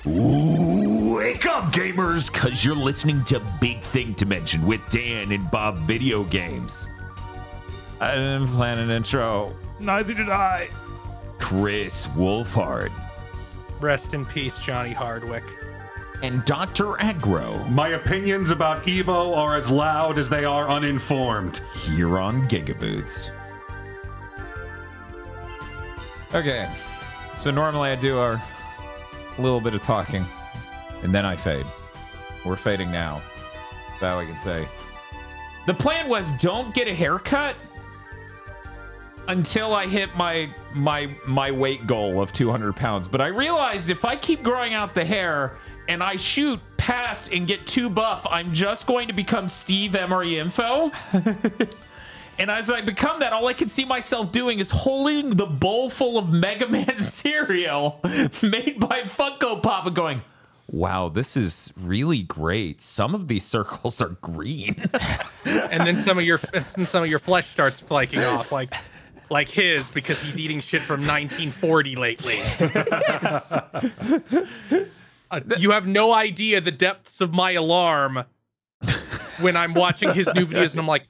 Wake up, gamers, because you're listening to Big Thing to Mention with Dan and Bob Video Games. I didn't plan an intro. Neither did I. Chris Wolfhard. Rest in peace, Johnny Hardwick. And Dr. Aggro. My opinions about Evo are as loud as they are uninformed. Here on Gigaboots. Okay, so normally I do a little bit of talking, and then I fade. We're fading now. That I can say. The plan was don't get a haircut until I hit my weight goal of 200 pounds. But I realized if I keep growing out the hair and I shoot past and get too buff, I'm just going to become Steve Emery Info. And as I become that, all I can see myself doing is holding the bowl full of Mega Man cereal made by Funko Pop and going, wow, this is really great. Some of these circles are green. And then some of your flesh starts flaking off, like his, because he's eating shit from 1940 lately. Yes. You have no idea the depths of my alarm when I'm watching his new videos, and I'm like,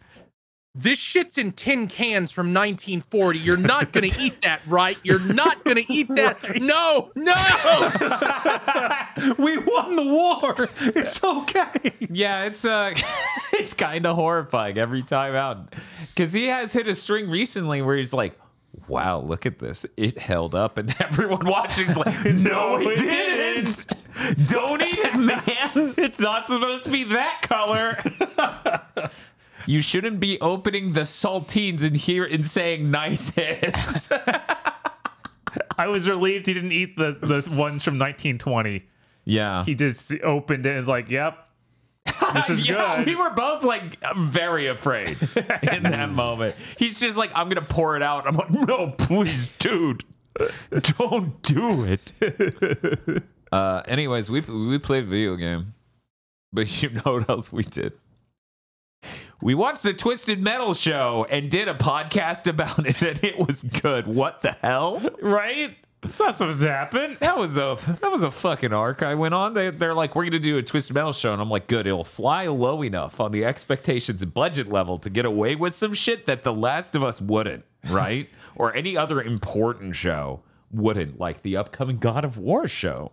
this shit's in tin cans from 1940. You're not going to eat that, right? You're not going to eat that. Right. No. We won the war. It's okay. Yeah, it's kind of horrifying every time out. Because he has hit a string recently where he's like, wow, look at this. It held up. And everyone watching's like, no, it didn't. Don't eat it, man. It's not supposed to be that color. You shouldn't be opening the saltines in here and saying nice hits. I was relieved he didn't eat the ones from 1920. Yeah. He just opened it and was like, yep, this is good. We were both like very afraid in that moment. He's just like, I'm going to pour it out. I'm like, no, please, dude. Don't do it. Anyways, we played a video game. But you know what else we did? We watched the Twisted Metal show and did a podcast about it, and it was good. What the hell? Right? It's not supposed to happen. That was a fucking arc I went on. They're like, we're gonna do a Twisted Metal show, and I'm like, good. It'll fly low enough on the expectations and budget level to get away with some shit that The Last of Us wouldn't, right? Or any other important show wouldn't, like the upcoming God of War show,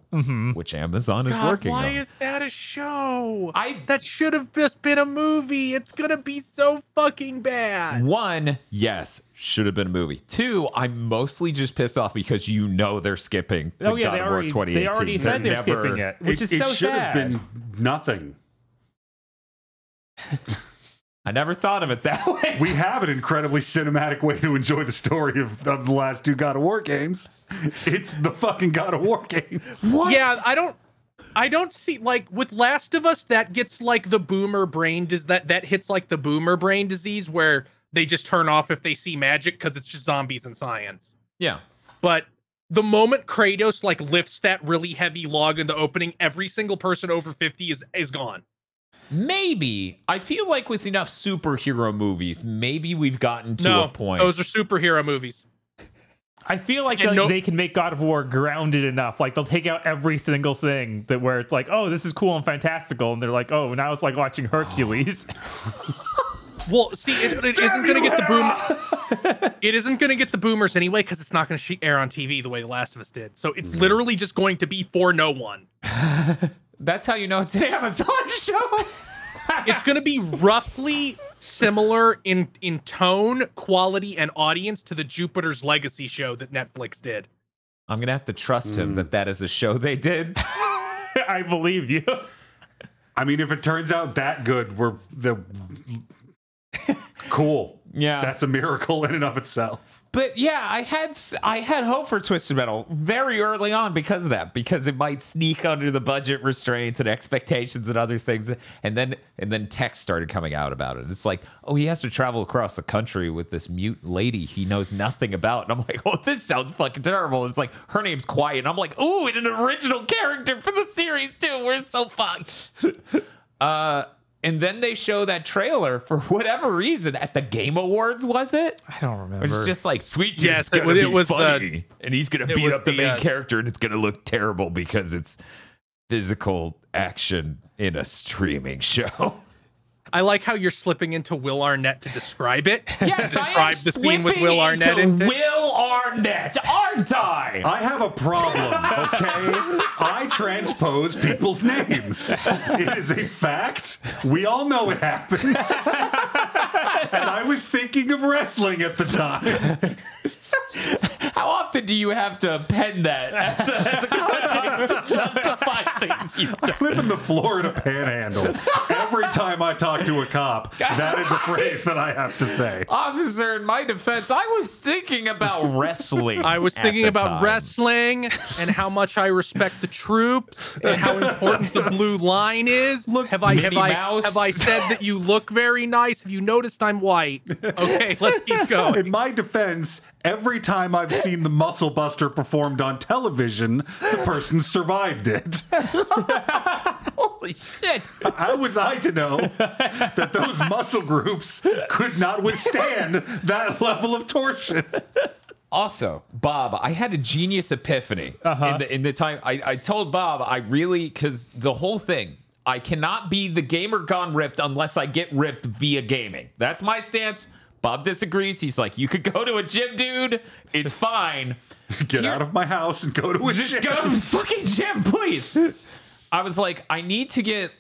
which Amazon is working on. Why is that a show? That should have just been a movie. It's gonna be so fucking bad. One, yes, should have been a movie. Two, I'm mostly just pissed off because you know they're skipping to God of War 2018. They already said they're skipping it, which is so sad. It should have been nothing. I never thought of it that way. We have an incredibly cinematic way to enjoy the story of the last two God of War games. It's the fucking God of War games. What? Yeah, I don't see, like, with Last of Us, that gets like the boomer brain, that hits like the boomer brain disease where they just turn off if they see magic because it's just zombies and science. Yeah. But the moment Kratos like lifts that really heavy log in the opening, every single person over 50 is gone. Maybe. I feel like with enough superhero movies, maybe we've gotten to a point. Those are superhero movies. I feel like they can make God of War grounded enough. Like, they'll take out every single thing that where it's like, oh, this is cool and fantastical. And they're like, oh, now it's like watching Hercules. Well, see, it isn't going to get the boom. It isn't going to get the boomers anyway because it's not going to air on TV the way The Last of Us did. So it's literally just going to be for no one. That's how you know it's an Amazon show. It's going to be roughly similar in tone, quality, and audience to the Jupiter's Legacy show that Netflix did. I'm going to have to trust him that is a show they did. I believe you. I mean, if it turns out that good, cool. Yeah. That's a miracle in and of itself. But yeah, I had hope for Twisted Metal very early on because of that, because it might sneak under the budget restraints and expectations and other things, and then text started coming out about it. It's like, oh, he has to travel across the country with this mute lady he knows nothing about, and I'm like, oh, this sounds fucking terrible. And it's like her name's Quiet, and I'm like, ooh, and an original character for the series too. We're so fucked. And then they show that trailer for whatever reason at the Game Awards, was it? I don't remember. It's just like, Sweet Dude's Yes, gonna it be was funny, and he's gonna beat up the main character, and it's gonna look terrible because it's physical action in a streaming show. I like how you're slipping into Will Arnett to describe it. Yes, I am describe the scene with Will Arnett into into. Will Arnett, aren't I? I have a problem, okay? I transpose people's names. It is a fact. We all know it happens. And I was thinking of wrestling at the time. How often do you have to pen that as a context to justify things you've done? I live in the Florida Panhandle. Every time I talk to a cop, that is a phrase that I have to say. Officer, in my defense, I was thinking about wrestling. I was at thinking the about time. wrestling and how much I respect the troops and how important the blue line is. Look, have I Mouse. said that you look very nice? Have you noticed I'm white? Okay, let's keep going. In my defense, every time I've seen the Muscle Buster performed on television, the person survived it. Holy shit. How was I to know that those muscle groups could not withstand that level of torsion? Also, Bob, I had a genius epiphany in the time. I told Bob, because the whole thing, I cannot be the gamer gone ripped unless I get ripped via gaming. That's my stance. Bob disagrees. He's like, you could go to a gym, dude. It's fine. Get out of my house and go to a Just gym. go to the fucking gym, please. I was like, I need to get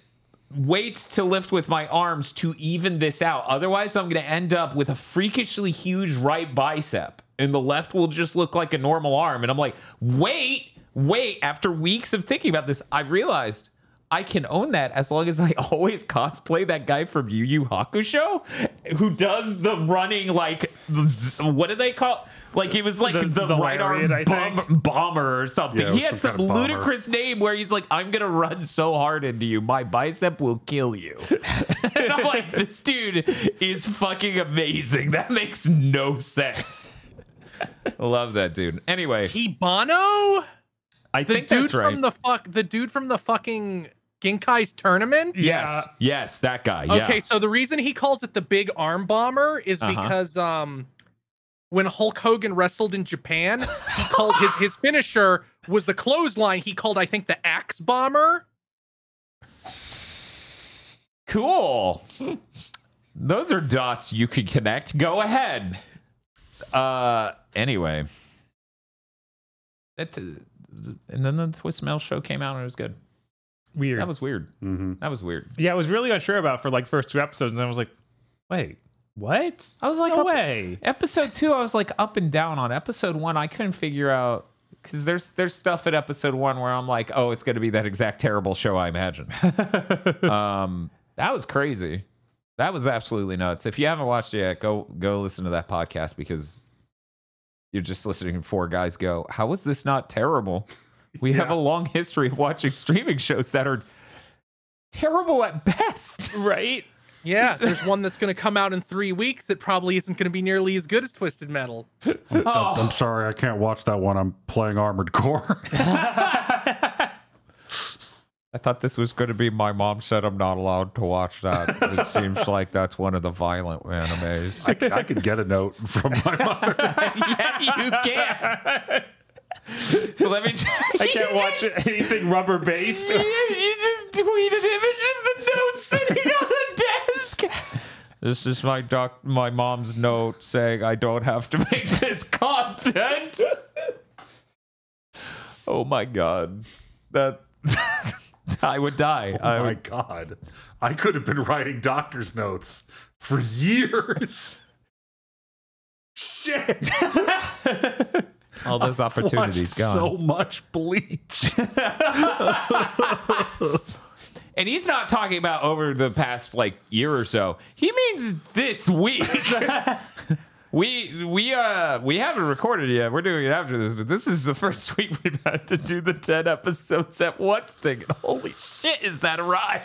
weights to lift with my arms to even this out. Otherwise, I'm going to end up with a freakishly huge right bicep, and the left will just look like a normal arm. And I'm like, wait. After weeks of thinking about this, I realized I can own that as long as I always cosplay that guy from Yu Yu Hakusho who does the running, like, what do they call? Like, it was like the right arm lariat, I think. bomber or something. Yeah, it He was had some some kind of bomber. ludicrous name where he's like, I'm going to run so hard into you, my bicep will kill you. And I'm like, this dude is fucking amazing. That makes no sense. I love that dude. Anyway, Hibano? I The think dude that's right. from the dude from the fucking Ginkai's tournament? Yes, that guy. Yeah. Okay, so the reason he calls it the big arm bomber is because when Hulk Hogan wrestled in Japan, he called his finisher was the clothesline. He called, I think, the axe bomber. Cool. Those are dots you could connect. Go ahead. Anyway. And then the Twist Metal show came out and it was good. Weird. That was weird. Mm-hmm. That was weird. Yeah, I was really unsure about for like the first 2 episodes, and I was like, wait, what? I was like, No way. Episode 2, I was like up and down on. Episode 1, I couldn't figure out, because there's stuff at episode 1 where I'm like, oh, it's going to be that exact terrible show I imagined. That was crazy. That was absolutely nuts. If you haven't watched it yet, go listen to that podcast, because you're just listening to 4 guys go, how is this not terrible? We have a long history of watching streaming shows that are terrible at best. Right? Yeah, there's one that's going to come out in 3 weeks that probably isn't going to be nearly as good as Twisted Metal. I'm sorry, I can't watch that one. I'm playing Armored Core. I thought this was going to be my mom said I'm not allowed to watch that. It seems like that's one of the violent animes. I could get a note from my mother. Yeah, you can. Let me I can't watch anything rubber based. You just tweet an image of the note sitting on the desk. This is my mom's note saying I don't have to make this content. Oh my god. That I would die. Oh my God. I could have been writing doctor's notes for years. Shit. All those I've opportunities watched gone. so much Bleach. And he's not talking about over the past like year or so. He means this week. We haven't recorded yet. We're doing it after this, but this is the first week we've had to do the 10 episodes at once thing. And holy shit, is that a ride?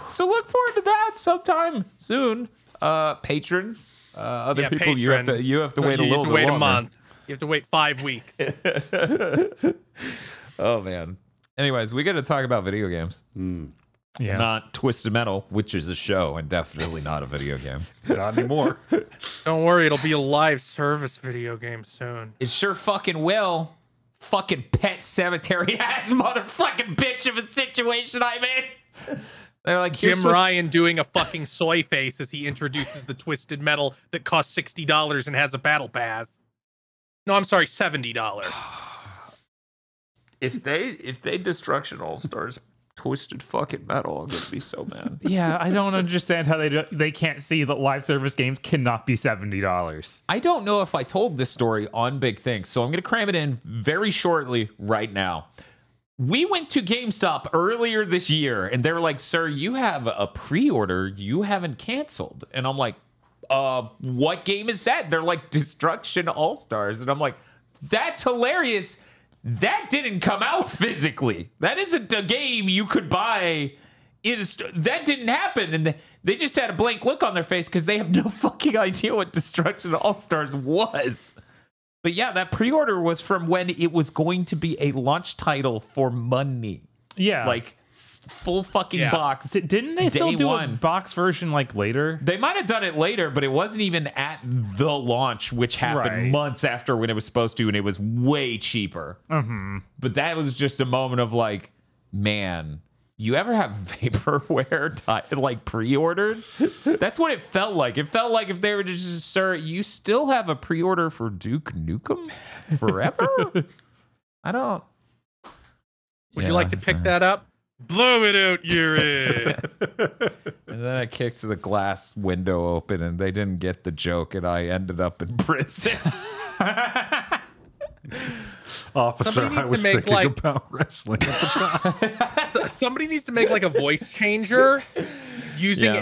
So look forward to that sometime soon. Patrons, other people, patrons. you have to wait a You little have to bit wait longer. a month. You have to wait 5 weeks. Oh man. Anyways, we got to talk about video games. Yeah. Not Twisted Metal, which is a show and definitely not a video game. Not anymore. Don't worry, it'll be a live service video game soon. It sure fucking will. fucking Pet Cemetery ass motherfucking bitch of a situation I'm in. They're like, Jim Ryan doing a fucking soy face as he introduces the Twisted Metal that costs $60 and has a battle pass. No, I'm sorry, $70. If they Destruction All Stars Twisted fucking Metal, I'm gonna be so mad. Yeah, I don't understand how they can't see that live service games cannot be $70. I don't know if I told this story on Big Things, so I'm gonna cram it in very shortly right now. We went to GameStop earlier this year, and they were like, "Sir, you have a pre-order you haven't canceled." And I'm like, what game is that? They're like, Destruction All Stars. And I'm like, that's hilarious. That didn't come out physically. That isn't a game you could buy. That didn't happen. And they just had a blank look on their face because they have no fucking idea what Destruction All Stars was. But yeah, that pre-order was from when it was going to be a launch title for money. Yeah. Like, full fucking box. Didn't they still do a box version like later? They might have done it later, but it wasn't even at the launch, which happened months after when it was supposed to, and it was way cheaper. Mm-hmm. But that was just a moment of like, man, you ever have vaporware like pre-ordered? That's what it felt like. It felt like if they were just, sir, you still have a pre-order for Duke Nukem forever? I don't. Would you like to pick that up? Blow it out your ass. And then I kicked the glass window open and they didn't get the joke and I ended up in prison. Officer, I was thinking about wrestling at the time. Somebody needs to make like a voice changer using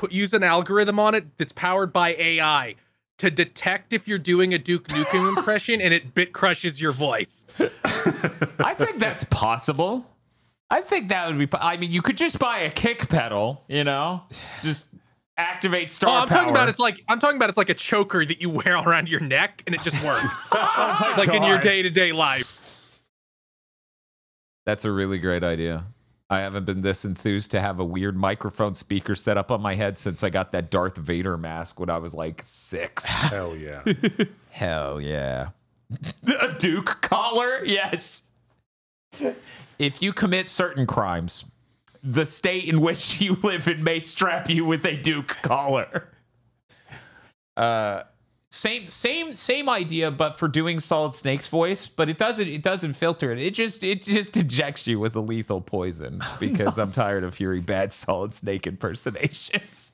use an algorithm on it that's powered by AI to detect if you're doing a Duke Nukem impression and it bit crushes your voice. I think that's possible. I think that would be. I mean, you could just buy a kick pedal, you know, just activate star power. I'm talking about it's like a choker that you wear around your neck and it just works, like in your day-to-day life. That's a really great idea. I haven't been this enthused to have a weird microphone speaker set up on my head since I got that Darth Vader mask when I was like 6. Hell yeah. Hell yeah. A Duke collar? Yes. If you commit certain crimes, the state in which you live in may strap you with a Duke collar. Same idea, but for doing Solid Snake's voice, but it doesn't filter it. It just injects you with a lethal poison because I'm tired of hearing bad Solid Snake impersonations.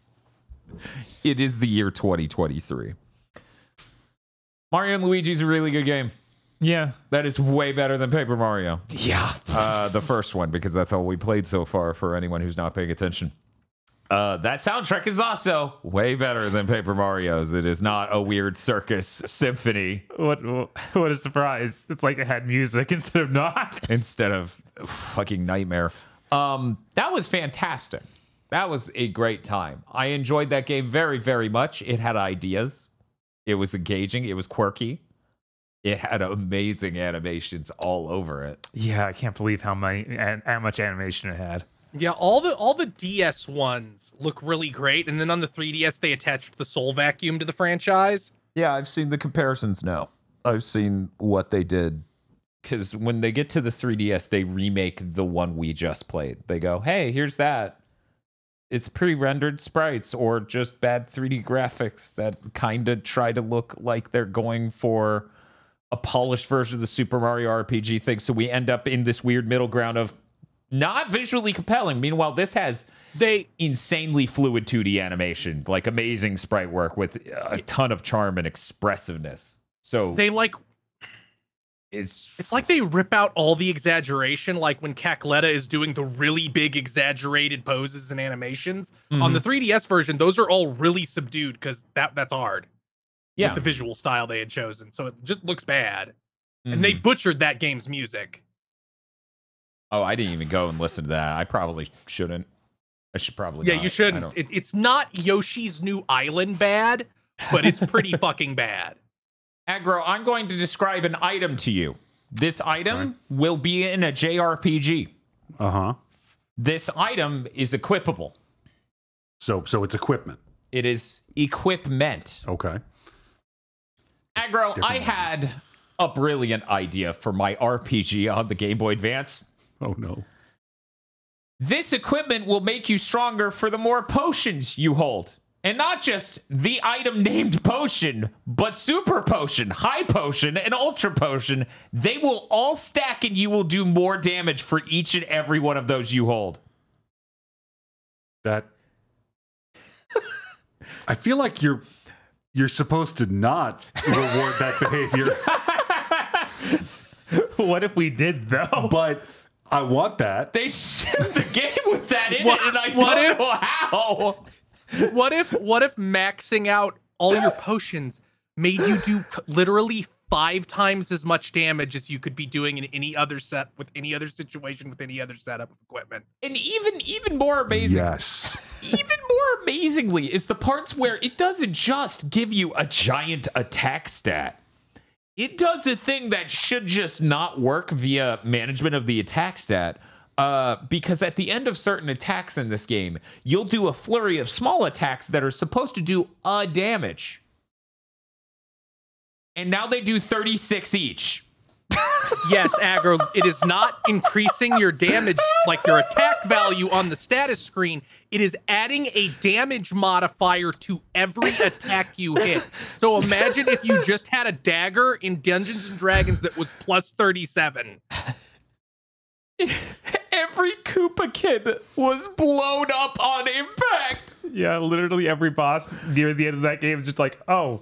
It is the year 2023. Mario and Luigi's a really good game. Yeah. That is way better than Paper Mario. Yeah. The first one, because that's all we played so far for anyone who's not paying attention. That soundtrack is also way better than Paper Mario's. It is not a weird circus symphony. What a surprise. It's like it had music instead of not. Instead of fucking nightmare. That was fantastic. That was a great time. I enjoyed that game very, very much. It had ideas. It was engaging. It was quirky. It had amazing animations all over it. Yeah, I can't believe how much animation it had. Yeah, all the DS ones look really great, and then on the 3DS they attached the Soul Vacuum to the franchise. Yeah, I've seen the comparisons now. I've seen what they did. Because when they get to the 3DS, they remake the one we just played. They go, hey, here's that. It's pre-rendered sprites or just bad 3D graphics that kind of try to look like they're going for a polished version of the Super Mario RPG thing. So we end up in this weird middle ground of not visually compelling. Meanwhile, this has insanely fluid 2D animation, like amazing sprite work with a ton of charm and expressiveness. So they like... It's like they rip out all the exaggeration, like when Cacletta is doing the really big exaggerated poses and animations. Mm-hmm. On the 3DS version, those are all really subdued because that's hard. Yeah. With the visual style they had chosen. So it just looks bad. Mm-hmm. And they butchered that game's music. Oh, I didn't even go and listen to that. I probably shouldn't. I should probably not. You shouldn't. It's not Yoshi's New Island bad, but it's pretty fucking bad. Aggro, I'm going to describe an item to you. This item will be in a JRPG. Uh-huh. This item is equipable. So it's equipment. It is equipment. Okay. Aggro, I had a brilliant idea for my RPG on the Game Boy Advance. Oh no. This equipment will make you stronger for the more potions you hold. And not just the item named potion, but super potion, high potion, and ultra potion. They will all stack and you will do more damage for each and every one of those you hold. That I feel like you're supposed to not reward that behavior. What if we did though? But I want that. They sent the game with that in it, and I don't know how. What if maxing out all your potions made you do literally 5 times as much damage as you could be doing in any other set with any other situation with any other setup of equipment? And even more amazing. Yes. Even more amazingly is the parts where it doesn't just give you a giant attack stat. It does a thing that should just not work via management of the attack stat. Because at the end of certain attacks in this game, you'll do a flurry of small attacks that are supposed to do a damage. And now they do 36 each. Yes, Aggro, it is not increasing your damage, like your attack value on the status screen. It is adding a damage modifier to every attack you hit. So imagine if you just had a dagger in Dungeons and Dragons that was plus 37. Every Koopa kid was blown up on impact. Yeah, literally every boss near the end of that game is just like, oh,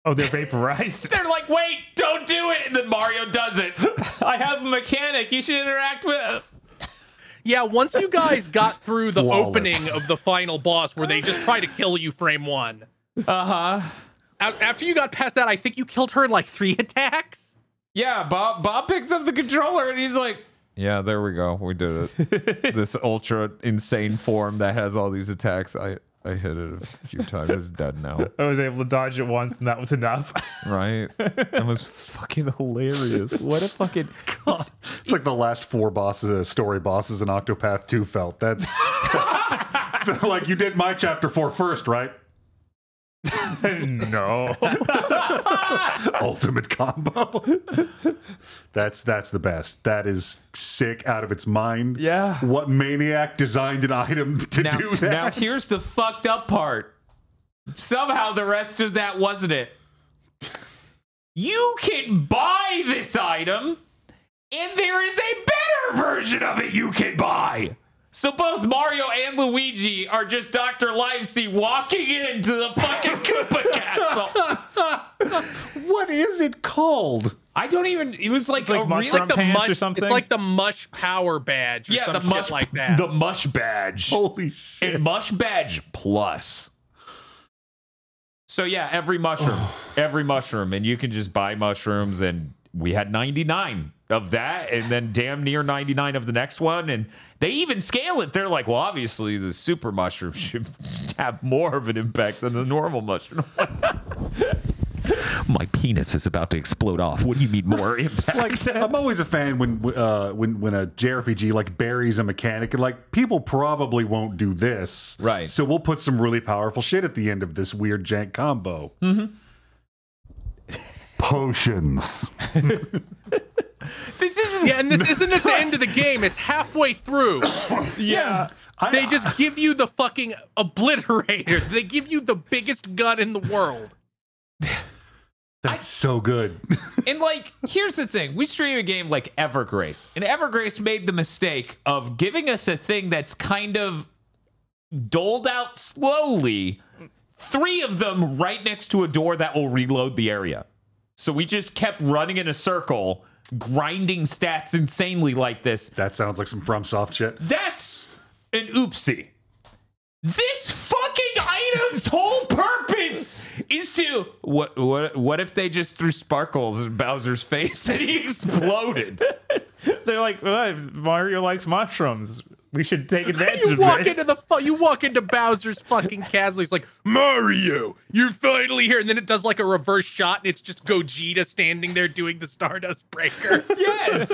they're vaporized. They're like, wait, don't do it. And then Mario does it. I have a mechanic you should interact with. Yeah, once you guys got through the Flawless. opening of the final boss where they just try to kill you frame 1. Uh-huh. After you got past that, I think you killed her in like 3 attacks. Yeah, Bob picks up the controller and he's like, yeah, there we go. We did it. This ultra insane form that has all these attacks. I hit it a few times. It's dead now. I was able to dodge it once, and that was enough. Right? That was fucking hilarious. What a fucking... It's like the last 4 story bosses in Octopath 2 felt. That's like you did my chapter 4 first, right? No. Ultimate combo. That's the best. That is sick out of its mind. Yeah. What maniac designed an item to do that? Now here's the fucked up part. Somehow the rest of that wasn't it. You can buy this item, and there is a better version of it you can buy. So both Mario and Luigi are just Dr. Livesey walking into the fucking Koopa Castle. What is it called? I don't even. It was like, like a mushroom real, pants or something? It's like the Mush Power Badge or yeah, some the shit mush like that. the mush badge. Holy shit. And Mush Badge Plus. So yeah, every mushroom, and you can just buy mushrooms, and we had 99 of that, and then damn near 99 of the next one, and they even scale it. They're like, well, obviously the super mushroom should have more of an impact than the normal mushroom. My penis is about to explode off. What do you mean more impact? Like, I'm always a fan when a JRPG like buries a mechanic, and like people probably won't do this, Right. So we'll put some really powerful shit at the end of this weird jank combo. Mm-hmm. Potions. This isn't. Yeah, and this isn't at the end of the game. It's halfway through. Yeah. They just give you the fucking obliterator. They give you the biggest gun in the world. That's so good. And like, here's the thing: we stream a game like Evergrace, and Evergrace made the mistake of giving us a thing that's kind of doled out slowly. 3 of them right next to a door that will reload the area. So we just kept running in a circle, grinding stats insanely like this. That sounds like some FromSoft shit. That's an oopsie. This fucking item's whole purpose is to what if they just threw sparkles in Bowser's face and he exploded? They're like, well, Mario likes mushrooms. We should take advantage You of walk this. into you walk into Bowser's fucking castle. He's like, Mario, you're finally here, and then it does like a reverse shot, and it's just Gogeta standing there doing the Stardust Breaker. Yes.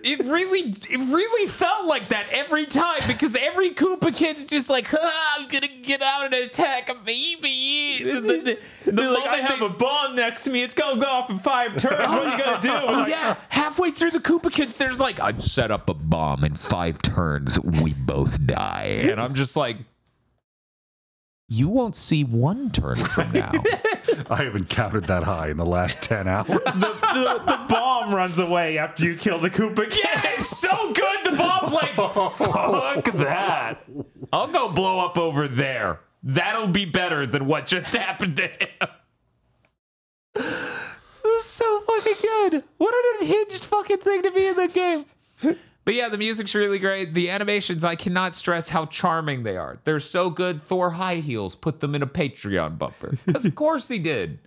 It really felt like that every time because every Koopa Kid's just like, I'm gonna get out and attack a baby. The like, I have a bomb next to me. It's gonna go off in 5 turns. What are you gonna do? Oh, yeah, halfway through the Koopa Kids, there's like, I'd set up a bomb in 5 turns. We both die. And I'm just like, you won't see 1 turn from now. I haven't counted that high in the last 10 hours. The bomb runs away after you kill the Koopa Kid. Yeah, it's so good. The bomb's like, fuck that. I'll go blow up over there. That'll be better than what just happened to him. This is so fucking good. What an unhinged fucking thing to be in the game. But yeah, the music's really great. The animations, I cannot stress how charming they are. They're so good. Thor High Heels put them in a Patreon bumper. Because of course he did.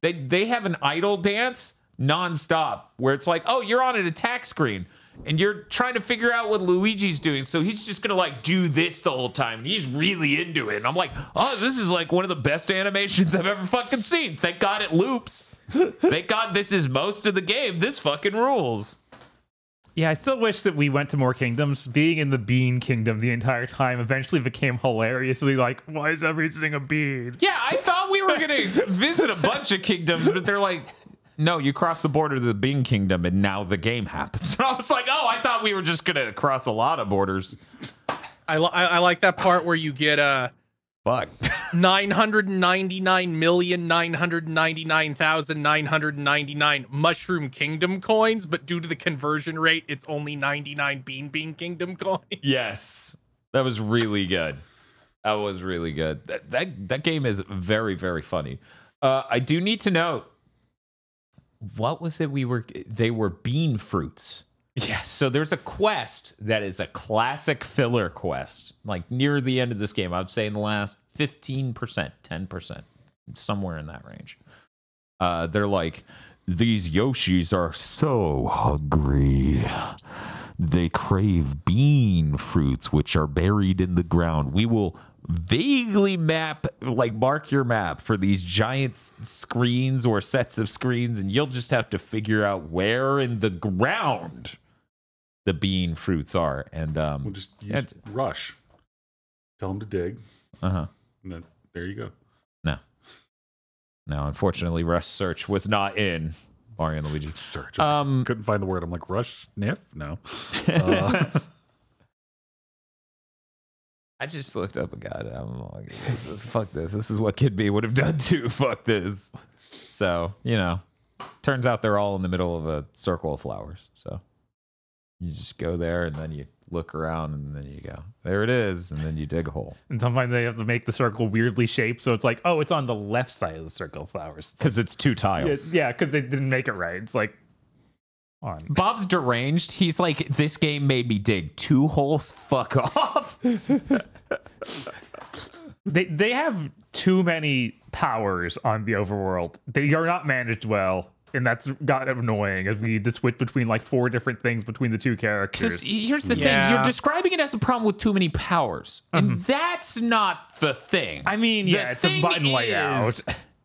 They have an idle dance nonstop where it's like, oh, you're on an attack screen and you're trying to figure out what Luigi's doing. So he's just going to like do this the whole time. And he's really into it. And I'm like, oh, this is like one of the best animations I've ever fucking seen. Thank God it loops. Thank God this is most of the game. This fucking rules. Yeah, I still wish that we went to more kingdoms. Being in the Bean Kingdom the entire time eventually became hilariously like, why is everything a bean? Yeah, I thought we were going to visit a bunch of kingdoms, but they're like, no, you cross the border to the Bean Kingdom, and now the game happens. And I was like, oh, I thought we were just going to cross a lot of borders. I like that part where you get Fuck. 999,999,999 Mushroom Kingdom coins, but due to the conversion rate, it's only 99 Bean Kingdom coins. Yes. That was really good. That was really good. That game is very, very funny. I do need to note, what was it they were bean fruits. Yes. So there's a quest that is a classic filler quest, like near the end of this game. I would say in the last 15%, 10%, somewhere in that range. They're like, these Yoshis are so hungry. They crave bean fruits, which are buried in the ground. We will vaguely mark your map for these giant screens or sets of screens, and you'll just have to figure out where in the ground the bean fruits are. And we'll just use Rush. Tell them to dig. Uh-huh. And then there you go. No, unfortunately, Rush Search was not in Mario and Luigi. Search. Couldn't find the word. I'm like, Rush Sniff? No. I just looked up a god. I'm like, fuck this. This is what Kid B would have done too. Fuck this. So, turns out they're all in the middle of a circle of flowers. So you just go there and then you look around and then you go, there it is. And then you dig a hole. And sometimes they have to make the circle weirdly shaped. So it's like, oh, it's on the left side of the circle of flowers. Because it's 2 tiles. Yeah, because they didn't make it right. It's like, on. Bob's deranged. He's like, this game made me dig 2 holes. Fuck off. They have too many powers on the overworld. They are not managed well. And that's got annoying as we need to switch between like 4 different things between the 2 characters. Here's the thing. You're describing it as a problem with too many powers. And that's not the thing. I mean, yeah, it's a button layout.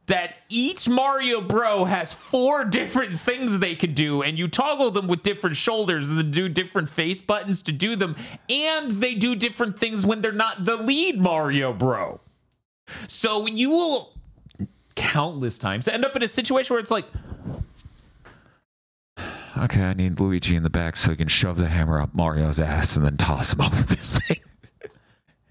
That each Mario Bro has 4 different things they could do, and you toggle them with different shoulders and then do different face buttons to do them. And they do different things when they're not the lead Mario Bro. So you will countless times end up in a situation where it's like, okay, I need Luigi in the back so he can shove the hammer up Mario's ass and then toss him over this thing.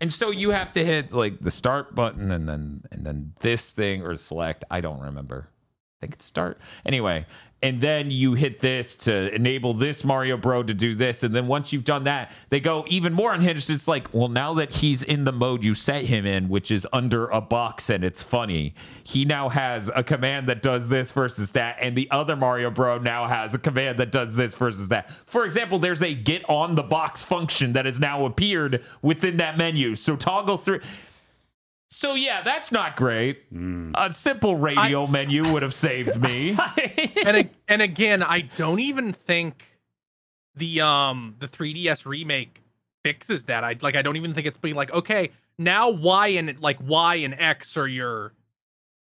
And so you have to hit like the start button and then this thing or select. I don't remember. I think it's start. Anyway, and then you hit this to enable this Mario Bro to do this. And then once you've done that, they go even more unhinged. It's like, well, now that he's in the mode you set him in, which is under a box and it's funny, he now has a command that does this versus that. And the other Mario Bro now has a command that does this versus that. For example, there's a get on the box function that has now appeared within that menu. So toggle through. So yeah, that's not great. A simple radial menu would have saved me. and again, I don't even think the 3DS remake fixes that. I don't even think it's being like, okay, now Y and X are your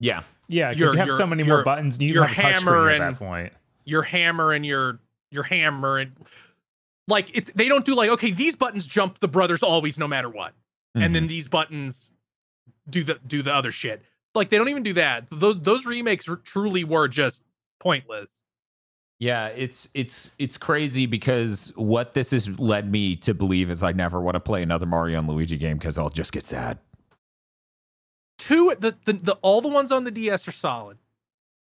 yeah. You have so many more buttons. And you your have a hammer at that point. Your hammer and your hammer and Like they don't do like, okay, these buttons jump the brothers always no matter what, and then these buttons do the other shit. Like they don't even do that. Those remakes truly were just pointless. Yeah, it's crazy because what this has led me to believe is I never want to play another Mario and Luigi game because I'll just get sad. All the ones on the DS are solid.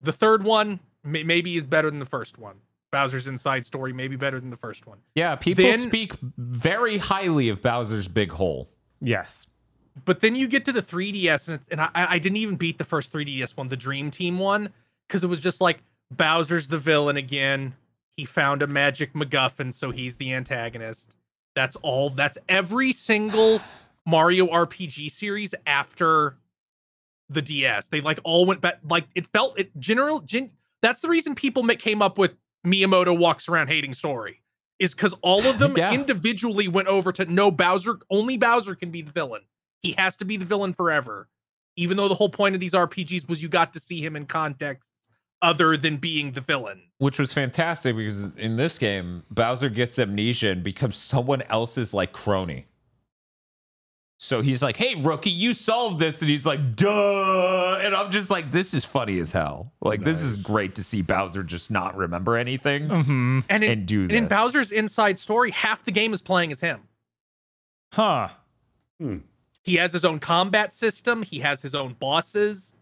The third one maybe is better than the first one. Bowser's Inside Story maybe better than the first one. Yeah, people speak very highly of Bowser's Big Hole. Yes. But then you get to the 3DS, and I didn't even beat the first 3DS one, the Dream Team one, because it was just like, Bowser's the villain again. He found a magic MacGuffin, so he's the antagonist. That's all. That's every single Mario RPG series after the DS. They like all went back. Like it felt it that's the reason people came up with Miyamoto walks around hating story, is because all of them individually went over to no, only Bowser can be the villain. He has to be the villain forever. Even though the whole point of these RPGs was you got to see him in context other than being the villain. Which was fantastic because in this game, Bowser gets amnesia and becomes someone else's like crony. So he's like, hey, rookie, you solved this. And he's like, duh. And I'm just like, this is funny as hell. Like, This is great to see Bowser just not remember anything and do this. And in Bowser's Inside Story, half the game is playing as him. Huh. He has his own combat system. He has his own bosses.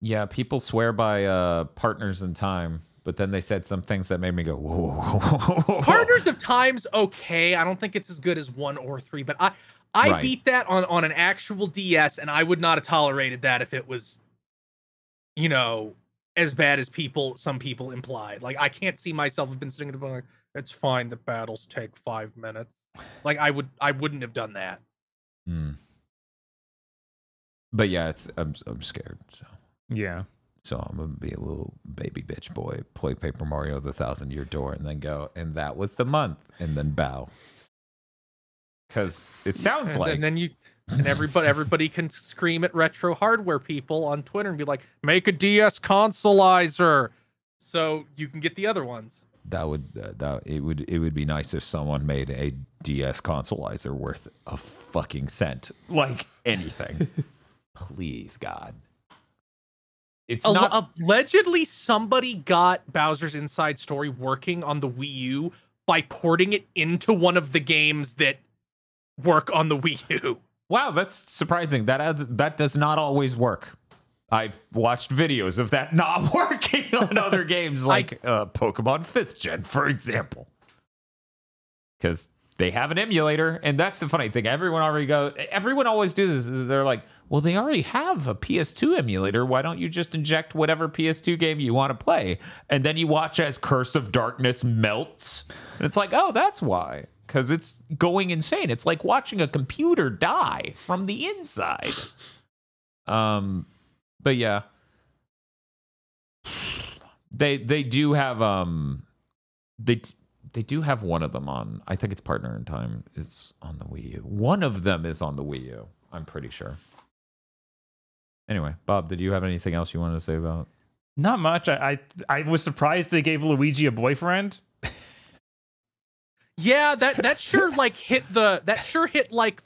Yeah, people swear by Partners in Time, but then they said some things that made me go, whoa. Partners of Time's okay. I don't think it's as good as 1 or 3, but I beat that on an actual DS, and I would not have tolerated that if it was, as bad as some people implied. Like, I can't see myself have been sitting there like, it's fine, the battles take 5 minutes. Like, I wouldn't have done that. But yeah, I'm scared, so. Yeah. So I'm going to be a little baby bitch boy, play Paper Mario the 1,000-Year Door, and then go, and that was the month, and then bow. Because it sounds like... And then everybody can scream at retro hardware people on Twitter and be like, make a DS consoleizer so you can get the other ones. It would be nice if someone made a DS consoleizer worth a fucking cent. Like anything. Please, God. It's not allegedly somebody got Bowser's Inside Story working on the Wii U by porting it into one of the games that work on the Wii U. Wow, that's surprising. That does not always work. I've watched videos of that not working on other games like Pokemon 5th Gen, for example. Because they have an emulator, and that's the funny thing. Everyone always do this. They're like, well, they already have a PS2 emulator. Why don't you just inject whatever PS2 game you want to play? And then you watch as Curse of Darkness melts. And it's like, oh, that's why. Because it's going insane. It's like watching a computer die from the inside. But yeah. They do have They do have one of them on. I think it's Partner in Time is on the Wii U. One of them is on the Wii U. I'm pretty sure. Anyway, Bob, did you have anything else you wanted to say about? Not much. I was surprised they gave Luigi a boyfriend. Yeah, that sure hit like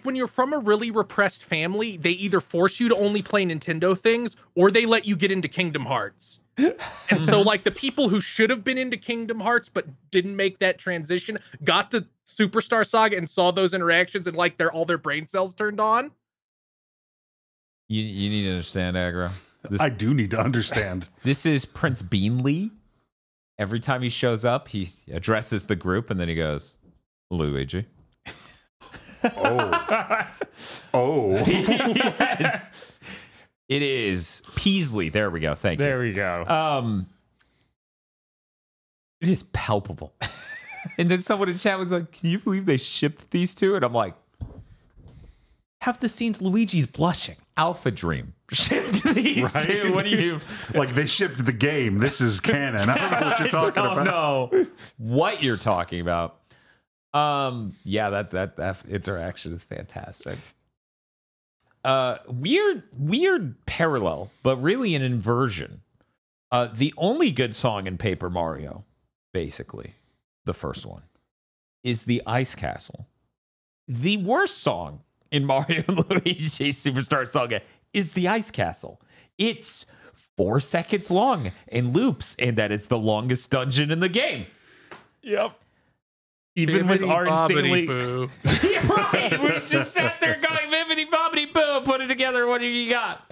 when you're from a really repressed family, they either force you to only play Nintendo things or they let you get into Kingdom Hearts. And so like the people who should have been into Kingdom Hearts but didn't make that transition got to Superstar Saga and saw those interactions and like all their brain cells turned on. You need to understand, Aggro. I do need to understand. This is Prince Beanley. Every time he shows up, he addresses the group and then he goes, Luigi. Oh. Yes. It is Peasley. There we go. Thank you. There we go. It is palpable. And then someone in chat was like, can you believe they shipped these two? And I'm like, Have the scenes Luigi's blushing. Alpha Dream shipped these two. What do you... Like they shipped the game. This is canon. I don't know what you're talking about. know what you're talking about. Yeah, that interaction is fantastic. Weird parallel, but really an inversion. The only good song in Paper Mario, basically, the first one, is the Ice Castle. The worst song in Mario and Luigi Superstar Saga is the Ice Castle. It's 4 seconds long and loops, and that is the longest dungeon in the game. Yep. Even with our insanely... Boo. Yeah, right. We just sat there going, bibbidi bobbidi boo, put it together. What do you got?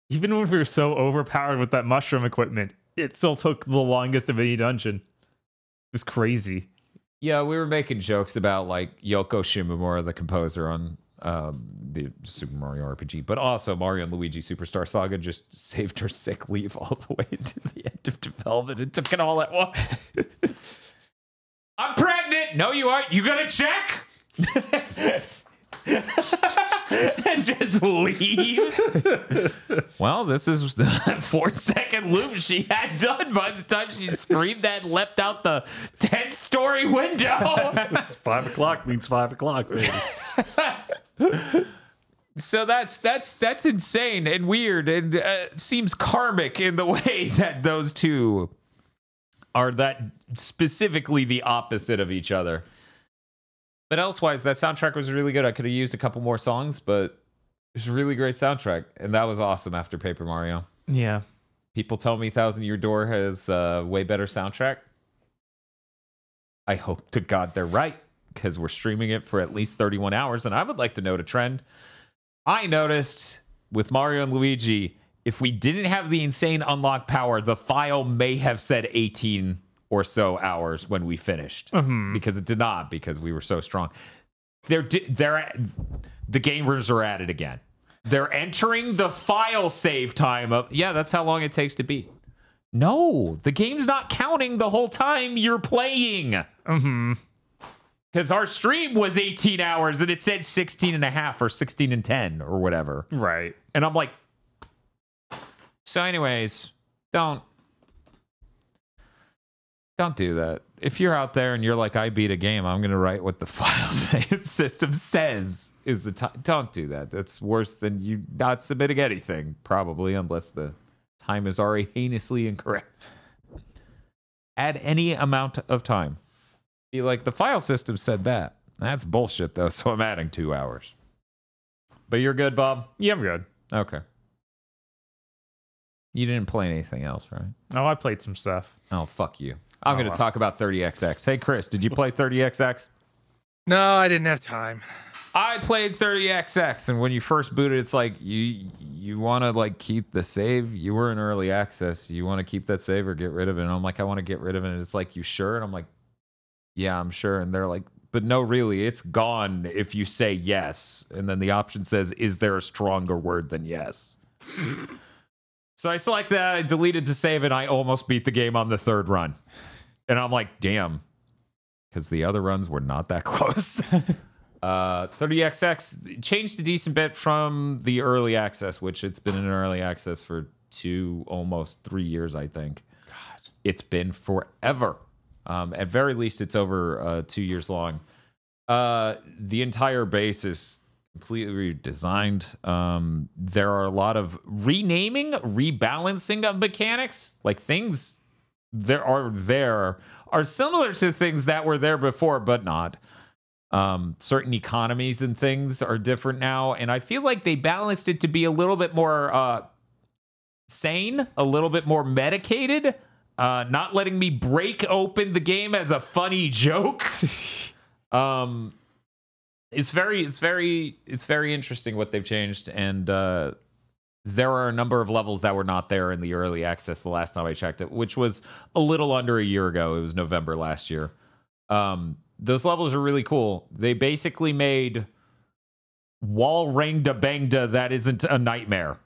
Even when we were so overpowered with that mushroom equipment, it still took the longest of any dungeon. It was crazy. Yeah, we were making jokes about like Yoko Shimomura, the composer on the Super Mario RPG, but also Mario and Luigi Superstar Saga just saved her sick leave all the way to the end of development and took it all at once. I'm pregnant. No, you aren't. You gonna check? And just leaves. Well, this is the 4-second loop she had done by the time she screamed that and leapt out the 10-story window. 5 o'clock means 5 o'clock, baby. So that's insane and weird and seems karmic in the way that those two are that specifically the opposite of each other. But elsewise, that soundtrack was really good. I could have used a couple more songs, but it was a really great soundtrack. And that was awesome after Paper Mario. Yeah. People tell me Thousand Year Door has a way better soundtrack. I hope to God they're right, because we're streaming it for at least 31 hours. And I would like to note a trend. I noticed with Mario and Luigi, if we didn't have the insane unlock power, the file may have said 18 or so hours when we finished, because it did not, because we were so strong. The gamers are at it again. They're entering the file save time of, yeah, that's how long it takes to beat. No, the game's not counting the whole time you're playing. Because our stream was 18 hours and it said 16 and a half or 16 and 10 or whatever. Right. And I'm like, so anyways, don't do that. If you're out there and you're like, I beat a game, I'm going to write what the file system says is the time. Don't do that. That's worse than you not submitting anything, probably, unless the time is already heinously incorrect. Add any amount of time. Be like, the file system said that. That's bullshit, though, so I'm adding 2 hours. But you're good, Bob? Yeah, I'm good. Okay. You didn't play anything else, right? Oh, I played some stuff. Oh, fuck you. I'm going to talk about 30XX. Hey, Chris, did you play 30XX? No, I didn't have time. I played 30XX, and when you first booted, it's like, you want to, like, keep the save? You were in early access. You want to keep that save or get rid of it? And I'm like, I want to get rid of it. And it's like, you sure? And I'm like, yeah, I'm sure. And they're like, but no, really, it's gone if you say yes. And then the option says, is there a stronger word than yes? So I select that, I deleted the save, and I almost beat the game on the 3rd run. And I'm like, damn, because the other runs were not that close. 30XX changed a decent bit from the early access, which it's been in early access for almost 3 years, I think. God, it's been forever. At very least, it's over 2 years long. The entire base is completely redesigned. There are a lot of renaming, rebalancing of mechanics, like things there are similar to things that were there before, but not. Certain economies and things are different now, and I feel like they balanced it to be a little bit more sane, a little bit more medicated, not letting me break open the game as a funny joke. It's very interesting what they've changed, and there are a number of levels that were not there in the early access the last time I checked it, which was a little under a year ago. It was November last year. Those levels are really cool. They basically made wall rangda bangda that isn't a nightmare,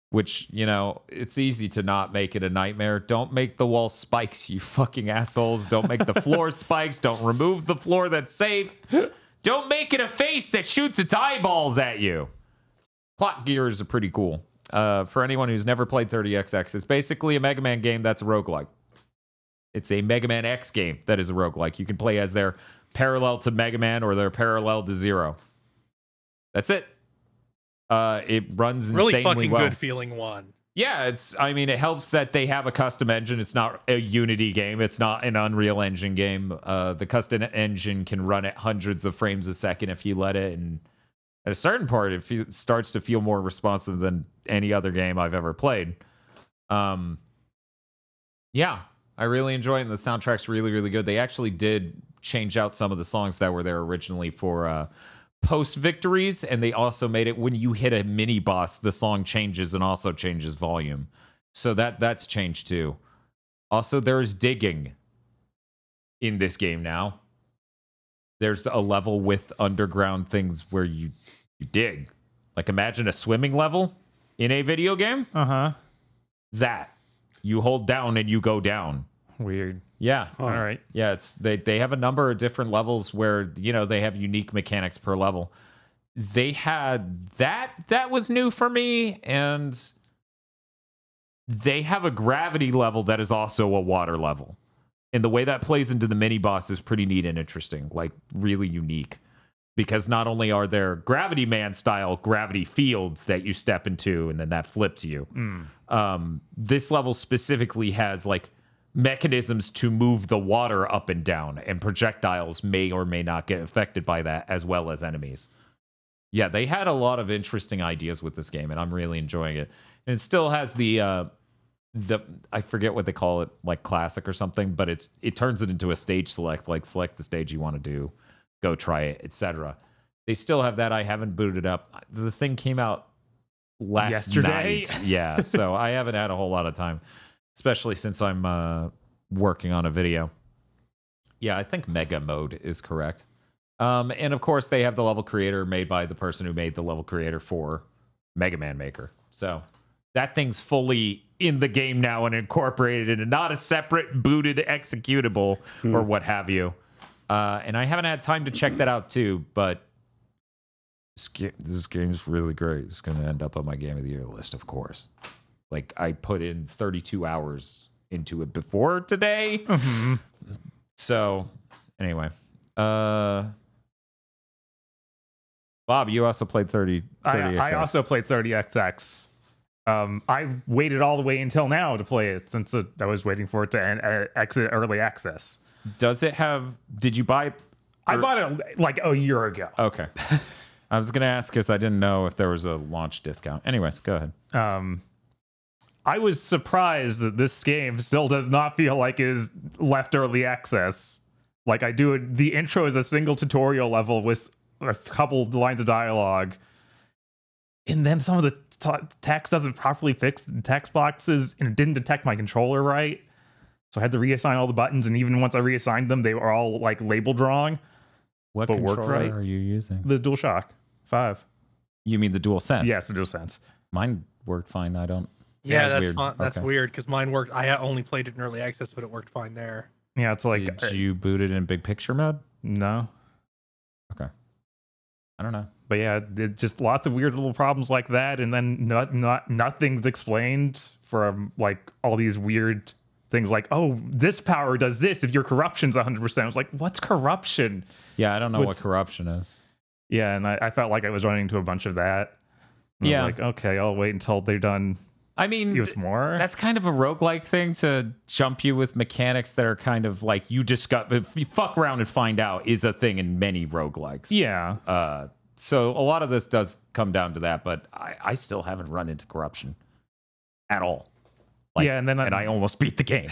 which, you know, it's easy to not make it a nightmare. Don't make the wall spikes, you fucking assholes. Don't make the floor spikes. Don't remove the floor that's safe. Don't make it a face that shoots its eyeballs at you. Plot gears are pretty cool. For anyone who's never played 30XX, it's basically a Mega Man game that's a roguelike. It's a Mega Man X game that is a roguelike. You can play as their parallel to Mega Man or their parallel to Zero. That's it. It runs Really insanely fucking well. good feeling one. Yeah, I mean, it helps that they have a custom engine. It's not a Unity game. It's not an Unreal Engine game. The custom engine can run at hundreds of frames a second if you let it. And at a certain part, it starts to feel more responsive than any other game I've ever played. Yeah, I really enjoy it. And the soundtrack's really, really good. They actually did change out some of the songs that were there originally for post victories, and they also made it when you hit a mini boss, the song changes and also changes volume. So that's changed too. Also, there's digging in this game now. There's a level with underground things where you dig. Like imagine a swimming level in a video game. That you hold down and you go down. Weird. Yeah. All right. Yeah, they have a number of different levels where, you know, they have unique mechanics per level. They had that was new for me, and they have a gravity level that is also a water level. And the way that plays into the mini boss is pretty neat and interesting, like really unique. Because not only are there Gravity Man style gravity fields that you step into and then that flips you. This level specifically has like mechanisms to move the water up and down, and projectiles may or may not get affected by that, as well as enemies. Yeah, they had a lot of interesting ideas with this game, and I'm really enjoying it. And it still has the I forget what they call it, like classic or something, but it turns it into a stage select, like select the stage you want to do, go try it, etc. They still have that. I haven't booted it up. The thing came out last Yesterday? night. Yeah, so I haven't had a whole lot of time, especially since I'm working on a video. Yeah, I think Mega Mode is correct. And of course, they have the level creator made by the person who made the level creator for Mega Man Maker. So that thing's fully in the game now and incorporated and not a separate booted executable or what have you. And I haven't had time to check that out too, but this game's really great. It's going to end up on my Game of the Year list, of course. Like, I put in 32 hours into it before today. So, anyway. Bob, you also played 30XX. I also played 30XX. I waited all the way until now to play it, since I was waiting for it to exit early access. Does it have... Did you buy... I bought it like a year ago. Okay. I was going to ask because I didn't know if there was a launch discount. Anyways, go ahead. I was surprised that this game still does not feel like it is left early access. Like, the intro is a single tutorial level with a couple lines of dialogue. And then some of the text doesn't properly fix the text boxes, and it didn't detect my controller right. So I had to reassign all the buttons, and even once I reassigned them, they were all like labeled wrong. What but controller worked right. are you using? The DualShock 5. You mean the DualSense? Yes, the DualSense. Mine worked fine. I don't... Yeah, that's weird. fine. That's Okay. weird because mine worked. I only played it in early access, but it worked fine there. Yeah, it's like... Did you boot it in big picture mode? No. Okay. I don't know. But yeah, just lots of weird little problems like that, and then nothing's explained from like all these weird things like, oh, this power does this if your corruption's 100%. I was like, what's corruption? Yeah, I don't know what corruption is. Yeah, and I felt like I was running into a bunch of that. And I was like, okay, I'll wait until they're done. I mean, with more. That's kind of a roguelike thing to jump you with mechanics that are kind of like you fuck around and find out is a thing in many roguelikes. Yeah. So a lot of this does come down to that, but I still haven't run into corruption at all. Like, yeah, and I almost beat the game.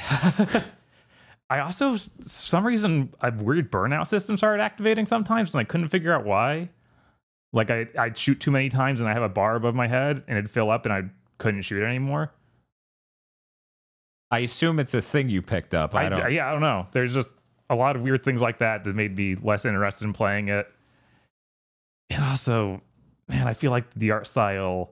I also, for some reason, a weird burnout system started activating sometimes, and I couldn't figure out why. Like, I'd shoot too many times, and I have a bar above my head, and it'd fill up, and I couldn't shoot anymore. I assume it's a thing you picked up. I don't know. There's just a lot of weird things like that made me less interested in playing it. And also, man, I feel like the art style,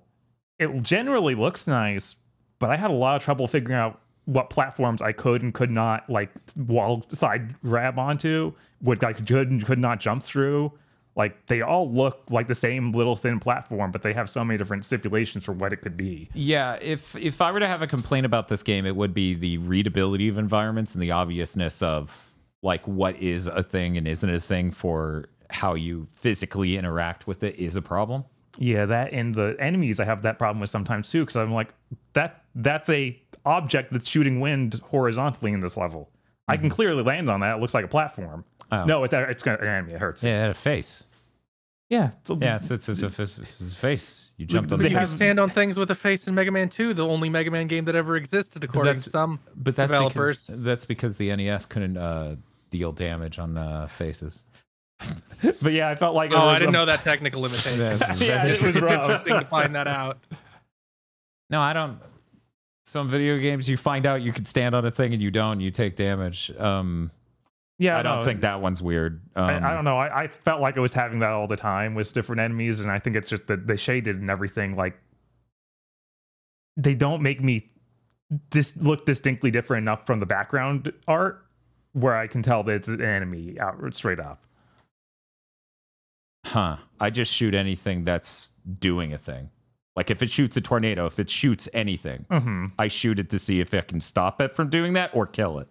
it generally looks nice, but I had a lot of trouble figuring out what platforms I could and could not, like, wall side grab onto, what I could and could not jump through. Like, they all look like the same little thin platform, but they have so many different stipulations for what it could be. Yeah, if I were to have a complaint about this game, it would be the readability of environments and the obviousness of, like, what is a thing and isn't a thing for how you physically interact with it is a problem. Yeah, that and the enemies I have that problem with sometimes too, because I'm like, that's a object that's shooting wind horizontally in this level. I can clearly land on that. It looks like a platform. Oh. No, it's gonna an enemy. It hurts. Yeah, it had a face. Yeah. Yeah, so it's a face. You jumped on But the you can face. stand on things with a face in Mega Man 2, the only Mega Man game that ever existed, according to some developers. That's because the NES couldn't deal damage on faces. But yeah, I felt like Oh, I didn't know that technical limitation. Yeah, it was It's rough. interesting to find that out. No, I don't. Some video games, you find out you can stand on a thing and you don't. You take damage. Yeah, I don't think that one's weird. I don't know. I felt like I was having that all the time with different enemies, and I think it's just that they shaded and everything. Like, they don't make me look distinctly different enough from the background art where I can tell that it's an enemy out straight up. Huh. I just shoot anything that's doing a thing. Like if it shoots a tornado, if it shoots anything, I shoot it to see if it can stop it from doing that or kill it.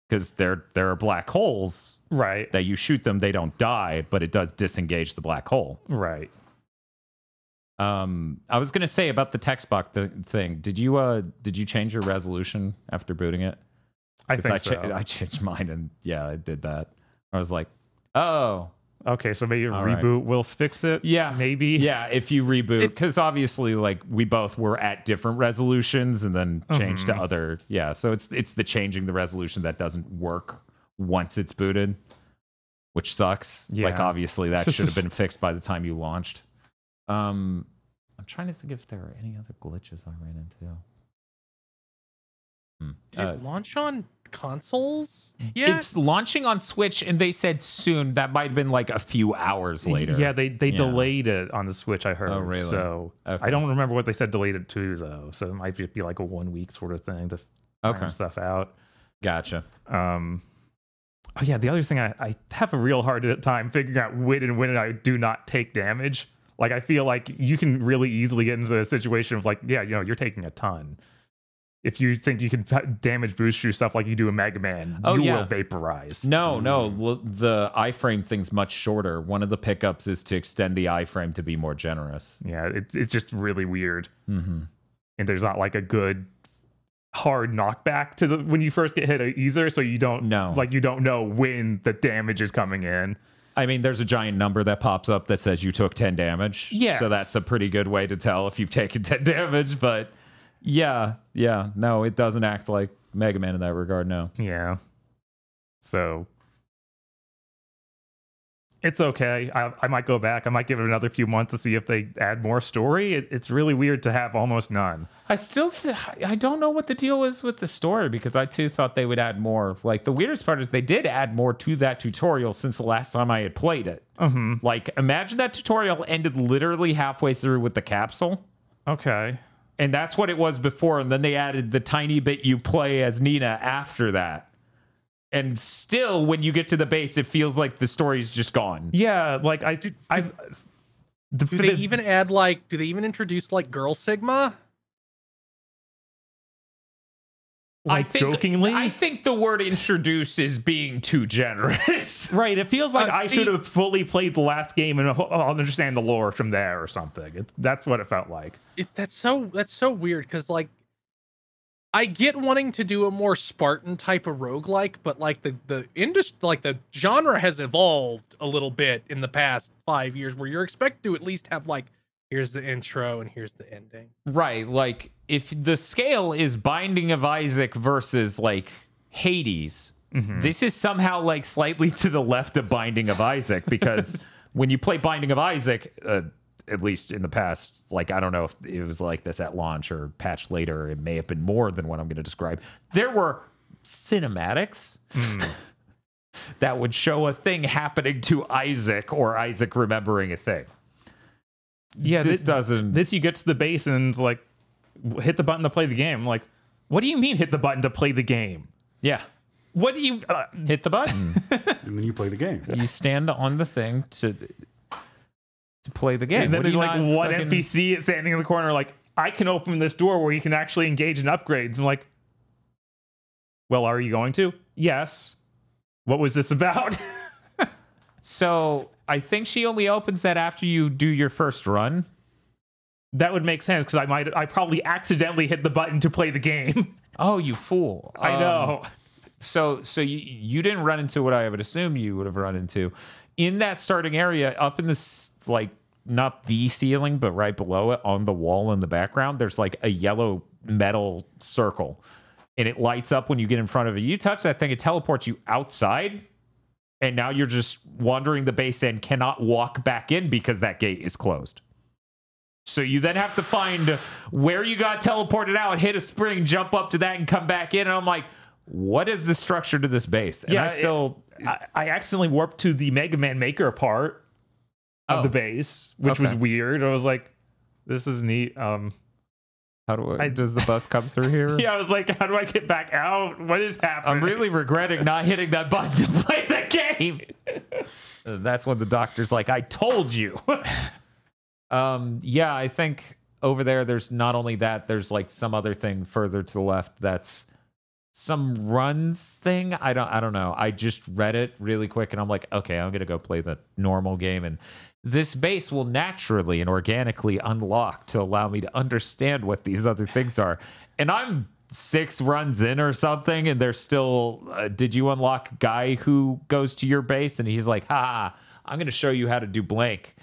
Because there are black holes. Right. That you shoot them, they don't die, but it does disengage the black hole. Right. I was gonna say about the text box thing. Did you change your resolution after booting it? I think so. I changed mine, and yeah, I did that. I was like, oh, okay, so maybe a All right. reboot will fix it. yeah, maybe. Yeah, if you reboot, because obviously, like we both were at different resolutions, and then changed to other. Yeah, so it's the changing the resolution that doesn't work once it's booted, which sucks. Yeah. Like obviously that should have been fixed by the time you launched. I'm trying to think if there are any other glitches I ran into. Did it launch on consoles? Yeah. It's launching on Switch, and they said soon. That might have been like a few hours later. Yeah, they delayed it on the Switch, I heard. Oh, really? So Okay. I don't remember what they said delayed it to, though. So it might just be like a 1 week sort of thing to iron stuff out. Gotcha. Oh yeah, the other thing I have a real hard time figuring out when I do not take damage. Like I feel like you can really easily get into a situation of like, yeah, you're taking a ton. If you think you can damage boost yourself like you do in Mega Man, you will vaporize. No, the iframe thing's much shorter. One of the pickups is to extend the iframe to be more generous. Yeah, it's just really weird. And there's not like a good hard knockback to the when you first get hit either, so you don't know when the damage is coming in. I mean, there's a giant number that pops up that says you took 10 damage. Yes. So that's a pretty good way to tell if you've taken 10 damage, but yeah, no, it doesn't act like Mega Man in that regard, no. Yeah. So it's okay. I might go back. I might give it another few months to see if they add more story. It's really weird to have almost none. I still, I don't know what the deal is with the story because I too thought they would add more. Like the weirdest part is they did add more to that tutorial since the last time I had played it. Like imagine that tutorial ended literally halfway through with the capsule. Okay. And that's what it was before. And then they added the tiny bit you play as Nina after that. And still, when you get to the base, it feels like the story's just gone. Yeah, like do they even introduce like Girl Sigma? Like jokingly? I think the word introduce is being too generous. Right, it feels like I should have fully played the last game and I'll understand the lore from there or something. That's what it felt like. That's so weird because like I get wanting to do a more Spartan type of roguelike, but like the industry, like the genre has evolved a little bit in the past 5 years where you're expected to at least have like here's the intro and here's the ending. Right, like if the scale is Binding of Isaac versus like Hades, this is somehow like slightly to the left of Binding of Isaac because when you play Binding of Isaac, at least in the past, like I don't know if it was like this at launch or patched later, it may have been more than what I'm going to describe. There were cinematics that would show a thing happening to Isaac or Isaac remembering a thing. Yeah, this doesn't. This you get to the base and it's like hit the button to play the game. I'm like, what do you mean hit the button to play the game? Yeah. What do you hit the button and then you play the game? You stand on the thing to play the game. And then there's like one NPC standing in the corner like, I can open this door where you can actually engage in upgrades. I'm like, well, are you going to? Yes. What was this about? So I think she only opens that after you do your first run. That would make sense because I probably accidentally hit the button to play the game. Oh, you fool! I know. So you didn't run into what I would assume you would have run into in that starting area up in this, like, not the ceiling but right below it on the wall in the background. There's like a yellow metal circle, and it lights up when you get in front of it. You touch that thing, it teleports you outside, and now you're just wandering the base and cannot walk back in because that gate is closed. So you then have to find where you got teleported out, hit a spring, jump up to that, and come back in. And I'm like, what is the structure to this base? And I accidentally warped to the Mega Man Maker part of the base, which was weird. I was like, this is neat. How does the bus come through here? Yeah, I was like, how do I get back out? What is happening? I'm really regretting not hitting that button to play the game. That's when the doctor's like, I told you. Yeah, I think over there's not only that, there's like some other thing further to the left that's some runs thing. I don't know. I just read it really quick and I'm like, okay, I'm gonna go play the normal game, and this base will naturally and organically unlock to allow me to understand what these other things are. And I'm 6 runs in or something, and there's still did you unlock guy who goes to your base and he's like, I'm gonna show you how to do blank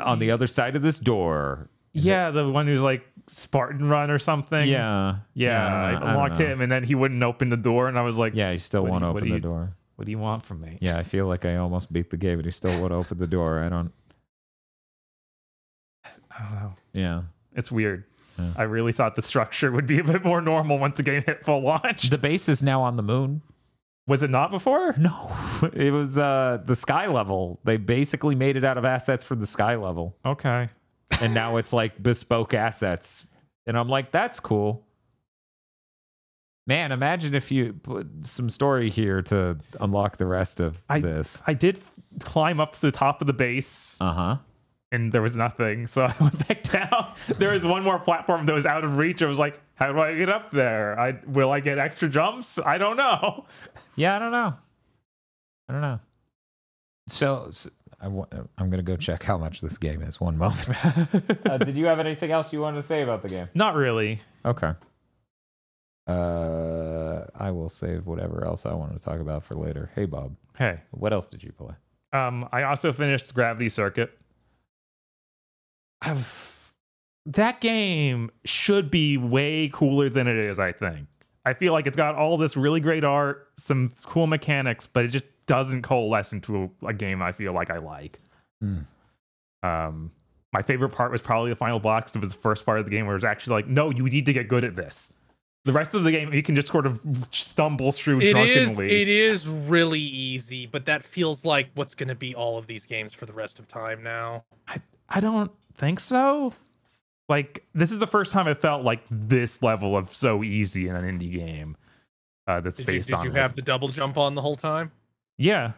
on the other side of this door. Yeah, the one who's like Spartan Run or something. Yeah. I unlocked him, and then he wouldn't open the door, and I was like, yeah, you still won't open the door. What do you want from me? Yeah, I feel like I almost beat the game, and he still won't open the door. I don't know. Yeah. It's weird. Yeah. I really thought the structure would be a bit more normal once the game hit full launch. The base is now on the moon. Was it not before? No, it was the sky level. They basically made it out of assets from the sky level. Okay. And now it's like bespoke assets. And I'm like, that's cool. Man, imagine if you put some story here to unlock the rest of this. I did climb up to the top of the base. Uh-huh. And there was nothing, so I went back down. There was one more platform that was out of reach. I was like, how do I get up there? Will I get extra jumps? I don't know. Yeah, I don't know. So I'm going to go check how much this game is. One moment. Did you have anything else you wanted to say about the game? Not really. Okay. I will save whatever else I wanted to talk about for later. Hey, Bob. Hey. What else did you play? I also finished Gravity Circuit. That game should be way cooler than it is, I think. I feel like it's got all this really great art, some cool mechanics, but it just doesn't coalesce into a game I feel like I like. My favorite part was probably the final boss, because it was the first part of the game where it was actually like, no, you need to get good at this. The rest of the game, you can just sort of stumble through drunkenly. It is really easy, but that feels like what's going to be all of these games for the rest of time now. I don't think so. Like, this is the first time I felt like this level of so easy in an indie game that's based on. Did you have the double jump on the whole time? Yeah,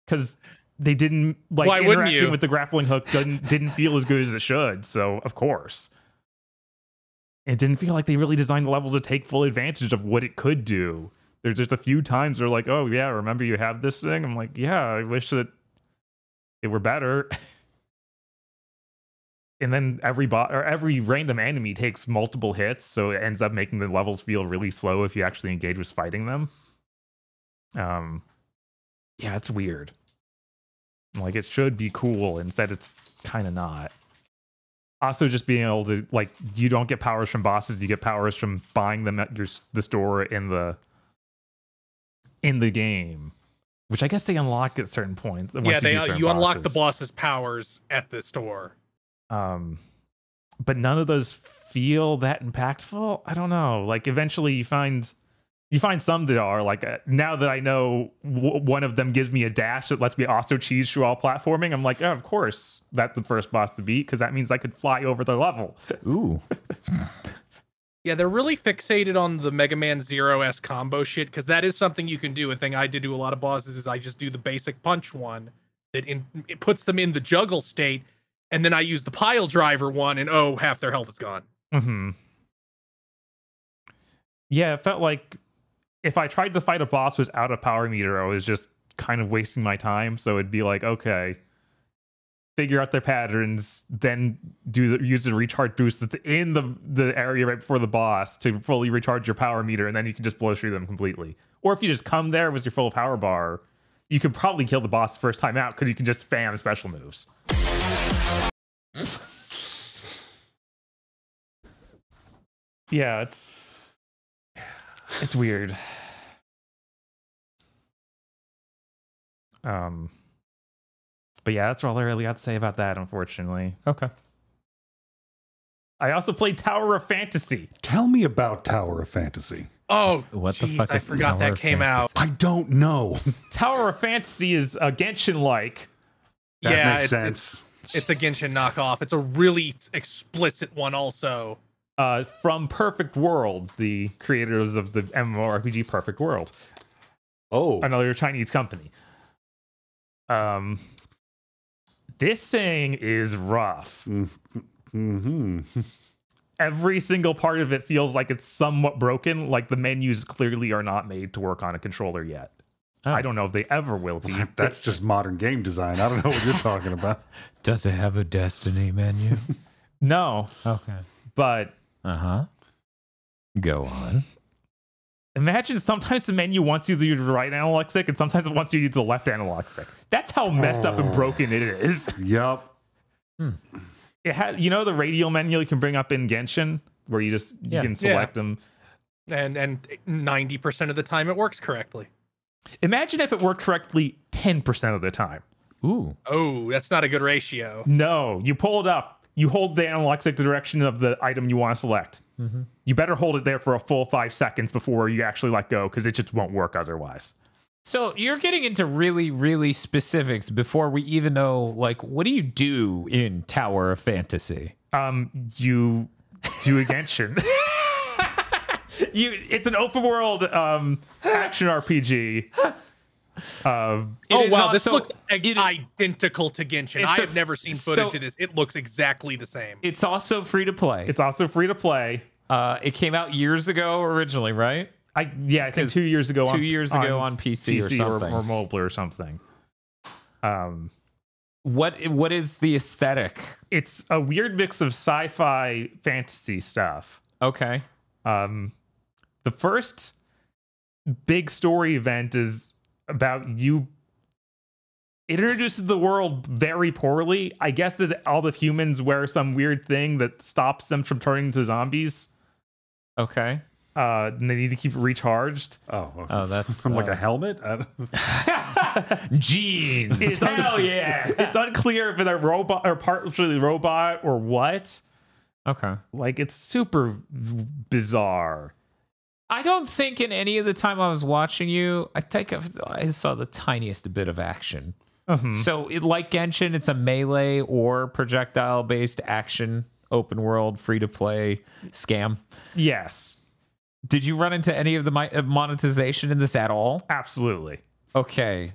because they didn't like Why wouldn't interacting you? with the grappling hook didn't feel as good as it should. So of course, it didn't feel like they really designed the levels to take full advantage of what it could do. There's just a few times they're like, "Oh yeah, remember you have this thing?" I'm like, "Yeah, I wish that it were better." And then every random enemy takes multiple hits, so it ends up making the levels feel really slow if you actually engage with fighting them. Yeah, it's weird. Like, it should be cool, instead it's kind of not. Also, just being able to, like, you don't get powers from bosses, you get powers from buying them at the store in the game, which I guess they unlock at certain points. You unlock the boss's powers at the store. But none of those feel that impactful. I don't know. Like, eventually you find some that are like, now that I know one of them gives me a dash that lets me also cheese through all platforming, I'm like, oh, of course that's the first boss to beat, because that means I could fly over the level. Ooh. Yeah, they're really fixated on the Mega Man Zero-S combo shit, because that is something you can do. A thing I did to a lot of bosses is I just do the basic punch one that it puts them in the juggle state, and then I use the pile driver one, and half their health is gone. Mm-hmm. Yeah, it felt like if I tried to fight a boss without a power meter, I was just kind of wasting my time. So it'd be like, okay, figure out their patterns, then use the recharge boost that's in the area right before the boss to fully recharge your power meter, and then you can just blow through them completely. Or if you just come there with your full power bar, you could probably kill the boss the first time out because you can just spam special moves. Yeah, it's weird. But yeah, that's all I really got to say about that, unfortunately. Okay. I also played Tower of Fantasy. Tell me about Tower of Fantasy. Oh, What the jeez, fuck I is forgot Tower that of came Fantasy? out. I don't know. Tower of Fantasy is a Genshin-like. That Yeah, makes it's- sense. It's a Genshin knockoff. It's a really explicit one, also. From Perfect World, the creators of the MMORPG Perfect World, Oh, another Chinese company. This thing is rough. mm-hmm. Every single part of it feels like it's somewhat broken, like the menus clearly are not made to work on a controller yet. Oh. I don't know if they ever will be. That's just modern game design. I don't know what you're talking about. Does it have a Destiny menu? No, Okay. but Uh-huh. Go on. imagine sometimes the menu wants you to use the right analog stick and sometimes it wants you to use the left analog stick. That's how messed up and broken it is. Yup. It has, the radial menu you can bring up in Genshin where you can select them. And 90% of the time it works correctly. Imagine if it worked correctly 10% of the time. Ooh. Oh, that's not a good ratio. No, you pull it up. You hold the analog stick the direction of the item you want to select. Mm-hmm. You better hold it there for a full 5 seconds before you actually let go because it just won't work otherwise. So you're getting into really, really specifics before we even know, like, what do you do in Tower of Fantasy? You do a Genshin. It's an open world action RPG. Oh, wow, this also- looks identical to Genshin. I have never seen footage of this. It looks exactly the same. It's also free to play. It's also free to play. It came out years ago originally, right? I think 2 years ago. 2 years ago on PC or something. or mobile or something. What is the aesthetic? It's a weird mix of sci-fi fantasy stuff. Okay. The first big story event is about you. It introduces the world very poorly. I guess that all the humans wear some weird thing that stops them from turning into zombies. Okay. And they need to keep it recharged. Oh, okay. Oh, that's I'm like a helmet. jeans. Hell yeah! It's unclear if they're robot or partially robot or what. Okay. Like, it's super bizarre. I don't think in any of the time I was watching you, I saw the tiniest bit of action. So, like Genshin, it's a melee or projectile based action, open world, free to play scam. Yes, Did you run into any of the monetization in this at all? absolutely. Okay.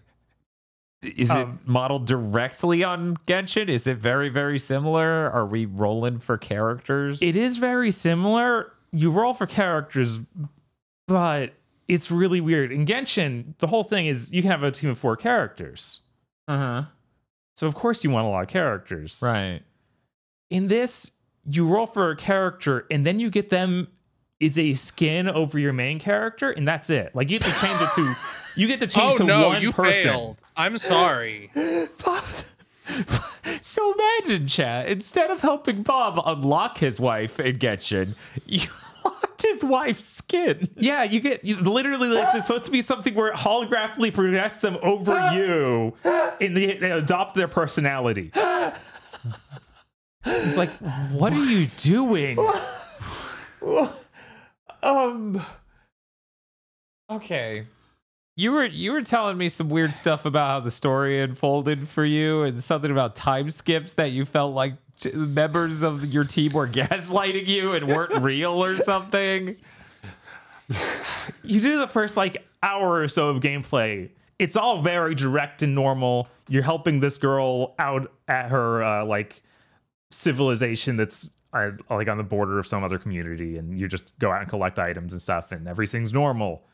Is it modeled directly on Genshin? Is it very, very similar? Are we rolling for characters? It is very similar. You roll for characters, but it's really weird. In Genshin, the whole thing is you can have a team of 4 characters. Uh-huh. So, of course, you want a lot of characters. Right. In this, you roll for a character, and then you get them is a skin over your main character, and that's it. Like, you get to change it to... You get to change Oh, to no, one you person. failed. I'm sorry. So imagine, chat, instead of helping Bob unlock his wife in Genshin, you locked his wife's skin. Yeah, literally, it's supposed to be something where it holographically projects them over you, and they adopt their personality. It's like, what are you doing? Okay. You were telling me some weird stuff about how the story unfolded for you and something about time skips that you felt like members of your team were gaslighting you and weren't real or something. You do the first hour or so of gameplay. It's all very direct and normal. You're helping this girl out at her civilization that's on the border of some other community, and you just go out and collect items and stuff, and everything's normal.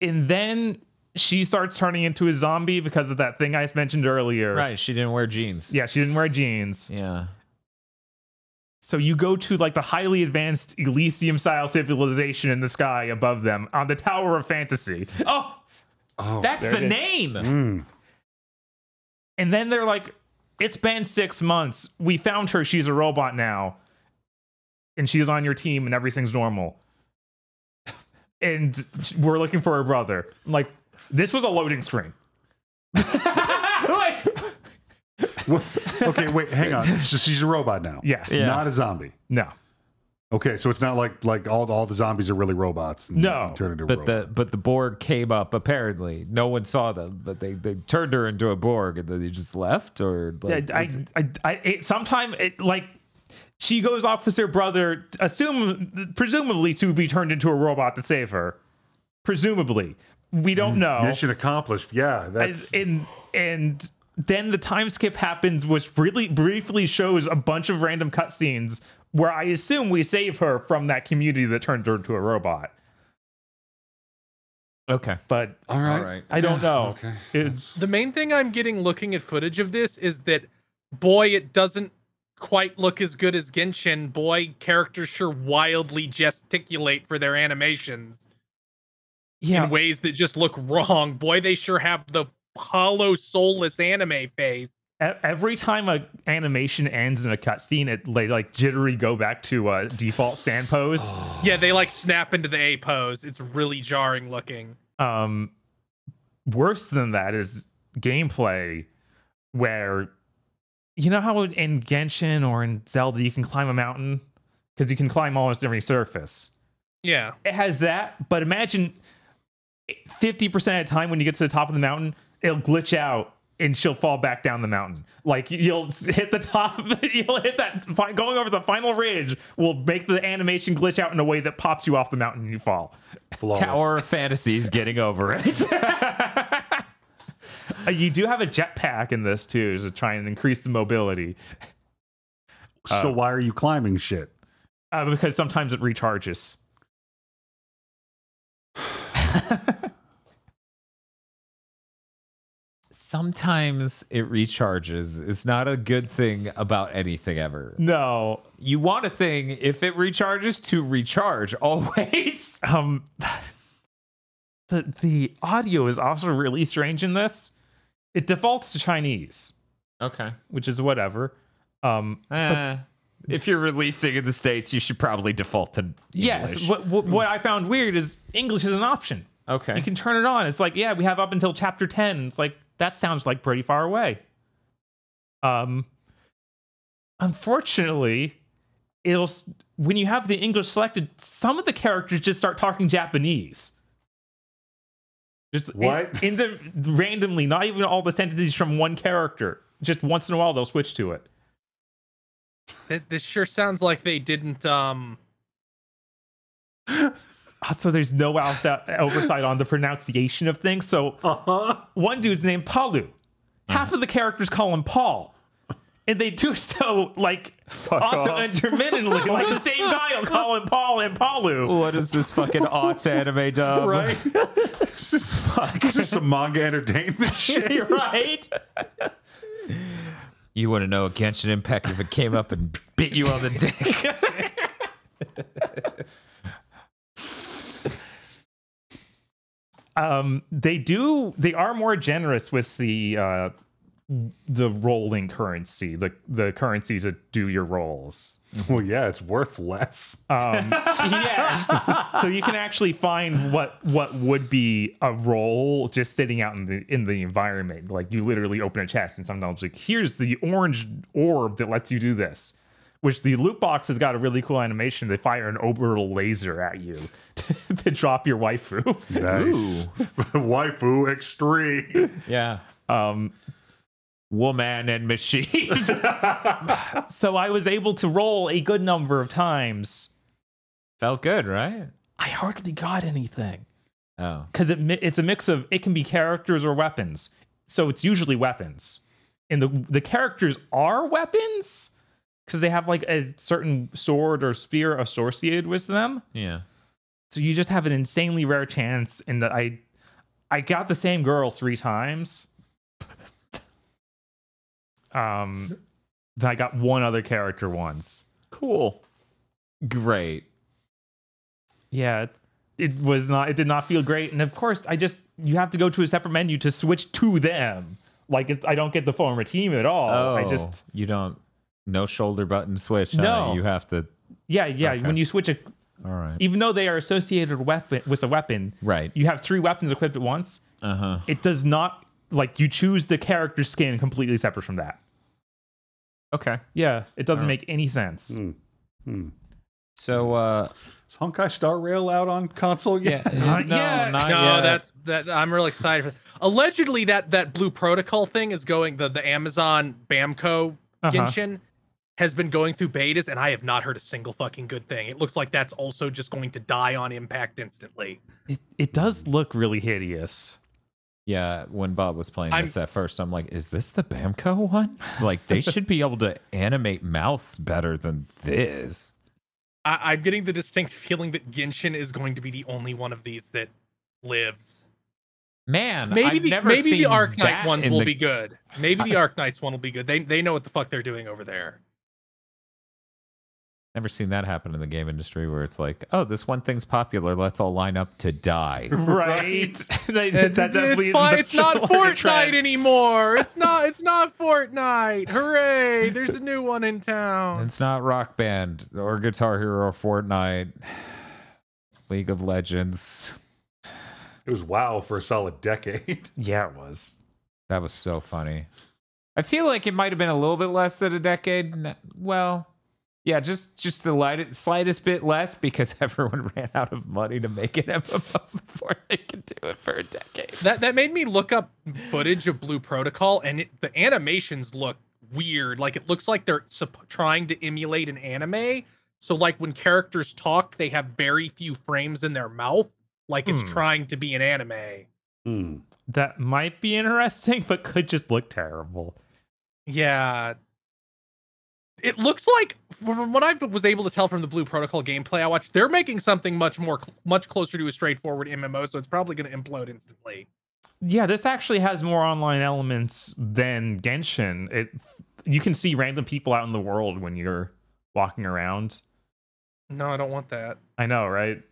And then she starts turning into a zombie because of that thing I mentioned earlier. Right. She didn't wear jeans. Yeah, she didn't wear jeans. Yeah. So you go to like the highly advanced Elysium style civilization in the sky above them on the Tower of Fantasy. Oh, that's there the it is. name. And then they're like, it's been 6 months. We found her. She's a robot now. And she's on your team and everything's normal. And we're looking for her brother. I'm like, this was a loading screen. Okay, wait, hang on. So she's a robot now. Yes. It's not a zombie. No. Okay, so it's not like all the zombies are really robots. And No, you turn into a But robot. the Borg came up. Apparently, no one saw them, but they turned her into a Borg, and then they just left. Or like, Sometime like she goes off with her brother, presumably to be turned into a robot to save her. Presumably, we don't know. Mission accomplished. Yeah, that's And then the time skip happens, which really briefly shows a bunch of random cutscenes where I assume we save her from that community that turned her into a robot. okay. But all right. All right. I don't know. Okay. It's The main thing I'm getting looking at footage of this is that, boy, it doesn't quite look as good as Genshin. Boy, characters sure wildly gesticulate for their animations in ways that just look wrong. Boy, they sure have the hollow, soulless anime face. Every time a animation ends in a cutscene, it like jittery go back to default stand pose. Yeah, they like snap into the A pose. It's really jarring looking. Worse than that is gameplay, where you know how in Genshin or in Zelda you can climb a mountain because you can climb almost every surface. Yeah. It has that, but imagine 50% of the time when you get to the top of the mountain, it'll glitch out and she'll fall back down the mountain. Like you'll hit the top, you'll hit that, going over the final ridge will make the animation glitch out in a way that pops you off the mountain and you fall. Flawless. Tower of Fantasy's getting over it. You do have a jetpack in this too to try and increase the mobility. So why are you climbing shit? Because sometimes it recharges. Sometimes it recharges. It's not a good thing about anything ever. No. You want a thing, if it recharges, to recharge always. The audio is also really strange in this. It defaults to Chinese, Okay. which is whatever. If you're releasing in the States, you should probably default to English. Yes, what I found weird is English is an option. Okay. You can turn it on. It's like, yeah, we have up until chapter 10. It's like, that sounds like pretty far away. Unfortunately, when you have the English selected, some of the characters just start talking Japanese. Just What? Randomly, not even all the sentences from one character. Just once in a while, they'll switch to it. This sure sounds like they didn't So there's no oversight on the pronunciation of things. So one dude's named Palu. Half of the characters call him Paul. And they do so like also intermittently. Like the same guy will call him Paul and Palu. What is this fucking aught anime dub? Right? This is some manga entertainment shit. Right? You want to know a Genshin Impact if it came up and bit you on the dick? They are more generous with the rolling currency, the currency to do your rolls. Well, yeah, it's worth less. Yes. So you can actually find what would be a roll just sitting out in the environment. Like you literally open a chest and sometimes like, here's the orange orb that lets you do this. Which the loot box has got a really cool animation. They fire an orbital laser at you to drop your waifu. Nice. Waifu extreme. Yeah. Woman and machine. So I was able to roll a good number of times. Felt good, right? I hardly got anything. Oh. Because it's a mix of, it can be characters or weapons. So it's usually weapons. And the characters are weapons because they have like a certain sword or spear associated with them. Yeah. So you just have an insanely rare chance. And I got the same girl 3 times. Then I got one other character once. Cool. Great. Yeah, it did not feel great. And of course, you have to go to a separate menu to switch to them. Like, I don't get the former team at all. Oh, you don't, no shoulder button switch. huh? No. You have to, Yeah. Okay. When you switch all right. even though they are associated with a weapon, Right. you have 3 weapons equipped at once. Uh-huh. It does not, like, you choose the character skin completely separate from that. Okay. Yeah, it doesn't make any sense. So, Is Honkai Star Rail out on console yet? Not no, yet. not No, yet. that I'm really excited for. Allegedly, that Blue Protocol thing is going. The Amazon Bamco Genshin has been going through betas, and I have not heard a single fucking good thing. It looks like that's also just going to die on impact instantly. It does look really hideous. Yeah, when Bob was playing this at first, I'm like, is this the Bamco one? Like, they should be able to animate mouths better than this. I'm getting the distinct feeling that Genshin is going to be the only one of these that lives. Man, Maybe I've never maybe seen the Arc Knight that ones in will the- be good. Maybe the Arc Knights one will be good. They know what the fuck they're doing over there. Never seen that happen in the game industry where it's like, oh, this one thing's popular. Let's all line up to die. Right? that definitely It's fine. It's not isn't the Fortnite trend. anymore. It's not Fortnite. Hooray! There's a new one in town. It's not Rock Band or Guitar Hero or Fortnite. League of Legends. It was WoW for a solid decade. Yeah, it was. That was so funny. I feel like it might have been a little bit less than a decade. Well, yeah, just the slightest bit less because everyone ran out of money to make an MMO before they could do it for a decade. That made me look up footage of Blue Protocol, and the animations look weird. Like, it looks like they're trying to emulate an anime. So, like, when characters talk, they have very few frames in their mouth, like it's trying to be an anime. That might be interesting, but could just look terrible. Yeah. It looks like, from what I was able to tell from the Blue Protocol gameplay I watched, they're making something much closer to a straightforward MMO, so it's probably going to implode instantly. Yeah, this actually has more online elements than Genshin. You can see random people out in the world when you're walking around. No, I don't want that. I know, right?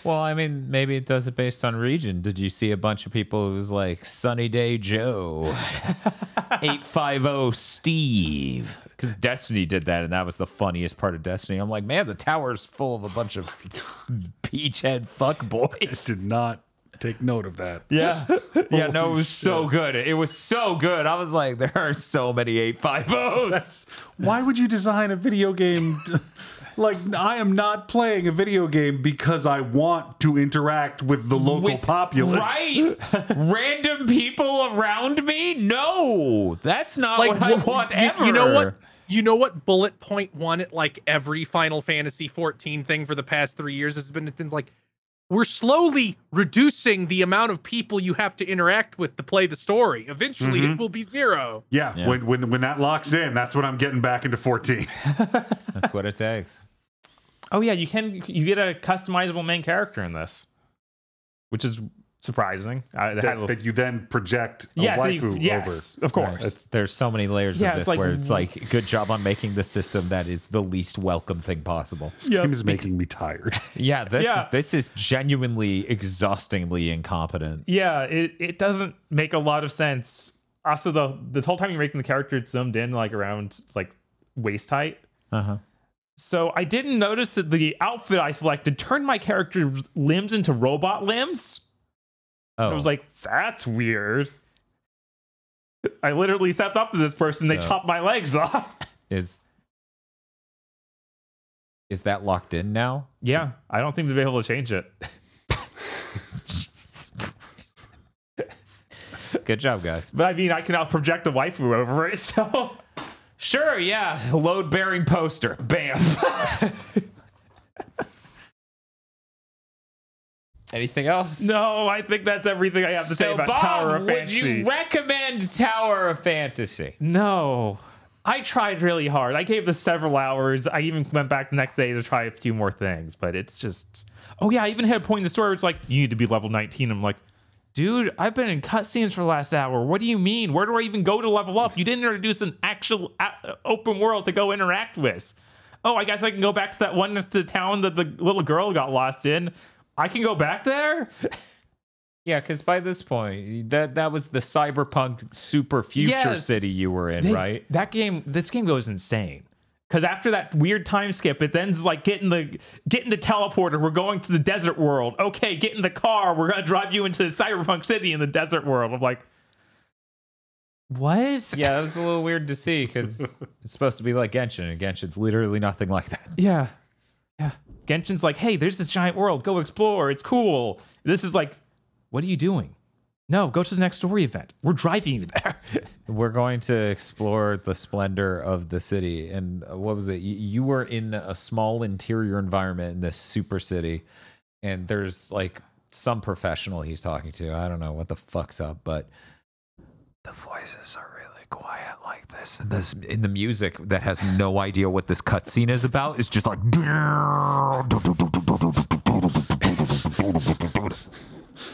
Well, I mean, maybe it does it based on region. Did you see a bunch of people who was like Sunny Day Joe, 850 Steve? Because Destiny did that, and that was the funniest part of Destiny. I'm like, man, the tower's full of a bunch of beachhead fuckboys. Did not take note of that. Yeah. Yeah, no, it Holy was so shit. good. It was so good. I was like, there are so many 850s. Why would you design a video game? Like, I am not playing a video game because I want to interact with the local populace. Right? Random people around me? No, that's not what I want ever. You know what? You know what bullet point one at like every Final Fantasy 14 thing for the past 3 years has been? It's been like, we're slowly reducing the amount of people you have to interact with to play the story. Eventually, it will be 0. Yeah, Yeah. When that locks in, that's when I'm getting back into 14. That's what it takes. Oh yeah, you get a customizable main character in this, which is surprising. that you then project a yes, waifu yes, over. of course. There's so many layers Yeah, of it's this like- where it's like, good job on making the system that is the least welcome thing possible. This game is making me tired. Yeah, Yeah. this is genuinely exhaustingly incompetent. Yeah, it doesn't make a lot of sense. Also, the whole time you're making the character, it's zoomed in like around like waist height. Uh-huh. So I didn't notice that the outfit I selected turned my character's limbs into robot limbs. Oh, I was like, that's weird. I literally stepped up to this person, they So- chopped my legs off. is that locked in now? Yeah, I don't think they'll be able to change it. Good job, guys. But I mean, I can now project a waifu over it, so... Sure, yeah. Load bearing poster. Bam. Anything else? No, I think that's everything I have to say So, about Bob, Tower of would Fantasy. you recommend Tower of Fantasy? No. I tried really hard. I gave this several hours. I even went back the next day to try a few more things, but it's just... Oh yeah, I even had a point in the story where it's like, you need to be level 19. I'm like, dude, I've been in cutscenes for the last hour. What do you mean? Where do I even go to level up? You didn't introduce an actual open world to go interact with. Oh, I guess I can go back to that one the town that the little girl got lost in. I can go back there? Yeah, because by this point, that was the cyberpunk super future Yes. city you were in, right? This game goes insane. Because after that weird time skip, it then's like get in the teleporter. We're going to the desert world. Okay, get in the car. We're gonna drive you into the cyberpunk city in the desert world. I'm like, what? Yeah, that was a little weird to see because it's supposed to be like Genshin, and Genshin's literally nothing like that. Yeah. Genshin's like, hey, there's this giant world. Go explore. It's cool. This is like, what are you doing? No, go to the next story event. We're driving you there. We're going to explore the splendor of the city. And what was it? You were in a small interior environment in this super city, and there's like some professional he's talking to. I don't know what the fuck's up, but the voices are really quiet like this. And this in the music that has no idea what this cutscene is about. It's just like.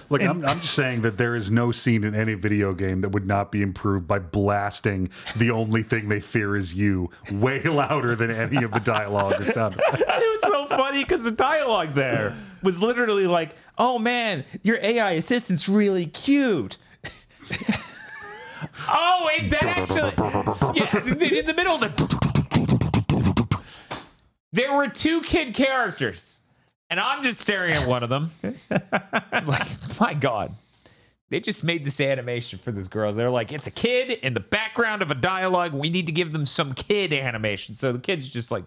Look, I'm just saying that there is no scene in any video game that would not be improved by blasting "The Only Thing They Fear Is You" way louder than any of the dialogue or sound effects. It was so funny because the dialogue there was literally like, oh man, your AI assistant's really cute. Oh, and that actually. Yeah, in the middle of the. There were two kid characters. And I'm just staring at one of them. Like, my God. They just made this animation for this girl. They're like, it's a kid in the background of a dialogue. We need to give them some kid animation. So the kid's just like,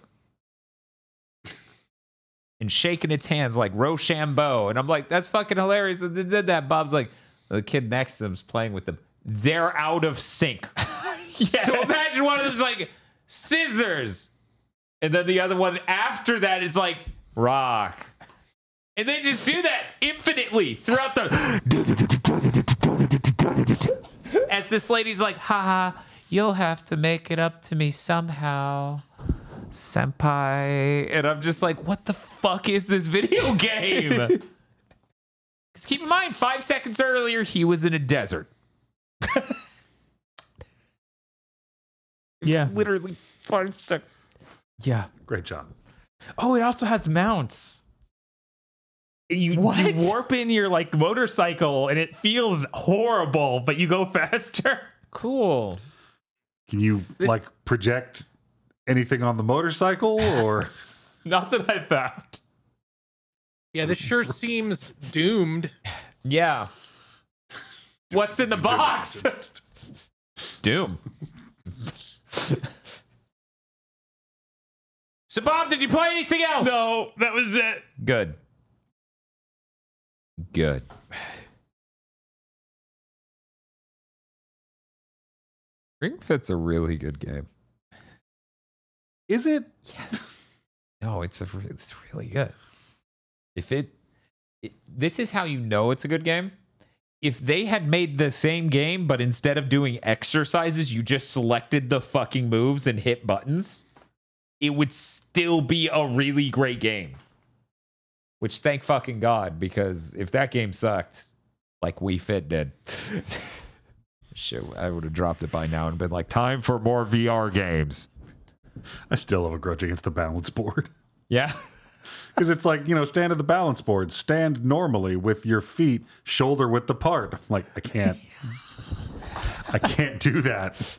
and shaking its hands like Rochambeau. And I'm like, that's fucking hilarious that they did that. Bob's like, the kid next to him's playing with them. They're out of sync. Yeah. So imagine one of them's like, scissors. And then the other one after that is like, rock. And they just do that infinitely throughout the. As this lady's like, haha, you'll have to make it up to me somehow, senpai. And I'm just like, what the fuck is this video game? Because keep in mind, 5 seconds earlier, he was in a desert. Yeah. Literally 5 seconds. Yeah. Great job. Oh, it also has mounts. You warp in your like motorcycle and it feels horrible, but you go faster. Cool. Can you like project anything on the motorcycle or? Not that I found. Yeah, this sure seems doomed. Yeah. What's in the box? Doom. So, Bob, did you play anything else? No, that was it. Good. Good. Ring Fit's a really good game. Is it? No, it's really good. If this is how you know it's a good game. If they had made the same game, but instead of doing exercises, you just selected the fucking moves and hit buttons, it would still be a really great game. Which thank fucking God, because if that game sucked, like Wii Fit did, shit, I would have dropped it by now and been like, time for more VR games. I still have a grudge against the balance board. Yeah. Because it's like, you know, stand at the balance board. Stand normally with your feet shoulder width apart. I'm like, I can't do that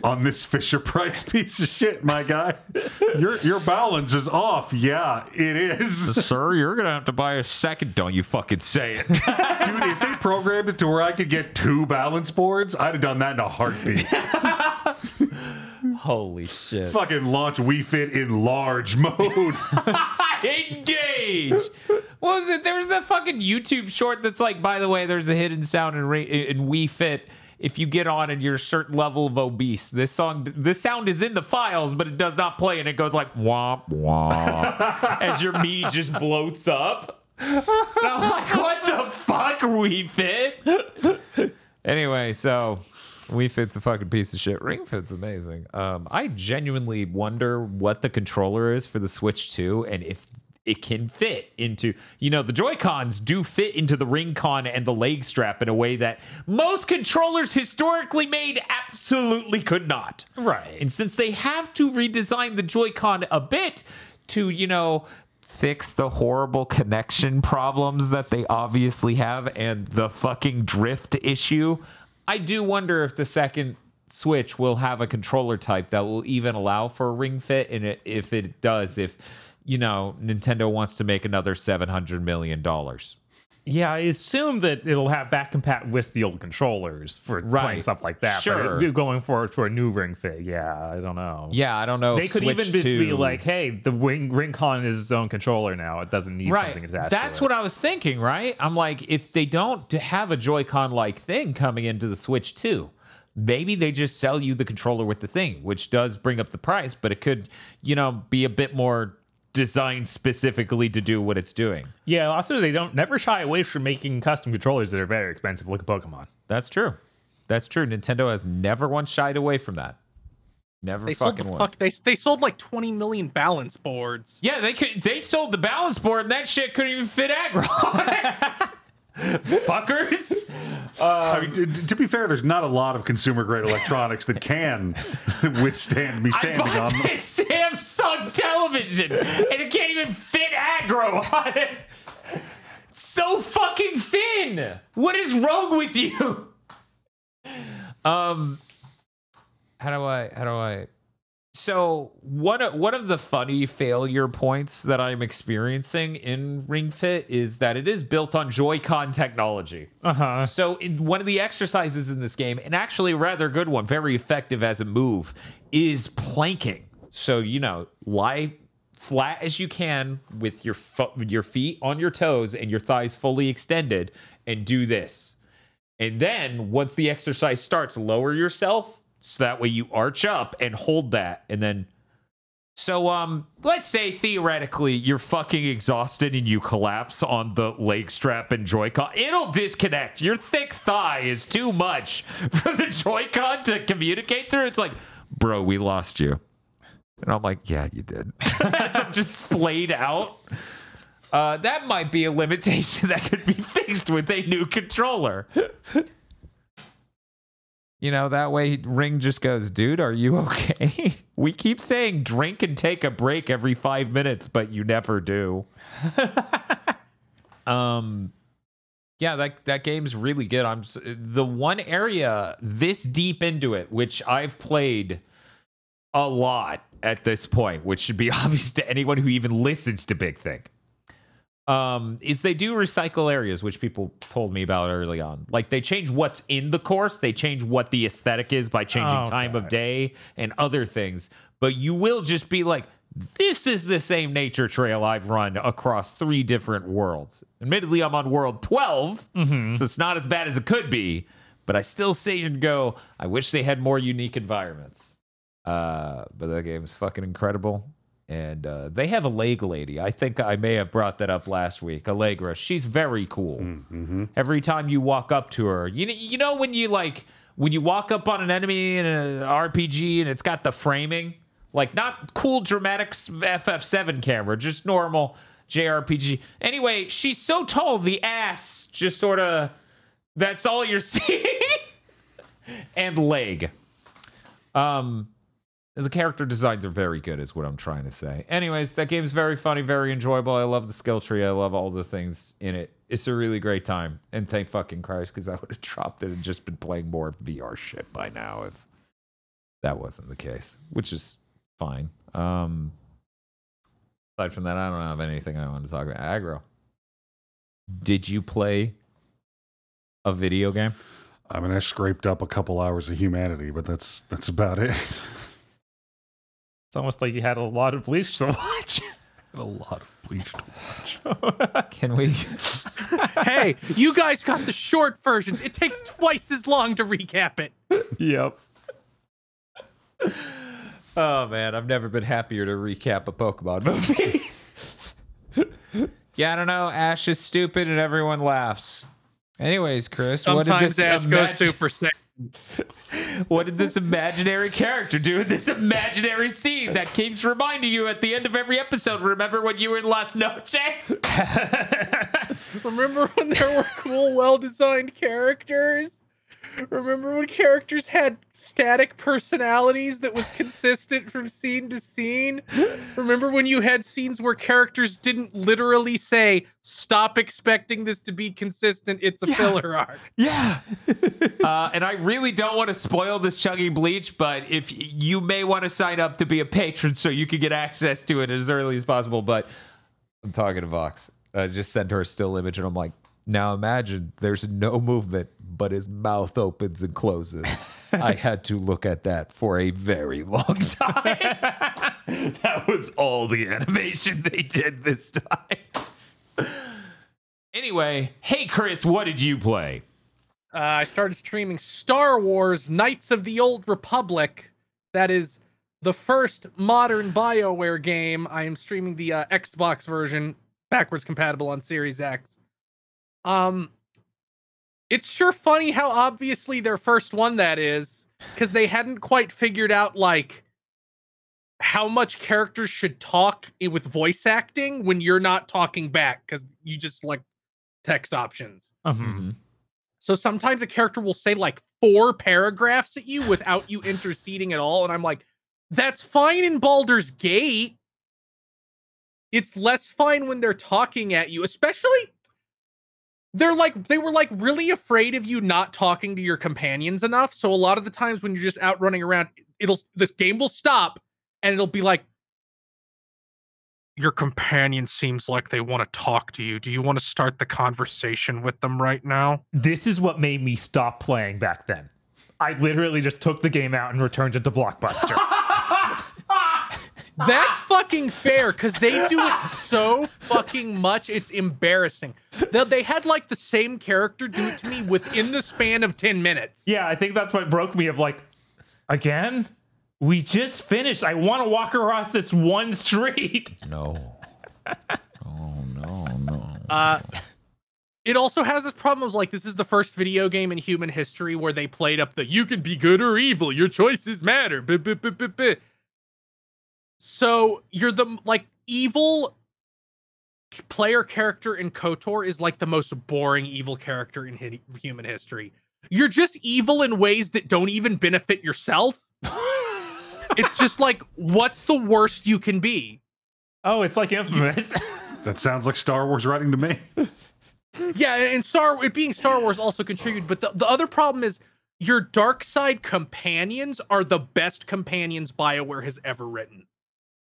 on this Fisher Price piece of shit, my guy. Your balance is off. Yeah, it is. Sir, you're going to have to buy a second. Don't you fucking say it. Dude, if they programmed it to where I could get 2 balance boards, I'd have done that in a heartbeat. Holy shit. Fucking launch Wii Fit in large mode. Engage. What was it? There was that fucking YouTube short that's like, by the way, there's a hidden sound in Wii Fit. If you get on and you're a certain level of obese, this sound is in the files, but it does not play, and it goes like womp womp as your meat just bloats up. And I'm like, what the fuck, Wii Fit? Anyway, so Wii Fit's a fucking piece of shit. Ring Fit's amazing. I genuinely wonder what the controller is for the Switch 2, and it can fit into, the Joy-Cons do fit into the ring con and the leg strap in a way that most controllers historically made absolutely could not. Right. And since they have to redesign the Joy-Con a bit to, fix the horrible connection problems that they obviously have and the fucking drift issue, I do wonder if the second Switch will have a controller type that will even allow for a ring fit. And if it does, if Nintendo wants to make another $700 million. Yeah, I assume that it'll have back compat with the old controllers for playing stuff like that. Sure. But going forward to a new Ring Fit, yeah, I don't know. Yeah, I don't know. They could even be like, hey, the Ring Con is its own controller now. It doesn't need something attached That's to it. what I was thinking, right? I'm like, if they don't have a Joy-Con-like thing coming into the Switch 2, maybe they just sell you the controller with the thing, which does bring up the price, but it could, be a bit more designed specifically to do what it's doing. Yeah, also they never shy away from making custom controllers that are very expensive. Look at Pokemon. That's true. Nintendo has never once shied away from that. Never fucking once. They sold like 20 million balance boards. Yeah, they sold the balance board and that shit couldn't even fit aggro. Fuckers. I mean, to be fair, there's not a lot of consumer-grade electronics that can withstand me standing I on bought them. this Samsung television and it can't even fit aggro on it. It's so fucking thin. What is wrong with you? How do I? So one of the funny failure points that I'm experiencing in Ring Fit is that it is built on Joy-Con technology. So one of the exercises in this game, and actually a rather good one, very effective as a move, is planking. So lie flat as you can with your feet on your toes and your thighs fully extended, and do this. And then once the exercise starts, lower yourself. So that way you arch up and hold that. And then, let's say theoretically you're fucking exhausted and you collapse on the leg strap and Joy-Con. It'll disconnect. Your thick thigh is too much for the Joy-Con to communicate through. It's like, bro, we lost you. And I'm like, yeah, you did. As I'm just splayed out. That might be a limitation that could be fixed with a new controller. That way Ring just goes, dude, are you okay? We keep saying drink and take a break every 5 minutes, but you never do. Yeah, that game's really good. The one area this deep into it, which I've played a lot at this point, which should be obvious to anyone who even listens to Big Think. Is they do recycle areas, which people told me about early on. Like they change what's in the course, they change what the aesthetic is by changing time of day and other things. But you will just be like, this is the same nature trail I've run across 3 different worlds. Admittedly, I'm on world 12, so it's not as bad as it could be. But I still say and go, I wish they had more unique environments. But that game is fucking incredible. And they have a leg lady. I think I may have brought that up last week. Allegra. She's very cool. Every time you walk up to her, you know when you walk up on an enemy in an RPG and it's got the framing, like not cool dramatic FF7 camera, just normal JRPG. Anyway, she's so tall, the ass just sort of, that's all you're seeing. And leg. The character designs are very good, is what I'm trying to say. Anyways, that game is very funny, very enjoyable. I love the skill tree. I love all the things in it. It's a really great time. And thank fucking Christ, because I would have dropped it and just been playing more VR shit by now if that wasn't the case, which is fine. Aside from that, I don't have anything I want to talk about. Aggro, did you play a video game? I mean, I scraped up a couple hours of humanity, but that's about it. It's almost like you had a lot of Bleach to watch. A lot of Bleach to watch. Can we? Hey, you guys got the short versions. It takes twice as long to recap it. Yep. Oh man, I've never been happier to recap a Pokemon movie. Yeah, I don't know. Ash is stupid and everyone laughs. Anyways, Chris, Sometimes what did this Ash goes Super Saiyan. What did this imaginary character do in this imaginary scene that keeps reminding you at the end of every episode? Remember when you were in Las Noche? Remember when there were cool, well-designed characters? Remember when characters had static personalities that was consistent from scene to scene? Remember when you had scenes where characters didn't literally say, stop expecting this to be consistent, it's a filler arc. Yeah. And I really don't want to spoil this Chugging Bleach, but if you may want to sign up to be a patron so you can get access to it as early as possible. But I'm talking to Vox. I just sent her a still image and I'm like, now imagine there's no movement, but his mouth opens and closes. I had to look at that for a very long time. That was all the animation they did this time. Anyway, hey Chris, what did you play? I started streaming Star Wars Knights of the Old Republic. That is the first modern BioWare game. I am streaming the Xbox version, backwards compatible on Series X. It's sure funny how obviously their first one that is, because they hadn't quite figured out like how much characters should talk with voice acting when you're not talking back because you just select text options. Mm-hmm. So sometimes a character will say like 4 paragraphs at you without you interceding at all, and I'm like, that's fine in Baldur's Gate. It's less fine when they're talking at you, especially. They were like really afraid of you not talking to your companions enough. So a lot of the times when you're just out running around, this game will stop and it'll be like, your companion seems like they want to talk to you. Do you want to start the conversation with them right now? This is what made me stop playing back then. I literally just took the game out and returned it to Blockbuster. That's fucking fair, because they do it so fucking much, it's embarrassing. They had like the same character do it to me within the span of 10 minutes. Yeah, I think that's what broke me of like, again? We just finished. I want to walk across this one street. No. Oh, no. It also has this problem of like, this is the first video game in human history where they played up the, you can be good or evil, your choices matter. So you're the like evil player character in KOTOR is like the most boring evil character in human history. You're just evil in ways that don't even benefit yourself. It's just like, what's the worst you can be? Oh, it's like Infamous. That sounds like Star Wars writing to me. Yeah, and it being Star Wars also contributed, but the other problem is your dark side companions are the best companions BioWare has ever written.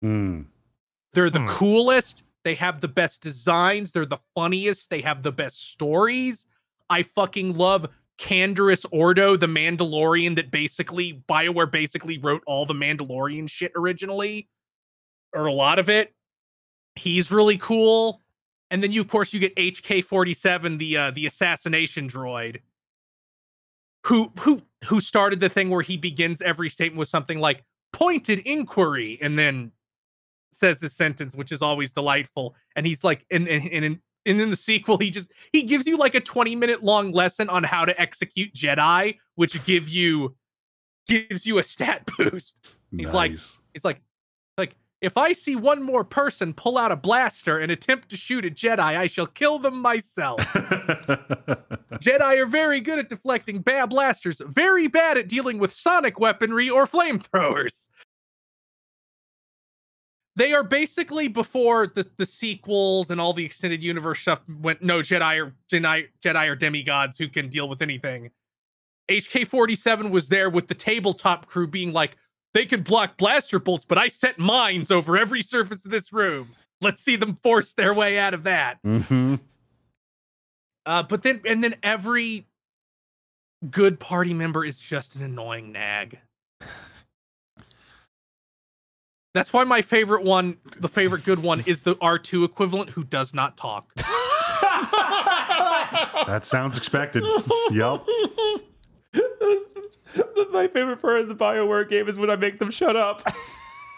They're the coolest. They have the best designs. They're the funniest. They have the best stories. I fucking love Canderous Ordo, the Mandalorian that BioWare basically wrote all the Mandalorian shit originally, or a lot of it. He's really cool. And then of course you get HK-47, the assassination droid, who started the thing where he begins every statement with something like pointed inquiry, and then says this sentence, which is always delightful. And he's like, and in the sequel, he gives you like a 20-minute long lesson on how to execute Jedi, which gives you a stat boost. He's Nice. like, if I see one more person pull out a blaster and attempt to shoot a Jedi, I shall kill them myself. Jedi are very good at deflecting bad blasters, very bad at dealing with sonic weaponry or flamethrowers. They are basically, before the sequels and all the extended universe stuff went, no, Jedi are demigods who can deal with anything. HK-47 was there with the tabletop crew being like, they can block blaster bolts, but I set mines over every surface of this room. Let's see them force their way out of that. But then every good party member is just an annoying nag. That's why my favorite one, the favorite good one, is the R2 equivalent who does not talk. That sounds expected. Yup. My favorite part of the BioWare game is when I make them shut up.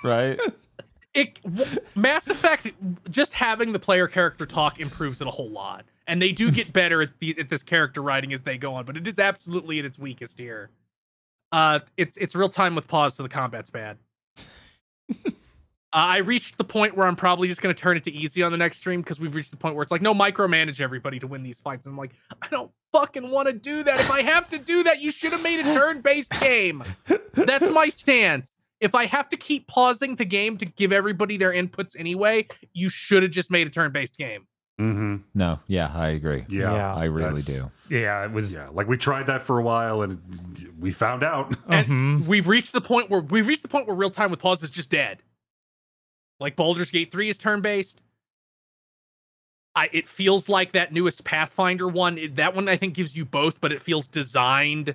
Right? Mass Effect, just having the player character talk improves it a whole lot, and they do get better at this character writing as they go on. But it is absolutely at its weakest here. It's real time with pause, so the combat's bad. I reached the point where I'm probably just going to turn it to easy on the next stream, because we've reached the point where it's like, no, micromanage everybody to win these fights. And I'm like, I don't fucking want to do that. If I have to do that, you should have made a turn-based game. That's my stance. If I have to keep pausing the game to give everybody their inputs anyway, you should have just made a turn-based game. Mm-hmm. No, yeah, I agree. Yeah, I really do. Yeah, it was. Yeah, like we tried that for a while and we found out. And we've reached the point where real time with pause is just dead. Like Baldur's Gate 3 is turn-based. It feels like that newest Pathfinder one. That one I think gives you both, but it feels designed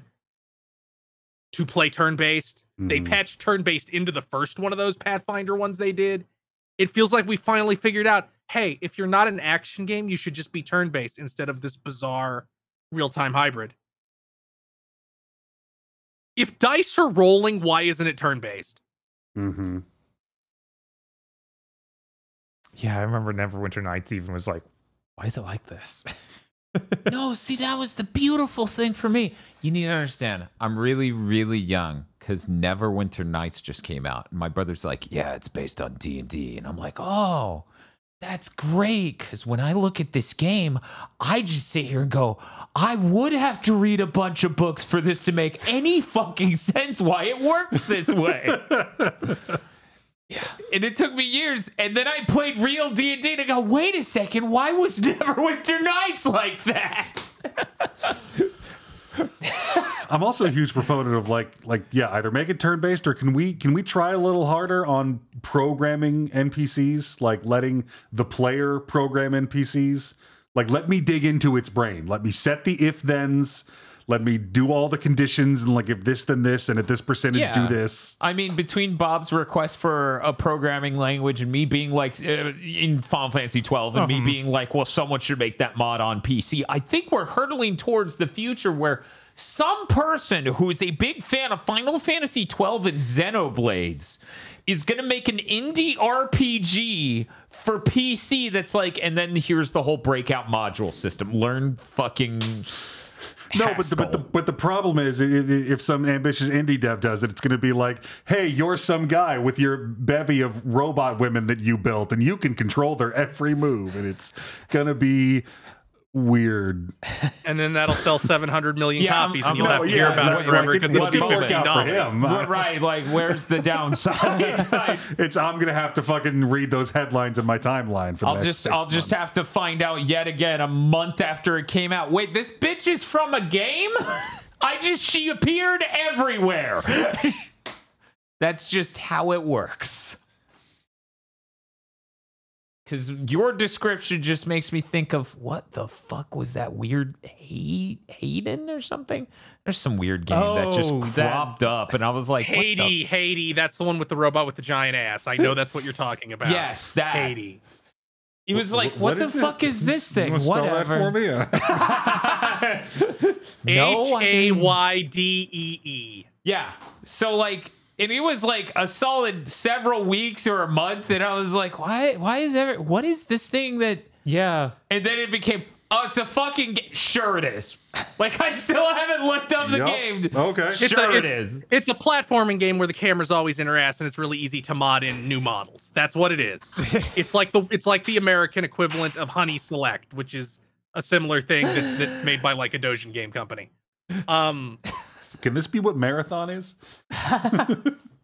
to play turn-based. They patched turn-based into the first one of those Pathfinder ones they did. It feels like we finally figured out, hey, if you're not an action game, you should just be turn-based instead of this bizarre real-time hybrid. If dice are rolling, why isn't it turn-based? Mm-hmm. Yeah, I remember Neverwinter Nights even was like, why is it like this? No, see, that was the beautiful thing for me. You need to understand, I'm really, really young, because Neverwinter Nights just came out. And my brother's like, yeah, it's based on D&D. And I'm like, oh, that's great. Because when I look at this game, I just sit here and go, I would have to read a bunch of books for this to make any fucking sense why it works this way. Yeah, and it took me years, and then I played real D&D to go, wait a second, why was Neverwinter Nights like that? I'm also a huge proponent of either make it turn-based, or can we try a little harder on programming NPCs, like letting the player program NPCs? Like, let me dig into its brain. Let me set the if-thens. Let me do all the conditions, and like, if this, then this, and at this percentage, do this. I mean, between Bob's request for a programming language and me being like, in Final Fantasy 12, and me being like, well, someone should make that mod on PC, I think we're hurtling towards the future where some person who is a big fan of Final Fantasy 12 and Xenoblades is going to make an indie RPG for PC that's like, and then here's the whole breakout module system. Learn fucking... No, but the problem is, if some ambitious indie dev does it, it's going to be like, hey, you're some guy with your bevy of robot women that you built, and you can control their every move, and it's going to be weird. And then that'll sell 700 million copies, and you'll no, have to hear about it forever because it'll be $15. Right, like, where's the downside? I'm gonna have to fucking read those headlines in my timeline for the next 6 I'll just have to find out yet again a month after it came out. Wait, this bitch is from a game? She appeared everywhere. That's just how it works. Because your description just makes me think of, what the fuck was that weird Hayden or something? There's some weird game that just cropped up, and I was like, Haiti, that's the one with the robot with the giant ass. I know that's what you're talking about. Yes, that. Haiti. He was like, what the fuck is this thing? Whatever. That for me? Haydee. Yeah. So, like, and it was like a solid several weeks or a month, and I was like, what is this thing that... Yeah. And then it became, oh, it's a fucking game. Sure it is. Like, I still haven't looked up the game. Okay. Sure it is. It's a platforming game where the camera's always in her ass, and it's really easy to mod in new models. That's what it is. It's like the American equivalent of Honey Select, which is a similar thing that's made by like a Dojin game company. Can this be what Marathon is?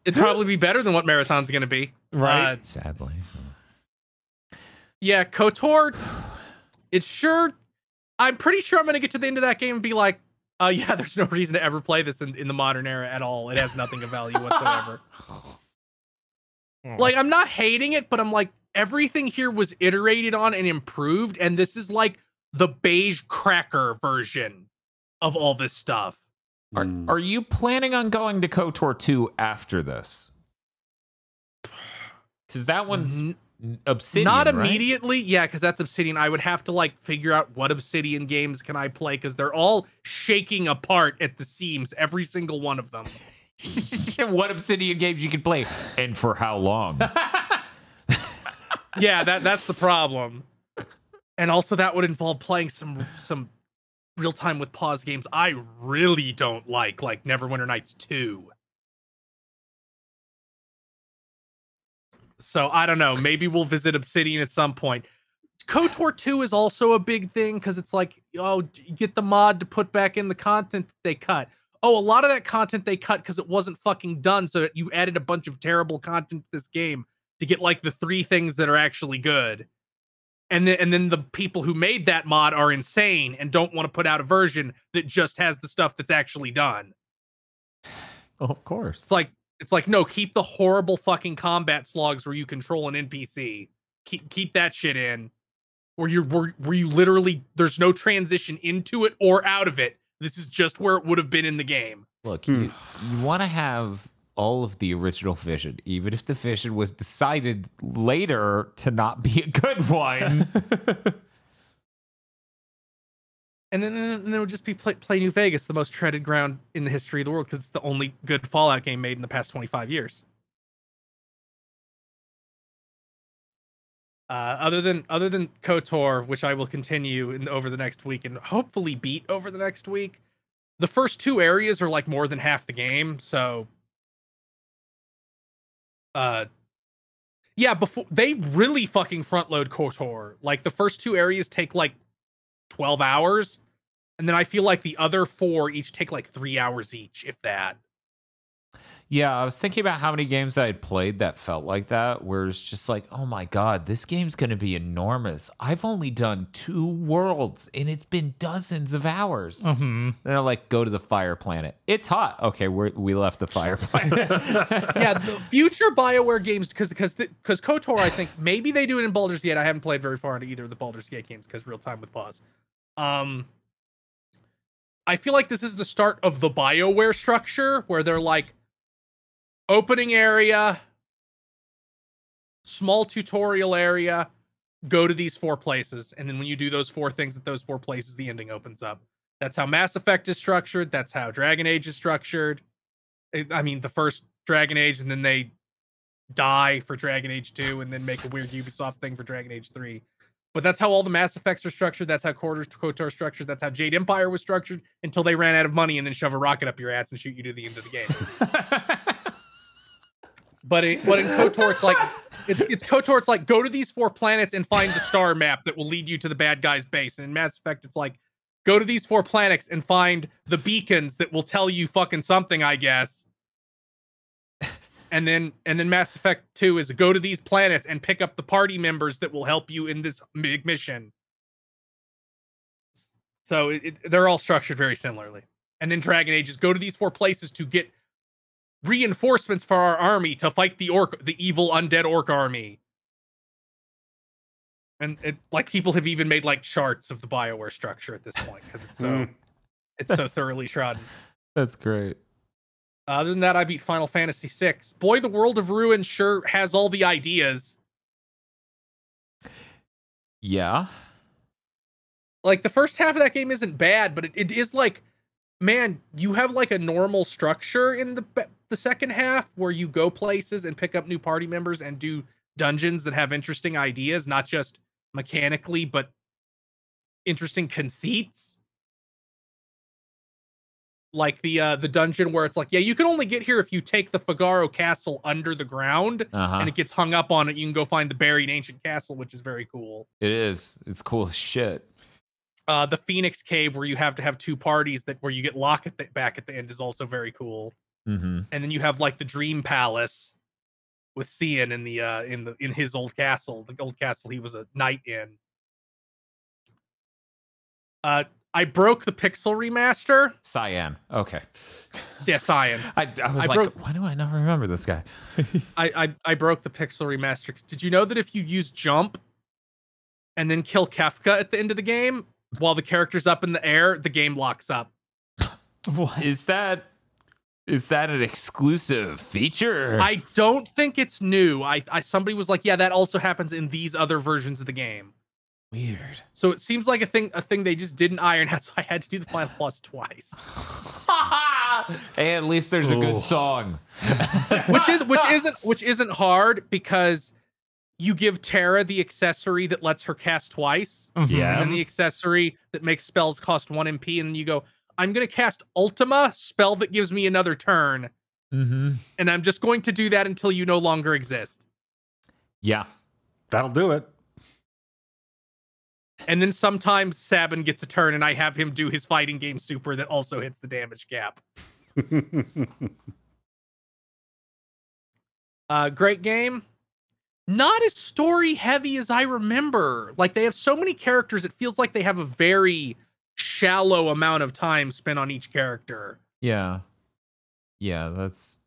It'd probably be better than what Marathon's going to be. Right. Sadly. Yeah, KOTOR, I'm pretty sure I'm going to get to the end of that game and be like, yeah, there's no reason to ever play this in the modern era at all. It has nothing of value whatsoever. Like, I'm not hating it, but I'm like, everything here was iterated on and improved, and this is like the beige cracker version of all this stuff. Are you planning on going to KOTOR 2 after this? Because that one's Obsidian, not right? immediately. Yeah, because that's Obsidian. I would have to like figure out what Obsidian games can I play, because they're all shaking apart at the seams, every single one of them. What Obsidian games you can play, and for how long? Yeah, that's the problem. And also that would involve playing some real time with pause games I really don't like Neverwinter Nights 2. So I don't know. Maybe we'll visit Obsidian at some point. KOTOR 2 is also a big thing because it's like, oh, you get the mod to put back in the content that they cut. Oh, a lot of that content they cut because it wasn't fucking done, so that you added a bunch of terrible content to this game to get like the 3 things that are actually good. And then the people who made that mod are insane and don't want to put out a version that just has the stuff that's actually done. Oh, of course. It's like no, keep the horrible fucking combat slogs where you control an NPC. Keep that shit in. Where you literally there's no transition into it or out of it. This is just where it would have been in the game. Look, you want to have all of the original vision, even if the vision was decided later to not be a good one. And then it would just be play New Vegas, the most treaded ground in the history of the world, because it's the only good Fallout game made in the past 25 years. Other than KOTOR, which I will continue over the next week and hopefully beat over the next week, the first 2 areas are like more than half the game. So, yeah, before they really fucking front load KOTOR. Like the first 2 areas take like 12 hours, and then I feel like the other 4 each take like 3 hours each, if that. Yeah, I was thinking about how many games I had played that felt like that, where it's just like, oh my god, this game's going to be enormous. I've only done 2 worlds, and it's been dozens of hours. Mm-hmm. And they're like, go to the fire planet. It's hot. Okay, we left the fire planet. Yeah, the future BioWare games, because KOTOR, I think maybe they do it in Baldur's Gate. I haven't played very far into either of the Baldur's Gate games because real time with pause. I feel like this is the start of the BioWare structure where they're like, opening area, small tutorial area, go to these 4 places. And then when you do those 4 things at those 4 places, the ending opens up. That's how Mass Effect is structured. That's how Dragon Age is structured. I mean, the first Dragon Age, and then they die for Dragon Age 2, and then make a weird Ubisoft thing for Dragon Age 3. But that's how all the Mass Effects are structured. That's how KOTOR is structured. That's how Jade Empire was structured until they ran out of money and then shove a rocket up your ass and shoot you to the end of the game. But in KOTOR, it's like it's KOTOR. It's like go to these 4 planets and find the star map that will lead you to the bad guy's base. And in Mass Effect, it's like go to these 4 planets and find the beacons that will tell you fucking something, I guess. And then Mass Effect 2 is go to these planets and pick up the party members that will help you in this big mission. So they're all structured very similarly. And then Dragon Age is go to these 4 places to get reinforcements for our army to fight the evil undead orc army. And like people have even made like charts of the BioWare structure at this point because it's so thoroughly trodden. That's great. Other than that, I beat Final Fantasy VI. Boy, the World of Ruin sure has all the ideas. Yeah. Like the first half of that game isn't bad, but it is like, man, you have like a normal structure in the second half where you go places and pick up new party members and do dungeons that have interesting ideas, not just mechanically, but interesting conceits. Like the dungeon where it's like, yeah, you can only get here if you take the Figaro Castle under the ground, and it gets hung up on it. You can go find the buried ancient castle, which is very cool. It is. It's cool as shit. The Phoenix Cave, where you have to have 2 parties where you get Locke back at the end, is also very cool. Mm-hmm. And then you have like the Dream Palace with Cian in his old castle, the old castle he was a knight in. I broke the Pixel remaster. Cyan. Okay. Yeah, Cyan. I was like, why do I not remember this guy? I broke the Pixel remaster. Did you know that if you use jump and then kill Kefka at the end of the game while the character's up in the air, the game locks up? What? Is that an exclusive feature? I don't think it's new. Somebody was like, yeah, that also happens in these other versions of the game. Weird. So it seems like a thing they just didn't iron out, so I had to do the final boss twice. Hey, at least there's a good song. which isn't hard because you give Terra the accessory that lets her cast twice, Yeah. and then the accessory that makes spells cost 1 MP, and then you go, I'm going to cast Ultima, spell that gives me another turn, Mm-hmm. and I'm just going to do that until you no longer exist. Yeah. That'll do it. And then sometimes Sabin gets a turn, and I have him do his fighting game super that also hits the damage cap. Great game. Not as story heavy as I remember. Like, they have so many characters, it feels like they have a very shallow amount of time spent on each character. Yeah. Yeah, that's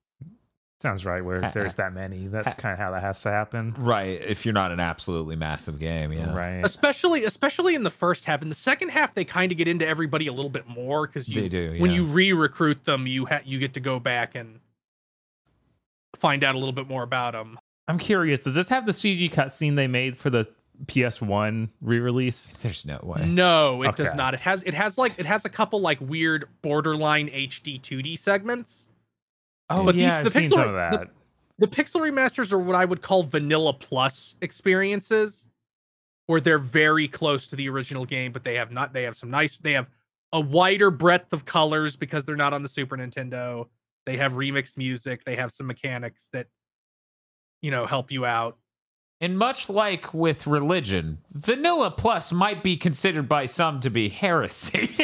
Sounds right. Where there's that many, that's kind of how that has to happen. right. If you're not an absolutely massive game, yeah. Right. Especially in the first half. In the second half, they kind of get into everybody a little bit more because They do, when yeah. you re-recruit them, you get to go back and find out a little bit more about them. I'm curious. Does this have the CG cutscene they made for the PS1 re-release? There's no way. No, it does Okay. not. It has a couple like weird borderline HD 2D segments. Oh, But yeah, the I've seen pixel- some of that. The pixel remasters are what I would call vanilla plus experiences, where they're very close to the original game, but they have a wider breadth of colors because they're not on the Super Nintendo. They have remixed music. They have some mechanics that, help you out. And much like with religion, Vanilla Plus might be considered by some to be heresy.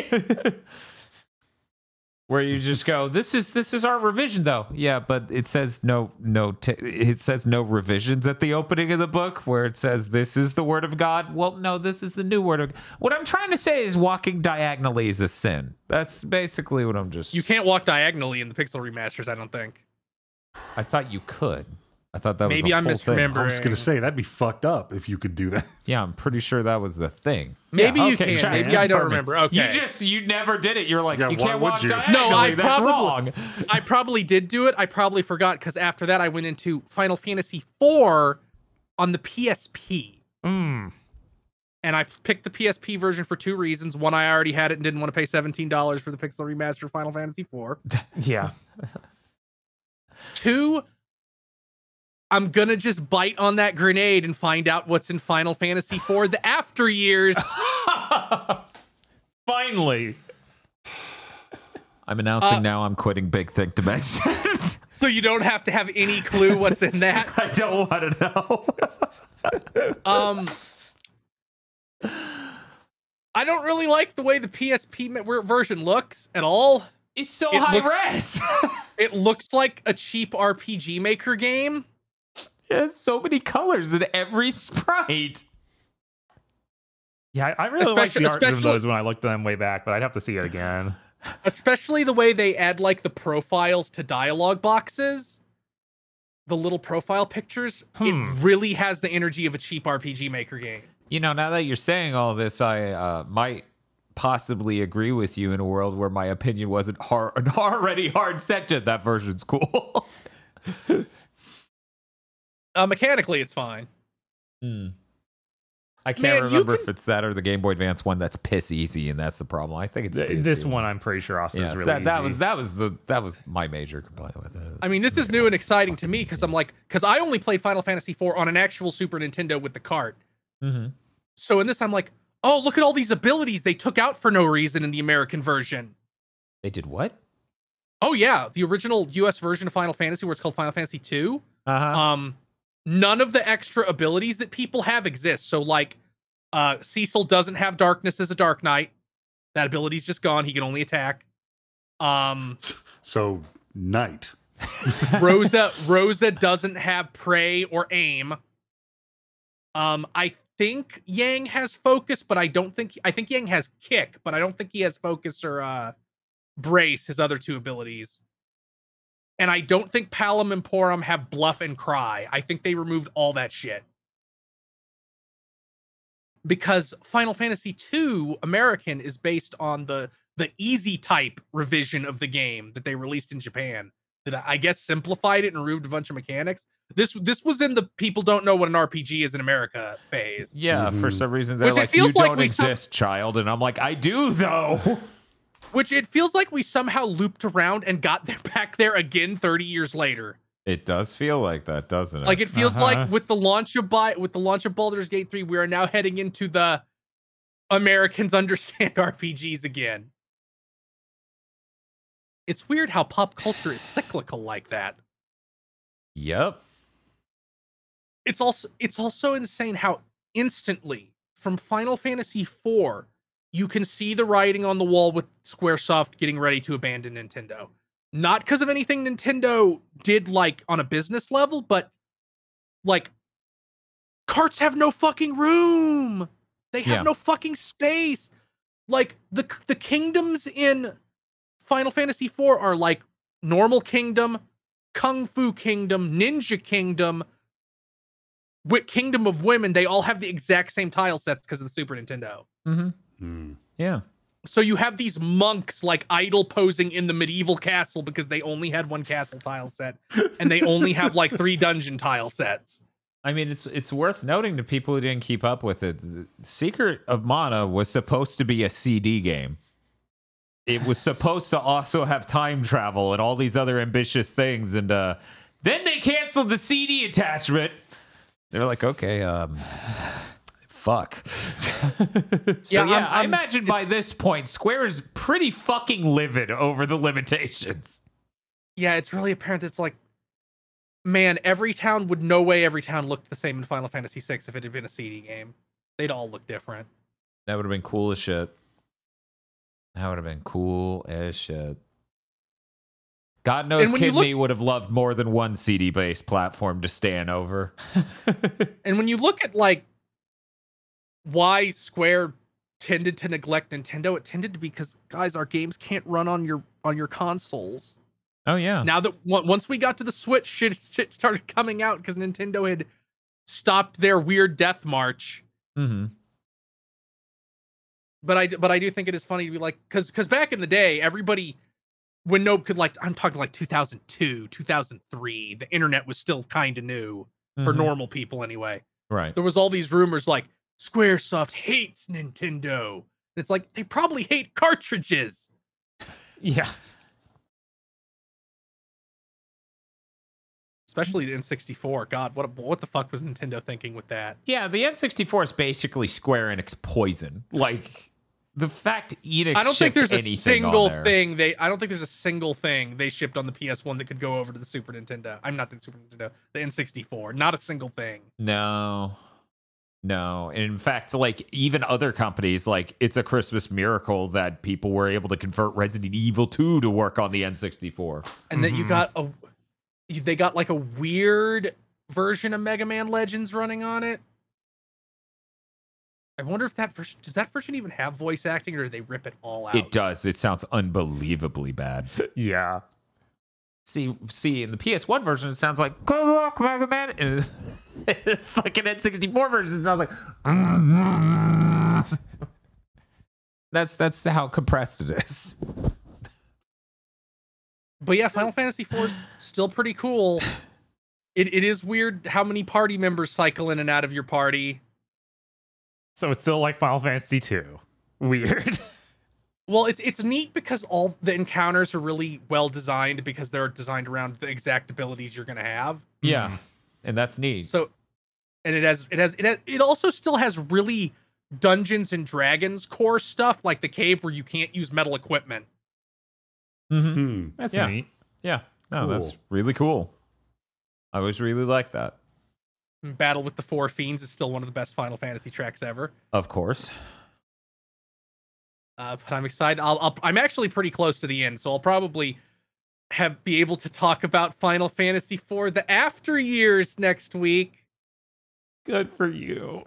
Where you just go, this is our revision though. Yeah, but it says it says no revisions at the opening of the book where it says this is the word of God. Well, no, this is the new word of What I'm trying to say is walking diagonally is a sin. That's basically what I'm just You can't walk diagonally in the pixel remasters, I don't think. I thought you could. I thought that Maybe was I'm a whole thing. misremembering. I was going to say, that'd be fucked up if you could do that. Yeah, I'm pretty sure that was the thing. Maybe Yeah, you okay, can. chat, Maybe I don't confirm it. remember. Okay. You never did it. You're like, Yeah, you why can't would walk you? diagonally. No, I That's probably- wrong. I probably did do it. I probably forgot because after that I went into Final Fantasy IV on the PSP. Mm. And I picked the PSP version for 2 reasons. One, I already had it and didn't want to pay $17 for the pixel remaster of Final Fantasy IV. Yeah. 2, I'm gonna just bite on that grenade and find out what's in Final Fantasy IV the after years. Finally. I'm announcing now I'm quitting Big Thick Dimension. So you don't have to have any clue what's in that. I don't want to know. I don't really like the way the PSP version looks at all. It's so It high looks- res. It looks like a cheap RPG Maker game. It has so many colors in every sprite. Yeah, I really like the art of Especially- those when I looked at them way back, but I'd have to see it again. Especially the way they add like the profiles to dialogue boxes. The little profile pictures. It really has the energy of a cheap RPG Maker game. You know, now that you're saying all this, I might possibly agree with you in a world where my opinion wasn't already hard set to that version's cool. Mechanically, it's fine. I can't Man, you remember can- if it's that or the Game Boy Advance one that's piss easy, and that's the problem. I think it's the PSP This one, I'm pretty sure, also is really that easy. that was my major complaint with it. I mean, this is new and exciting to me because I only played Final Fantasy IV on an actual Super Nintendo with the cart. Mm-hmm. So in this, I'm like, oh, look at all these abilities they took out for no reason in the American version. They did what? Oh yeah, the original US version of Final Fantasy, where it's called Final Fantasy II. None of the extra abilities that people have exist. So like, Cecil doesn't have darkness as a Dark Knight. That ability's just gone. He can only attack. So, night. Rosa doesn't have pray or aim. I think Yang has focus, but I think Yang has kick, but I don't think he has focus or brace, his other 2 abilities. And I don't think Palom and Porom have bluff and cry. I think they removed all that shit. Because Final Fantasy II American is based on the easy type revision of the game that they released in Japan. That I guess simplified it and removed a bunch of mechanics. This was in the people don't know what an RPG is in America phase. Yeah, for some reason they're Which it like, feels you like don't we exist, child, and I'm like, I do though. Which it feels like we somehow looped around and got back there again 30 years later. It does feel like that, doesn't it? Like it feels like with the launch of Baldur's Gate 3, we are now heading into the Americans understand RPGs again. It's weird how pop culture is cyclical like that. Yep. It's also insane how instantly from Final Fantasy IV you can see the writing on the wall with Squaresoft getting ready to abandon Nintendo. Not because of anything Nintendo did like on a business level, but like carts have no fucking room. They have no fucking space. Like the kingdoms in Final Fantasy IV are like normal kingdom, Kung Fu Kingdom, Ninja Kingdom, Kingdom of Women. They all have the exact same tile sets because of the Super Nintendo. Yeah. So you have these monks like idle posing in the medieval castle because they only had one castle tile set and they only have like 3 dungeon tile sets. I mean, it's worth noting to people who didn't keep up with it. Secret of Mana was supposed to be a CD game. It was supposed to also have time travel and all these other ambitious things. And then they canceled the CD attachment. They're like, okay, fuck. So I imagine by this point, Square's pretty fucking livid over the limitations. Yeah, it's really apparent. It's like, man, every town looked the same in Final Fantasy VI if it had been a CD game. They'd all look different. That would have been cool as shit. That would have been cool as shit. God knows Kid Me would have loved more than one CD-based platform to stand over. And when you look at, like, why Square tended to neglect Nintendo, it tended to be because, guys, our games can't run on your consoles. Oh, yeah. Now that once we got to the Switch, shit started coming out because Nintendo had stopped their weird death march. Mm-hmm. But I do think it is funny to be like, because back in the day, everybody, when I'm talking like 2002, 2003, the internet was still kind of new for normal people anyway. Right. There was all these rumors like Squaresoft hates Nintendo. It's like they probably hate cartridges. Yeah. Especially the N64. God, what the fuck was Nintendo thinking with that? Yeah, the N64 is basically Square Enix poison. Like, the fact Enix I don't think there's a single thing they shipped on the PS1 that could go over to the Super Nintendo. I'm not the Super Nintendo, the N64. Not a single thing. No. In fact, like, even other companies, like, it's a Christmas miracle that people were able to convert Resident Evil 2 to work on the N64. And then they got like a weird version of Mega Man Legends running on it. I wonder if does that version even have voice acting, or do they rip it all out? It does. It sounds unbelievably bad. Yeah. See, in the PS1 version, it sounds like "Good luck, Mega Man," and the fucking N64 version sounds like. That's how compressed it is. But yeah, Final Fantasy IV is still pretty cool. It is weird how many party members cycle in and out of your party. So it's still like Final Fantasy 2. Weird. Well, it's neat because all the encounters are really well designed because they're designed around the exact abilities you're gonna have. Yeah, and that's neat. So, and it also still has really Dungeons and Dragons core stuff, like the cave where you can't use metal equipment. That's neat. Yeah, no, Cool. That's really cool. I always really like that. Battle with the Four Fiends is still one of the best Final Fantasy tracks ever. Of course. But I'm excited. I'm actually pretty close to the end, so I'll probably be able to talk about Final Fantasy IV the after years next week. Good for you.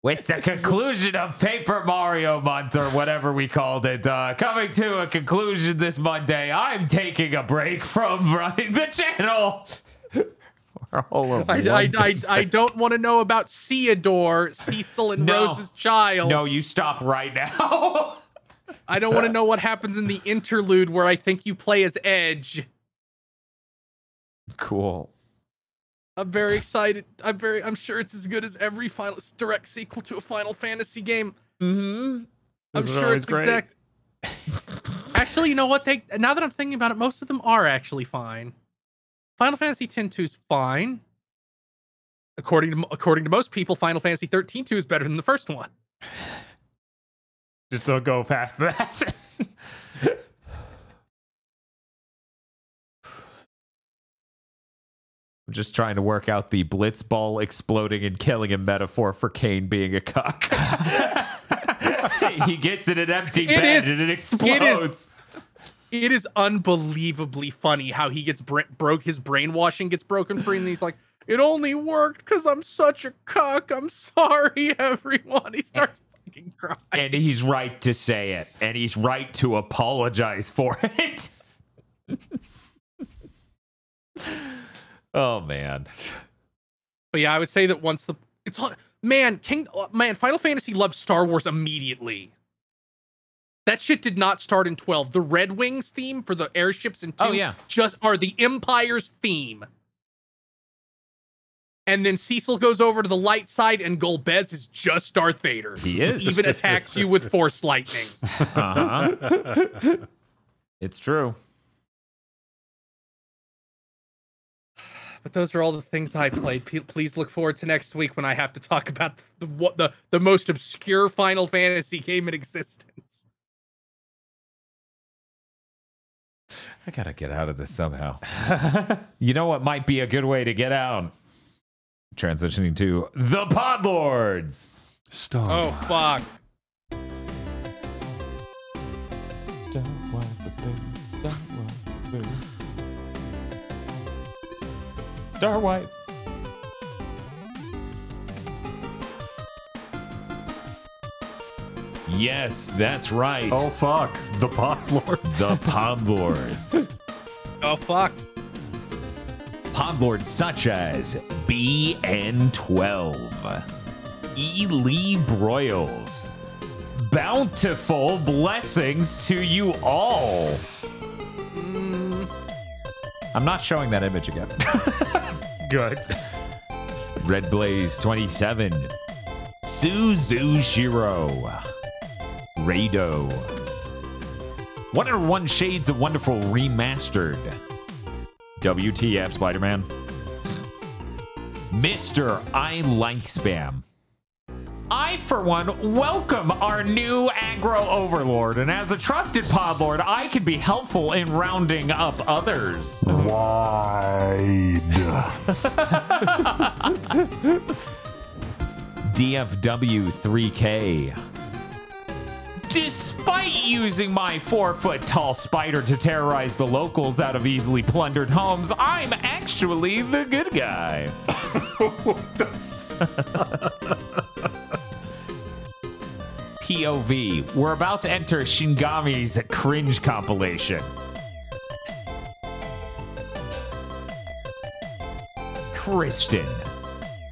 With the conclusion of Paper Mario Month, or whatever we called it, coming to a conclusion this Monday, I'm taking a break from running the channel. I don't want to know about Theodore, Cecil and Rose's child. No, you stop right now. I don't want to know what happens in the interlude where I think you play as Edge. Cool. I'm very excited. I'm sure it's as good as every direct sequel to a Final Fantasy game. Mm-hmm. I'm sure it's exact. Actually, you know what? Now that I'm thinking about it, most of them are actually fine. Final Fantasy X-2 is fine. According to most people, Final Fantasy 13-2 is better than the first one. Just don't go past that. I'm just trying to work out the blitzball exploding and killing him metaphor for Kane being a cock. He gets in an empty bed and it explodes. It is unbelievably funny how he gets his brainwashing gets broken free, and he's like, "It only worked because I'm such a cuck. I'm sorry, everyone." He starts fucking crying. And he's right to say it. And he's right to apologize for it. Oh, man. But yeah, I would say that once Final Fantasy loved Star Wars immediately. That shit did not start in 12. The Red Wings theme for the airships in 2 just are the Empire's theme. And then Cecil goes over to the light side, and Golbez is just Darth Vader. He is. He even attacks you with Force lightning. Uh-huh. It's true. But those are all the things I played. Please look forward to next week when I have to talk about the most obscure Final Fantasy game in existence. I gotta get out of this somehow. You know what might be a good way to get out? Transitioning to the Podlords. Stop. Oh, fuck. Star Wipe. Yes, that's right. Oh, fuck. The Podlords. The Podlords. Oh, fuck. Podlords such as BN12, E. Lee Broyles. Bountiful blessings to you all. I'm not showing that image again. Good. Red Blaze 27. Suzushiro. Rado. 101 Shades of Wonderful Remastered. WTF Spider-Man. Mr. I Like Spam. I, for one, welcome our new aggro overlord, and as a trusted podlord, I can be helpful in rounding up others. Wide. DFW 3K. Despite using my 4-foot-tall spider to terrorize the locals out of easily plundered homes, I'm actually the good guy. POV. We're about to enter Shingami's cringe compilation. Kristen.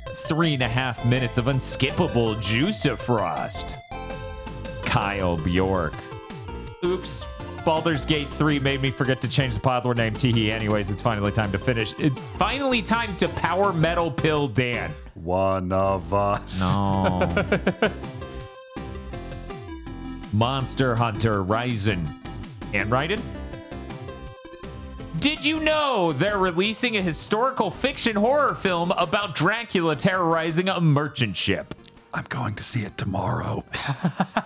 3.5 minutes of unskippable Juicifrost. Kyle Bjork. Oops. Baldur's Gate 3 made me forget to change the Podlord name. Teehee. Anyways, it's finally time to finish. It's finally time to Power Metal Pill Dan. One of us. No. Monster Hunter Rising. And Raiden? Did you know they're releasing a historical fiction horror film about Dracula terrorizing a merchant ship? I'm going to see it tomorrow.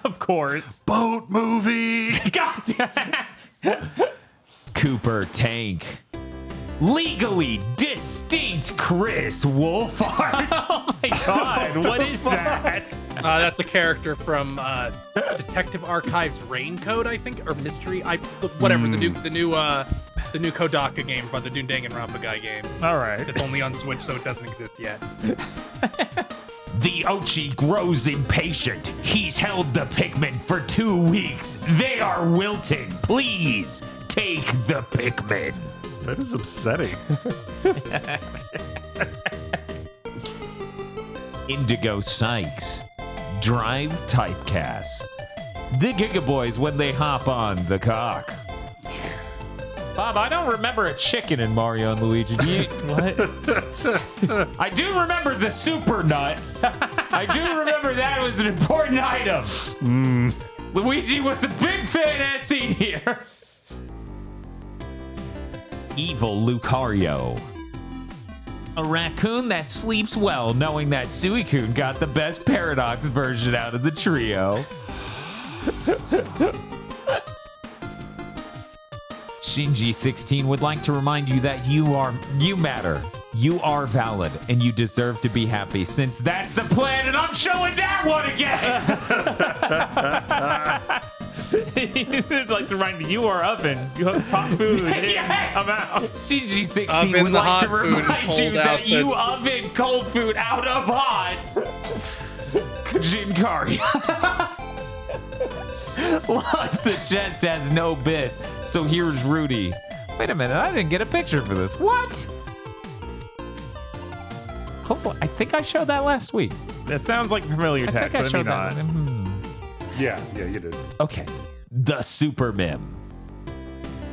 Of course. Boat movie. God damn. Cooper Tank. Legally distinct Chris Wolfhard. Oh my god, what is that? That's a character from Detective Archives Raincoat, I think, or Mystery. Whatever the new Kodaka game, by the new Danganronpa guy game. All right. It's only on Switch, so it doesn't exist yet. The Ochi grows impatient. He's held the Pikmin for 2 weeks. They are wilting. Please take the Pikmin. That is upsetting. Indigo Sykes. Drive Typecast. The Gigaboys when they hop on the cock. Bob, I don't remember a chicken in Mario and Luigi. Do you? What? I do remember the super nut. I do remember that was an important item. Luigi was a big fan as seen here. Evil Lucario. A raccoon that sleeps well knowing that Suicune got the best Paradox version out of the trio. Shinji16 would like to remind you that you matter. You are valid, and you deserve to be happy, since that's the plan, and I'm showing that one again! He'd like to remind you, you are oven. You have hot food. Yes! I'm out. Shinji16 Oven would the like to hot food, remind you cold that outfit. you oven cold food out of hot. Jinkari. Look, the chest has no bit, so here's Rudy. Wait a minute, I didn't get a picture for this. What? Hopefully, I think I showed that last week. That sounds like familiar I text, think I but showed maybe that. not. Yeah, you did. Okay, the Super Mim.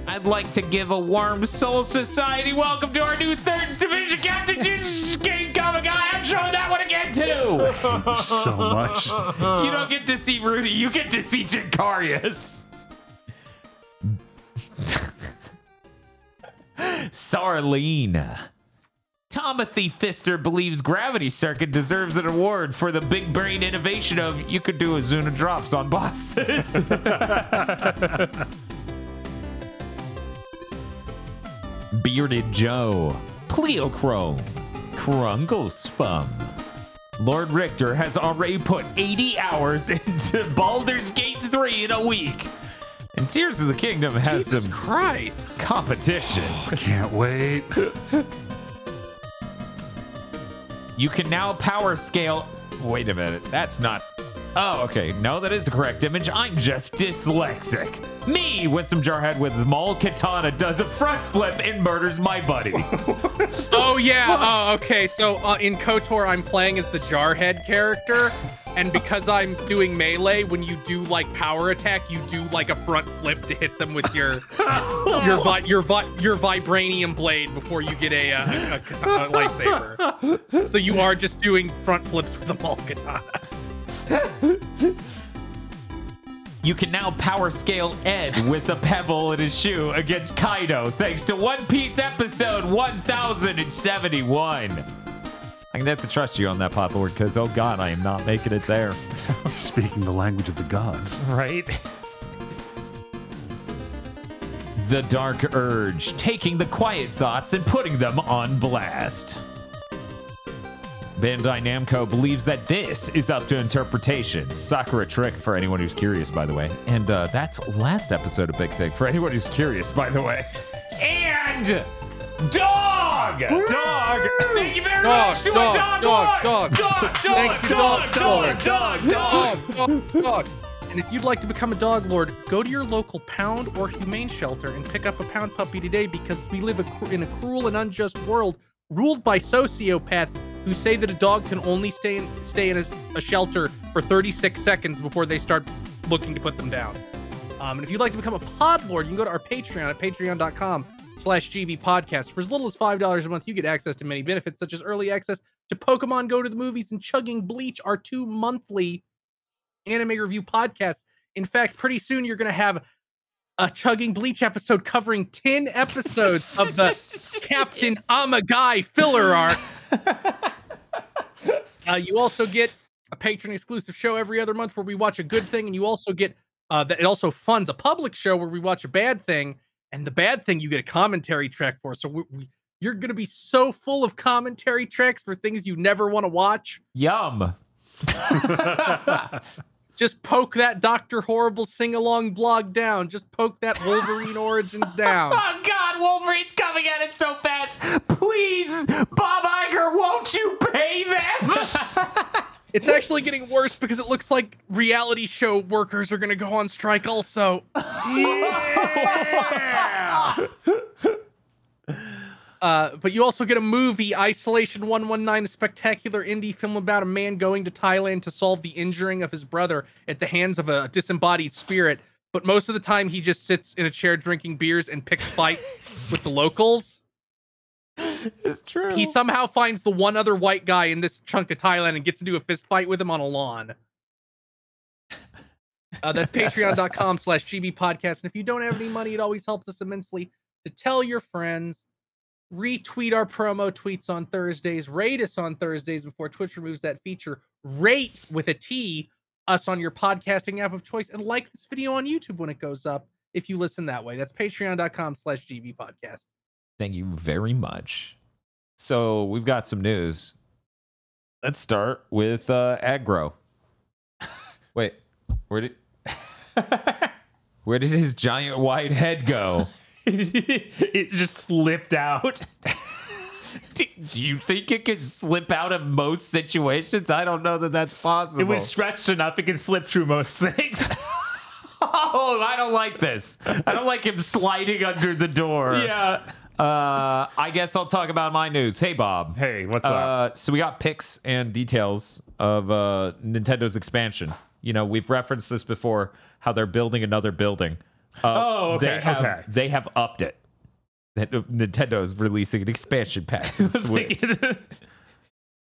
I'd like to give a warm Soul Society welcome to our new 3rd Division Captain Skate Comic Guy. I'm showing that one again too. So much. You don't get to see Rudy, you get to see Jinkarius. Sarlene. Timothy Pfister believes Gravity Circuit deserves an award for the big brain innovation of you could do Azuna drops on bosses. Bearded Joe. Pleochrome. Krunglespum. Lord Richter has already put 80 hours into Baldur's Gate 3 in a week. And Tears of the Kingdom has Jesus some Christ. competition. Can't wait. You can now power scale. Wait a minute. That's not. Oh, okay. No, that is the correct image. I'm just dyslexic. Me with some jarhead with Maul Katana does a front flip and murders my buddy. Oh yeah. Oh, okay. So in KOTOR, I'm playing as the Jarhead character, and because I'm doing melee, when you do like power attack, you do like a front flip to hit them with your vibranium blade before you get a lightsaber. So you are just doing front flips with the Maul Katana. You can now power scale Ed with a pebble in his shoe against Kaido thanks to One Piece episode 1071. I'm gonna have to trust you on that, Pop Lord, because oh god, I am not making it there. Speaking the language of the gods. Right? The Dark Urge, taking the quiet thoughts and putting them on blast. Bandai Namco believes that this is up to interpretation. Sakura trick for anyone who's curious, by the way. And that's last episode of Big Thing for anyone who's curious, by the way. And Dog! Dog! Thank you very much to a Dog Lord! Dog. Thank you, Dog. And if you'd like to become a Dog Lord, go to your local pound or humane shelter and pick up a pound puppy today, because we live in a cruel and unjust world ruled by sociopaths who say that a dog can only stay in a shelter for 36 seconds before they start looking to put them down. And if you'd like to become a pod lord, you can go to our Patreon at patreon.com/gbpodcast. For as little as $5 a month, you get access to many benefits, such as early access to Pokemon Go to the Movies and Chugging Bleach, our 2 monthly anime review podcasts. In fact, pretty soon you're going to have a Chugging Bleach episode covering 10 episodes of the Captain Amagai filler arc. You also get a patron exclusive show every other month where we watch a good thing, and you also get that it also funds a public show where we watch a bad thing, and the bad thing you get a commentary track for. So you're going to be so full of commentary tracks for things you never want to watch. Yum. Just poke that Dr. Horrible sing-along blog down. Just poke that Wolverine Origins down. Oh god, Wolverine's coming at it so fast. Please, Bob Iger, won't you pay them? It's actually getting worse because it looks like reality show workers are going to go on strike also. Yeah. But you also get a movie, Isolation 119, a spectacular indie film about a man going to Thailand to solve the injuring of his brother at the hands of a disembodied spirit. But most of the time, he just sits in a chair drinking beers and picks fights with the locals. It's true. He somehow finds the one other white guy in this chunk of Thailand and gets into a fist fight with him on a lawn. That's patreon.com/gbpodcast. And if you don't have any money, it always helps us immensely. to tell your friends, retweet our promo tweets on Thursdays, rate us on Thursdays before Twitch removes that feature, rate with a T us on your podcasting app of choice, and like this video on YouTube when it goes up if you listen that way. That's patreon.com/GB podcast. Thank you very much. So we've got some news. Let's start with Aggro. Wait, where did his giant white head go? It just slipped out. Do you think it could slip out of most situations? I don't know that that's possible. It was stretched enough it can slip through most things. Oh, I don't like this. I don't like him sliding under the door. Yeah. I guess I'll talk about my news. Hey, Bob. Hey, what's up? So we got pics and details of Nintendo's expansion. You know, we've referenced this before, how they're building another building. Okay. They have upped it. That Nintendo is releasing an expansion pack for Switch.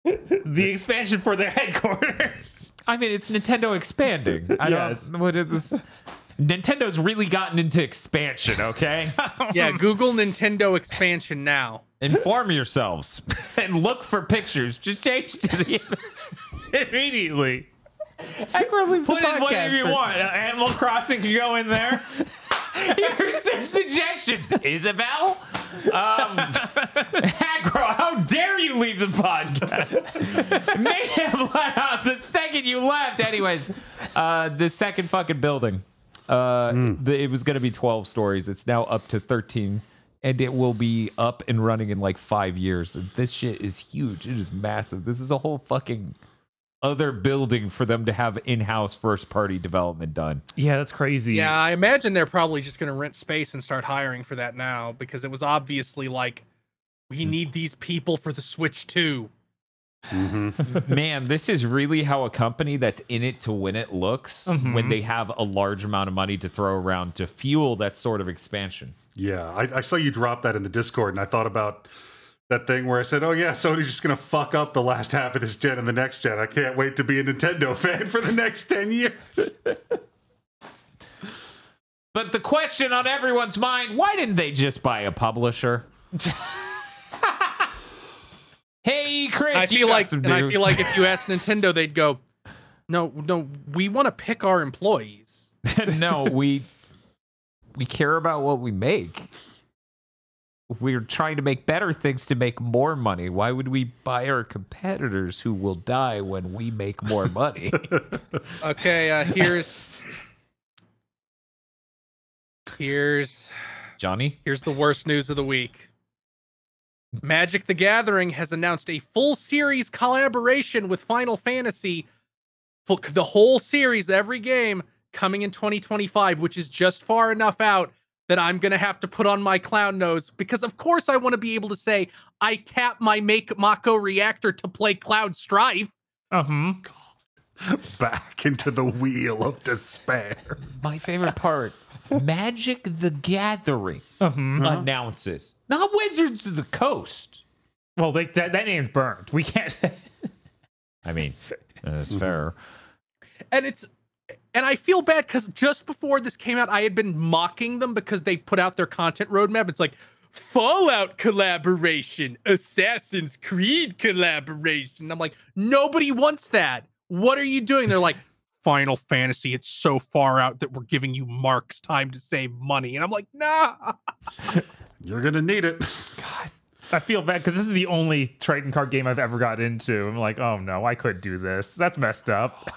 The expansion for their headquarters. I mean, it's Nintendo expanding. Yes. What is this? Nintendo's really gotten into expansion, okay? Yeah, Google Nintendo expansion now. Inform yourselves and look for pictures. Just change to the Immediately. Aggro leaves Put in whatever you want. Animal Crossing can go in there. Here's some suggestions. Isabel? Aggro, how dare you leave the podcast? Mayhem let out the second you left. Anyways, the second fucking building. It was going to be 12 stories. It's now up to 13. And it will be up and running in like 5 years. And this shit is huge. It is massive. This is a whole fucking other building for them to have in-house first-party development done. Yeah, that's crazy. Yeah, I imagine they're probably just going to rent space and start hiring for that now, because it was obviously like, we need these people for the Switch 2. Man, this is really how a company that's in it to win it looks when they have a large amount of money to throw around to fuel that sort of expansion. Yeah, I saw you drop that in the Discord, and I thought about that thing where I said, oh yeah, Sony's just going to fuck up the last half of this gen and the next gen. I can't wait to be a Nintendo fan for the next 10 years. But the question on everyone's mind, why didn't they just buy a publisher? Hey, Chris, I feel like if you ask Nintendo, they'd go, no, we want to pick our employees. No, we care about what we make. We're trying to make better things to make more money. Why would we buy our competitors who will die when we make more money? Okay, here's Johnny? Here's the worst news of the week. Magic the Gathering has announced a full series collaboration with Final Fantasy. For the whole series, every game, coming in 2025, which is just far enough out that I'm going to have to put on my clown nose, because of course I want to be able to say, I tap my Make Mako reactor to play Cloud Strife. Back into the wheel of despair. My favorite part, Magic the Gathering announces, not Wizards of the Coast. Well, that name's burned. We can't. I mean, that's fair. And I feel bad because just before this came out, I had been mocking them because they put out their content roadmap. It's like Fallout collaboration, Assassin's Creed collaboration. I'm like, nobody wants that. What are you doing? They're like, Final Fantasy, it's so far out that we're giving you Mark's time to save money. And I'm like, nah. You're going to need it. God, I feel bad because this is the only trading card game I've ever got into. I'm like, oh no, I couldn't do this. That's messed up.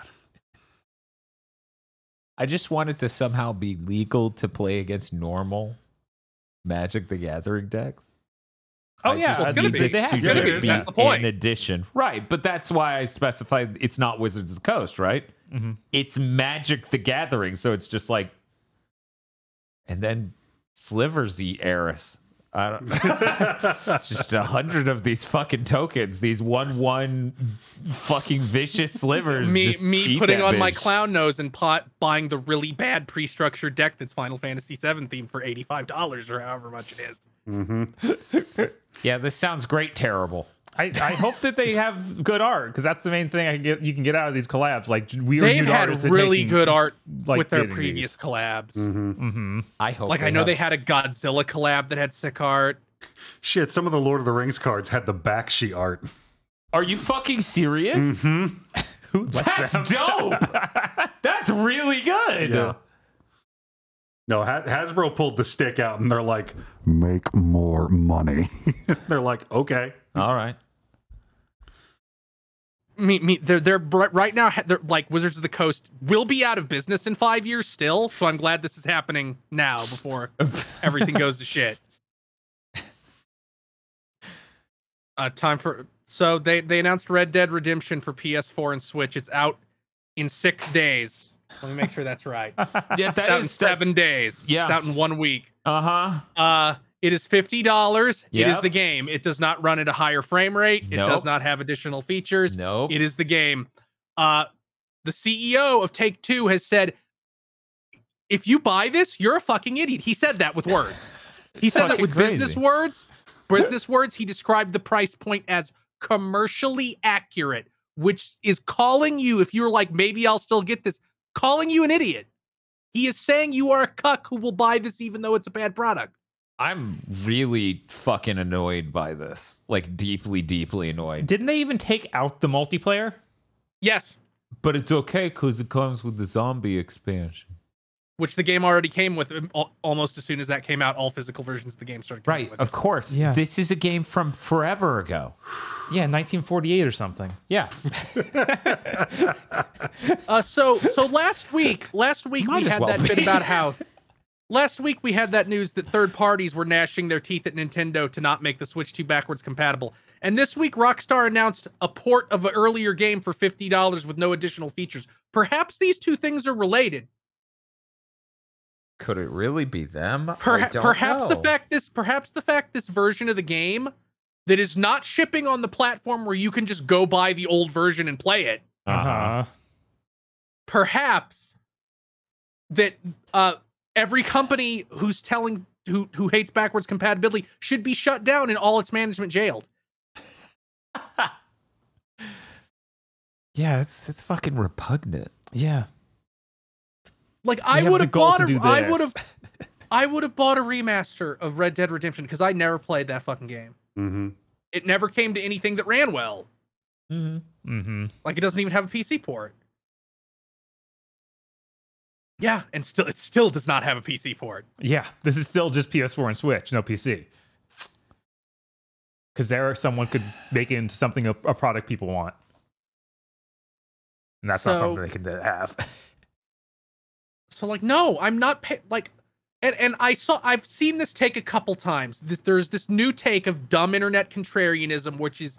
I just wanted to somehow be legal to play against normal Magic the Gathering decks. Oh, I yeah, just it's gonna need be. this They have to to just be. be That's the point. in addition. Right, but that's why I specified it's not Wizards of the Coast, right? It's Magic the Gathering, so it's just like, and then Slivers the Heiress. I don't just 100 of these fucking tokens, these 1/1 fucking vicious slivers. Just Me eat putting that on my bitch. clown nose and buying the really bad pre-structured deck that's Final Fantasy VII themed for $85 or however much it is. Yeah, this sounds great. Terrible. I hope that they have good art because that's the main thing you can get out of these collabs. Like They've had really good art like, with their getting previous these. collabs. Mm-hmm. I hope. Like I know they had a Godzilla collab that had sick art. Shit, some of the Lord of the Rings cards had the back sheet art. Are you fucking serious? Mm-hmm. That's dope. That's really good. Yeah. No, Hasbro pulled the stick out and they're like, make more money. They're like, okay. All right. They're right now. They're like Wizards of the Coast will be out of business in 5 years still. So I'm glad this is happening now before everything goes to shit. So they announced Red Dead Redemption for PS4 and Switch. It's out in 6 days. Let me make sure that's right. Yeah, It's out in 7 days. Yeah. It's out in 1 week. Uh-huh. It is $50. It is Yep. the game. It does not run at a higher frame rate. It Nope. does not have additional features. Nope. It is the game. The CEO of Take-Two has said, if you buy this, you're a fucking idiot. He said that with words. He said that fucking with crazy. business words. Business words, he described the price point as commercially accurate, which is calling you, if you're like, maybe I'll still get this, calling you an idiot. He is saying you are a cuck who will buy this even though it's a bad product. I'm really fucking annoyed by this. Like, deeply, deeply annoyed. Didn't they even take out the multiplayer? Yes, But it's okay because it comes with the zombie expansion. which the game already came with almost as soon as that came out. All physical versions of the game started coming Right, with of it. course. Yeah. This is a game from forever ago. Yeah, 1948 or something. Yeah. So last week Might we as had well that bit be. about how last week we had that news that third parties were gnashing their teeth at Nintendo to not make the Switch 2 backwards compatible. And this week Rockstar announced a port of an earlier game for $50 with no additional features. Perhaps these two things are related. Could it really be them? Perhaps the fact this version of the game that is not shipping on the platform where you can just go buy the old version and play it. Uh-huh. Perhaps that every company who's telling who hates backwards compatibility should be shut down and all its management jailed. Yeah, it's fucking repugnant. Yeah. Like We have the goal to do I this. would have bought a remaster of Red Dead Redemption because I never played that fucking game. Mm-hmm. It never came to anything that ran well. Mm-hmm. Mm-hmm. Like it doesn't even have a PC port. Yeah, and it still does not have a PC port. Yeah, this is still just PS4 and Switch, no PC. Because someone could make it into something a product people want. And that's not So- something they can have. So like, no, I'm not like, and I've seen this take a couple times. There's this new take of dumb internet contrarianism, which is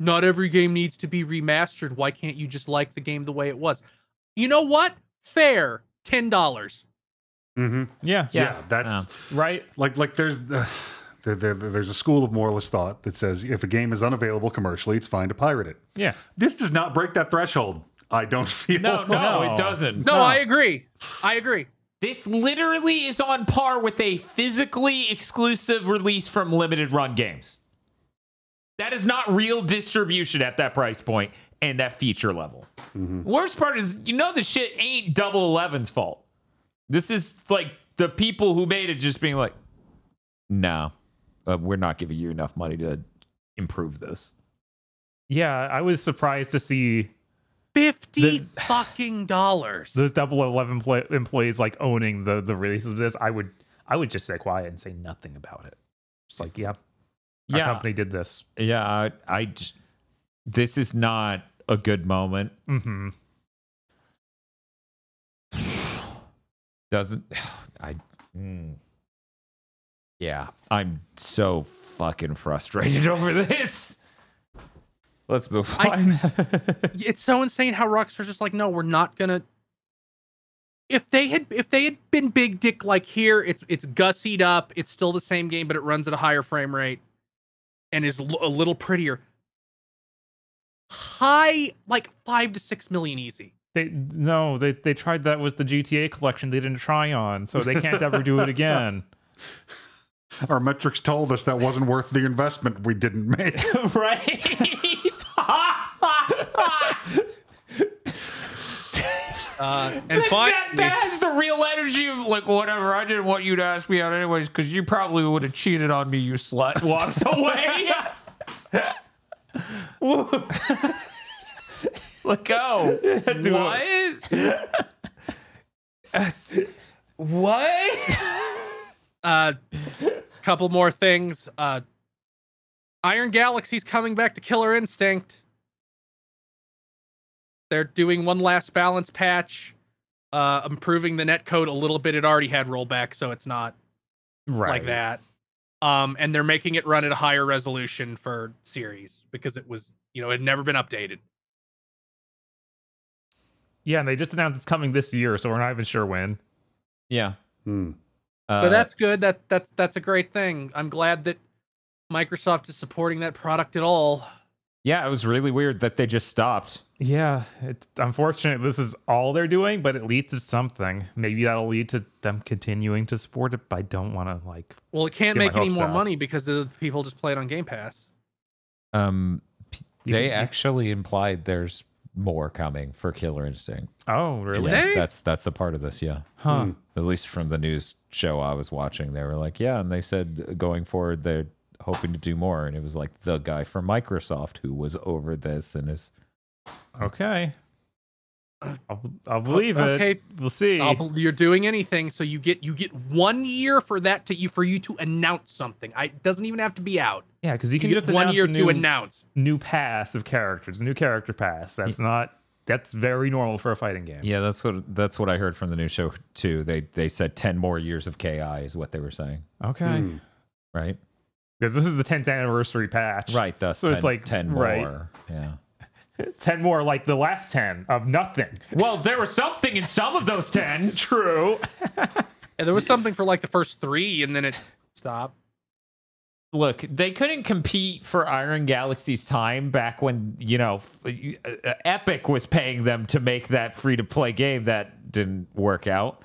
not every game needs to be remastered. Why can't you just like the game the way it was? You know what? Fair. $10. Mm-hmm. Yeah. Yeah, that's Right? like there's there's a school of moralist thought that says if a game is unavailable commercially, it's fine to pirate it. Yeah. This does not break that threshold. I don't feel. No, No. it doesn't. No, I agree. This literally is on par with a physically exclusive release from limited run games. That is not real distribution at that price point and that feature level. Worst part is, the shit ain't Double 11's fault. This is like the people who made it just being like, no, we're not giving you enough money to improve this. Yeah, I was surprised to see $50 fucking dollars. those Double 11 employees like owning the release of this. I would just stay quiet and say nothing about it. Just like, yeah, our company did this. Yeah, this is not a good moment. Mm-hmm. Yeah, I'm so fucking frustrated over this. Let's move on. It's so insane how Rockstar's just like, no, we're not gonna. If they had been big dick like here, it's gussied up, it's still the same game, but it runs at a higher frame rate and is a little prettier. High, like 5 to 6 million easy. They tried that with the GTA collection they didn't try on, so they can't ever do it again. Our metrics told us that wasn't worth the investment we didn't make. Right? And finally, That has the real energy of like, whatever. I didn't want you to ask me out anyways because you probably would have cheated on me, you slut. Walks away. Let go. What? What? Couple more things. Iron Galaxy's coming back to Killer Instinct. They're doing one last balance patch, improving the netcode a little bit. It already had rollback, so it's not like that. And they're making it run at a higher resolution for series because it was, it had never been updated. Yeah, and they just announced it's coming this year, so we're not even sure when. Yeah. But that's good. That's a great thing. I'm glad that Microsoft is supporting that product at all. Yeah, it was really weird that they just stopped. Yeah, it's unfortunate this is all they're doing, but it leads to something. Maybe that'll lead to them continuing to support it, but I don't want to Well, it can't get my make any hopes more up. money because the people just play it on Game Pass. They actually implied there's more coming for Killer Instinct. Oh, really? Yeah, They? that's a part of this, yeah. Huh. At least from the news show I was watching, they were like, yeah, and they said going forward they're hoping to do more, and it was like the guy from Microsoft who was over this and is Okay. I'll believe it. Okay. We'll see. You're doing anything, so you get 1 year for that for you to announce something. It doesn't even have to be out. Yeah, because you can You just get 1 year announce a to announce. new pass of characters, a new character pass. That's very normal for a fighting game. yeah, that's what I heard from the news show too. They said 10 more years of KI is what they were saying, Okay. right? Because this is the 10th anniversary patch. Right, thus So 10, it's like 10 more. right. Yeah. 10 more, like the last 10 of nothing. Well, there was something in some of those 10. True. And there was something for like the first 3, and then it stopped. Look, they couldn't compete for Iron Galaxy's time back when, Epic was paying them to make that free-to-play game. That didn't work out.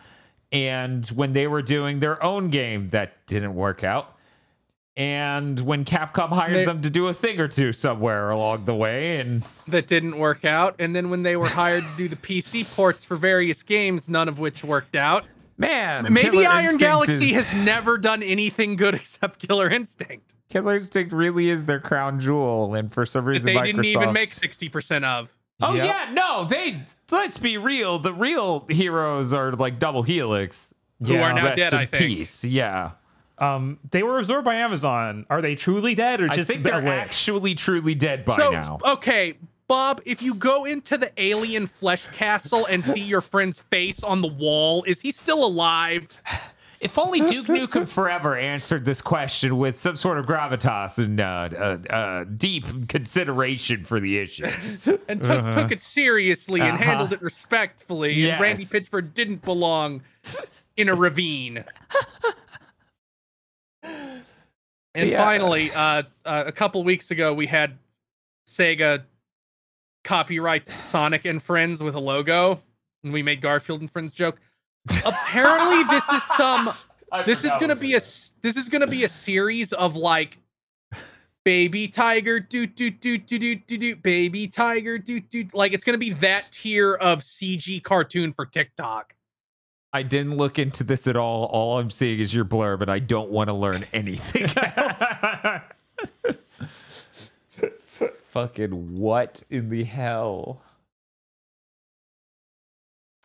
And when they were doing their own game, that didn't work out. And when Capcom hired them to do a thing or two somewhere along the way, and That didn't work out. And then when they were hired to do the PC ports for various games, none of which worked out. man, Maybe Killer Iron Instinct Galaxy is- has never done anything good except Killer Instinct. Killer Instinct really is their crown jewel, and for some That reason, they didn't even Microsoft- make 60% of. Oh, Yep. yeah. No, let's be real. The real heroes are like Double Helix, Who are now rest dead, in I think. peace. Yeah, They were absorbed by Amazon. Are they truly dead or I just think they're a lick? actually truly dead by So, now. okay, Bob, if you go into the alien flesh castle and see your friend's face on the wall, is he still alive? If only Duke Nukem Forever answered this question with some sort of gravitas and deep consideration for the issue. And took it seriously and handled it respectfully. Yes. And Randy Pitchford didn't belong in a ravine. And Yeah. finally, a couple weeks ago, we had Sega copyright Sonic and Friends with a logo, and we made Garfield and Friends joke. Apparently, this is gonna be a series of like baby tiger do baby tiger do like it's gonna be that tier of CG cartoon for TikTok. I didn't look into this at all. All I'm seeing is your blurb, and I don't want to learn anything else. Fucking what in the hell?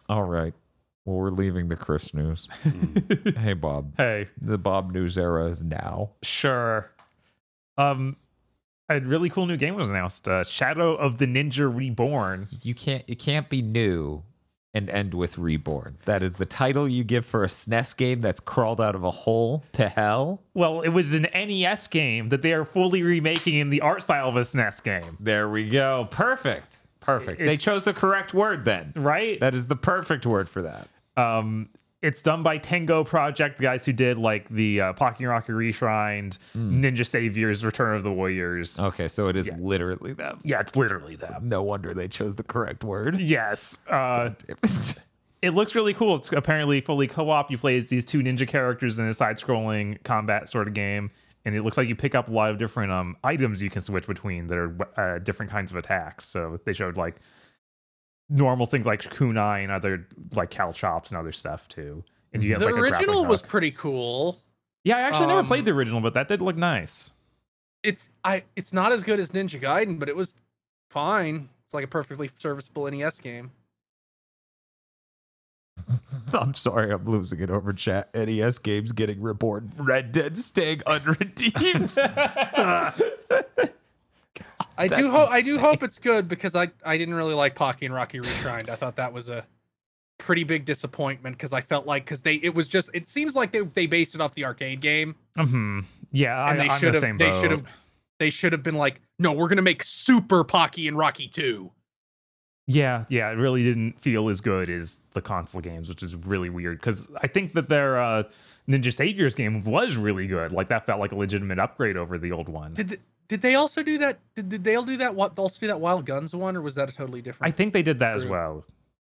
All right. Well, we're leaving the Chris news. Hey, Bob. Hey, The Bob news era is now. sure. A really cool new game was announced. Shadow of the Ninja Reborn. It can't be new and end with Reborn. That is the title you give for a SNES game that's crawled out of a hole to hell. Well, it was an NES game that they are fully remaking in the art style of a SNES game, There we go. Perfect. They chose the correct word then. right? That is the perfect word for that. It's done by Tengo Project, the guys who did like the Pocky Rocky Reshrined, Ninja Saviors, Return of the Warriors. Okay, so it is literally them. Yeah, it's literally them. No wonder they chose the correct word. Yes. Damn it. it looks really cool. It's apparently fully co-op. You play as these two ninja characters in a side-scrolling combat sort of game, and it looks like you pick up a lot of different items you can switch between that are different kinds of attacks. So they showed like normal things like kunai and other like caltrops and other stuff too. And you have The like a grappling original was hook. pretty cool. Yeah, I actually never played the original, but that did look nice. It's not as good as Ninja Gaiden, but it was fine. It's like a perfectly serviceable NES game. I'm sorry, I'm losing it over chat. NES games getting reborn. Red Dead staying unredeemed. I do hope it's good because I didn't really like Pocky and Rocky Retrined. I thought that was a pretty big disappointment because I felt like it seems like they based it off the arcade game. Mm-hmm. Yeah, And they should have been like, no, we're gonna make Super Pocky and Rocky 2. Yeah, it really didn't feel as good as the console games, which is really weird because I think that their Ninja Saviors game was really good. Like that felt like a legitimate upgrade over the old one. Did they also do that? Did they all do that? What also do that Wild Guns one, or was that a totally different? I think they did that as well.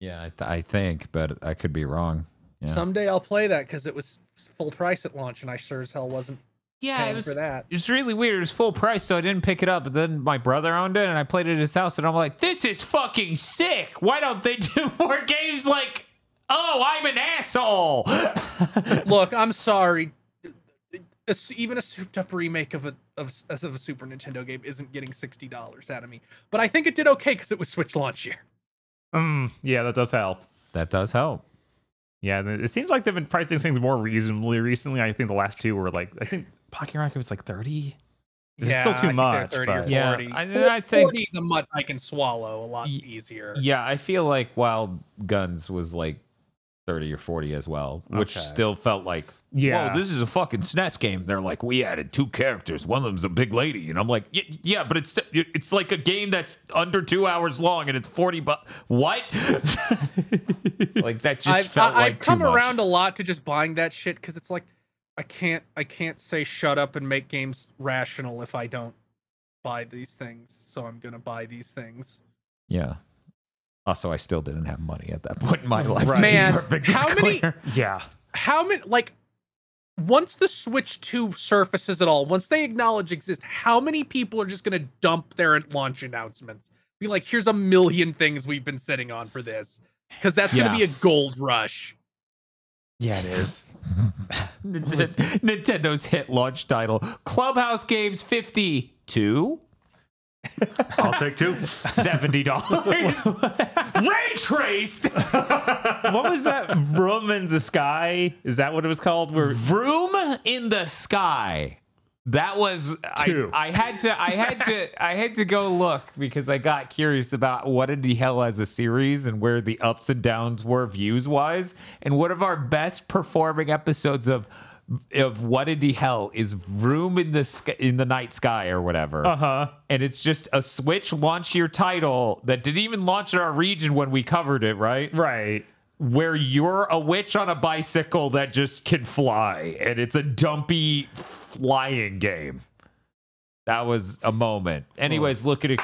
Yeah, I think, but I could be wrong. Yeah. Someday I'll play that because it was full price at launch, and I sure as hell wasn't paying for that. It was really weird. It was full price, so I didn't pick it up. But then my brother owned it, and I played it at his house, and I'm like, this is fucking sick. Why don't they do more games like, oh, I'm an asshole? Look, I'm sorry. Even a souped-up remake of a Super Nintendo game isn't getting $60 out of me. But I think it did okay because it was Switch launch year. Yeah, that does help. That does help. Yeah, it seems like they've been pricing things more reasonably recently. I think the last two were like, I think Pocky Rocket was like 30. It's still too much. 30 or But 40. Yeah, I think 40 is a much I can swallow a lot easier. Yeah, I feel like Wild Guns was like 30 or 40 as well, which Okay. still felt like, Yeah. whoa, this is a fucking SNES game. They're like, we added 2 characters. One of them's a big lady. And I'm like, yeah, but it's like a game that's under 2 hours long and it's $40. What? Like that just felt like I've come too much. around a lot to just buying that shit because it's like I can't say shut up and make games rational if I don't buy these things. So I'm gonna buy these things. Yeah. Also, I still didn't have money at that point in my life. Right. to be Man, perfectly how many- clear. Yeah. How many like once the Switch 2 surfaces at all, once they acknowledge exist, how many people are just gonna dump their launch announcements? Be like, here's a million things we've been sitting on for this. Because that's gonna be a gold rush. Yeah, it is. Nintendo's hit launch title, Clubhouse Games 52. I'll take 2. $70. Ray traced. What was that? Vroom in the Sky? Is that what it was called? Vroom in the Sky. That was 2. I had to go look because I got curious about what did the hell as a series and where the ups and downs were views wise. And one of our best performing episodes of What Did He Hell is Vroom in the Night Sky or whatever. Uh-huh. And it's just a Switch launch year title that didn't even launch in our region when we covered it, right? Right. Where you're a witch on a bicycle that just can fly, and it's a dumpy flying game. That was a moment. Anyways, looking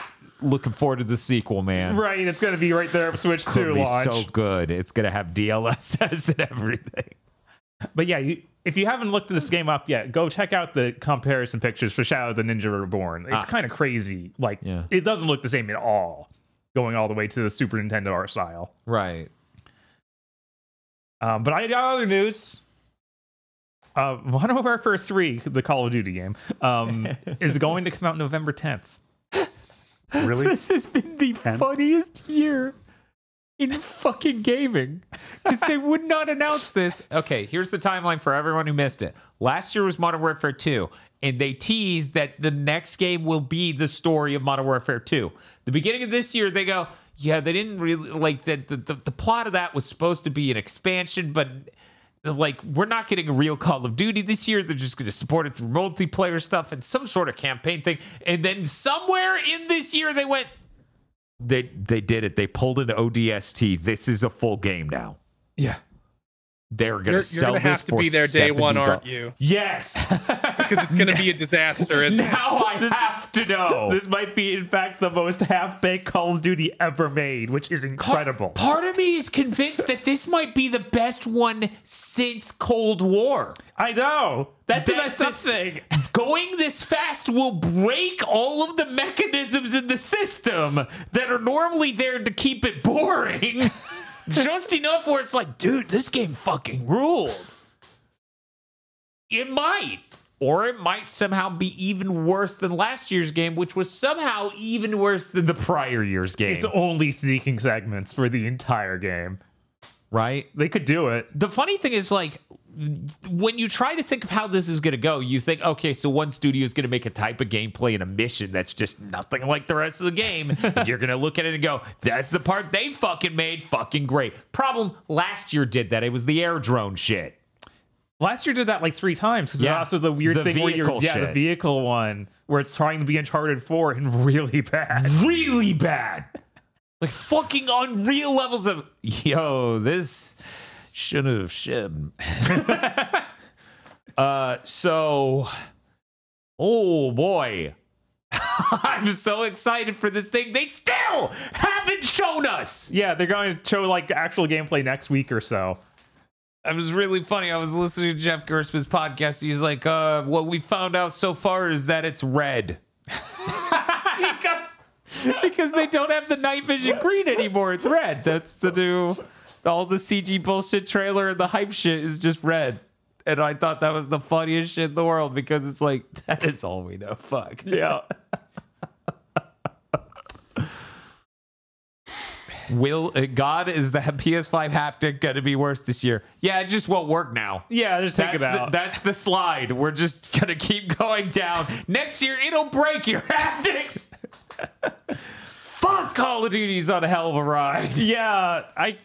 forward to the sequel, man. Right. It's going to be right there. Switch It's gonna 2 be launch. so good. It's gonna have DLSS and everything. But yeah, if you haven't looked this game up yet, go check out the comparison pictures for Shadow of the Ninja Reborn. It's kind of crazy. Like, it doesn't look the same at all, going all the way to the Super Nintendo art style. Right. But I got other news. Modern Warfare 3, the Call of Duty game, is going to come out November 10th. Really? This has been the funniest year in fucking gaming because they would not announce this. Okay, here's the timeline for everyone who missed it. Last year was Modern Warfare 2, and they teased that the next game will be the story of Modern Warfare 2. The beginning of this year, they go, yeah, they didn't really like that. The plot of that was supposed to be an expansion, but like we're not getting a real Call of Duty this year. They're just going to support it through multiplayer stuff and some sort of campaign thing. And then somewhere in this year, they went. They did it. They pulled an ODST. This is a full game now. Yeah. they're going to You're sell gonna have this to for be there day one, $70. aren't you? Yes. Because it's gonna be a disaster. Isn't it? Now I have to know. This might be, in fact, the most half-baked Call of Duty ever made, which is incredible. Part of me is convinced that this might be the best one since Cold War. I know. That's the messed up this- thing. Going this fast will break all of the mechanisms in the system that are normally there to keep it boring. Just enough where it's like, dude, this game fucking ruled. It might. Or it might somehow be even worse than last year's game, which was somehow even worse than the prior year's game. It's only sneaking segments for the entire game. right? They could do it. The funny thing is, like, when you try to think of how this is going to go, you think, okay, so one studio is going to make a type of gameplay and a mission that's just nothing like the rest of the game. And you're going to look at it and go, that's the part they fucking made fucking great. Problem, last year did that. It was the air drone shit. Last year did that like 3 times. Because Yeah. also the weird The thing where you're, vehicle the shit. vehicle one where it's trying to be Uncharted 4 and really bad. Really bad. Like fucking unreal levels of, yo, this should have shit. So, oh boy. I'm so excited for this thing. They still haven't shown us. Yeah, they're going to show like actual gameplay next week or so. It was really funny. I was listening to Jeff Gerstmann's podcast. He's like, what we found out so far is that it's red. because they don't have the night vision green anymore. It's red. That's the new, all the CG bullshit trailer and the hype shit is just red. And I thought that was the funniest shit in the world because it's like, that is all we know. Fuck. Yeah. God, is the PS5 haptic going to be worse this year? Yeah, it just won't work now. Yeah, just take it out. That's the slide. We're just going to keep going down. Next year, it'll break your haptics. Fuck, Call of Duty's on a hell of a ride. Yeah, I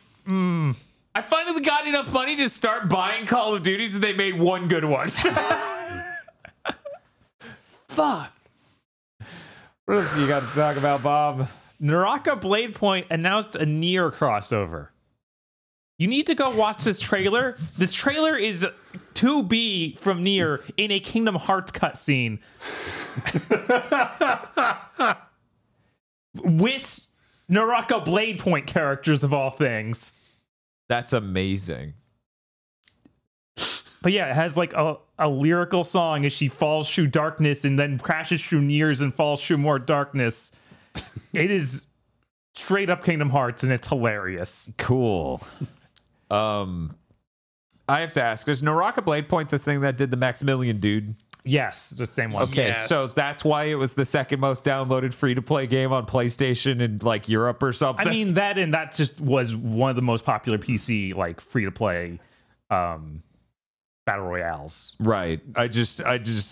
finally got enough money to start buying Call of Duties and they made one good one. Fuck. What else you got to talk about, Bob? Naraka Blade Point announced a Nier crossover. You need to go watch this trailer. This trailer is 2B from Nier in a Kingdom Hearts cutscene. With Naraka Blade Point characters of all things. That's amazing. But yeah, it has like a lyrical song as she falls through darkness and then crashes through Niers and falls through more darkness. It is straight up Kingdom Hearts and it's hilarious. Cool. I have to ask, is Naraka Blade Point the thing that did the Maximilian dude? Yes, the same one. Okay, Yes. so that's why it was the second most downloaded free-to-play game on PlayStation in like Europe or something. I mean that just was one of the most popular PC like free to play battle royales. right. I just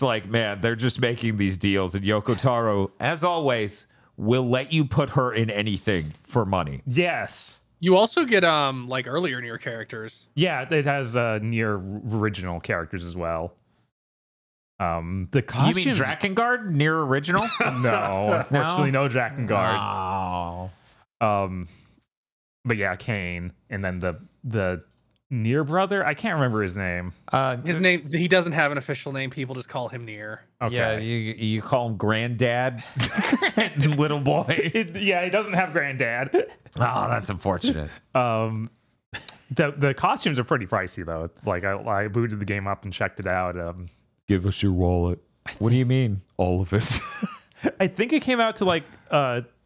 like, man, they're just making these deals, and Yoko Taro, as always, will let you put her in anything for money. Yes. You also get like earlier Nier characters. Yeah, it has near original characters as well. The costumes. You mean Drakengard near original? No, unfortunately, no Drakengard. Oh. But yeah, Kane, and then the Nier brother. I can't remember his name. His name, he doesn't have an official name. People just call him Nier. Okay. Yeah, you call him Granddad, little boy. Yeah, he doesn't have granddad. Oh, that's unfortunate. The costumes are pretty pricey though. It's like I booted the game up and checked it out. Give us your wallet. What do you mean? All of it. I think it came out to like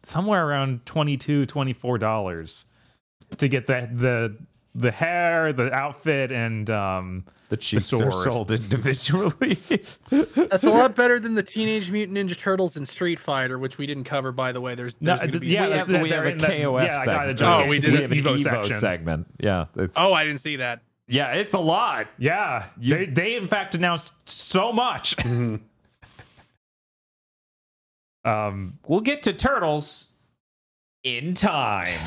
somewhere around $24 to get the hair, the outfit, and The cheeks sword. are sold individually. That's a lot better than the Teenage Mutant Ninja Turtles in Street Fighter, which we didn't cover, by the way. There's gonna be... we have they're a in the- KOF yeah, I got segment. a gigantic we did We have an Evo Evo section. segment. Yeah. It's, Oh, I didn't see that. yeah, it's a lot. Yeah, they in fact announced so much. We'll get to Turtles in time.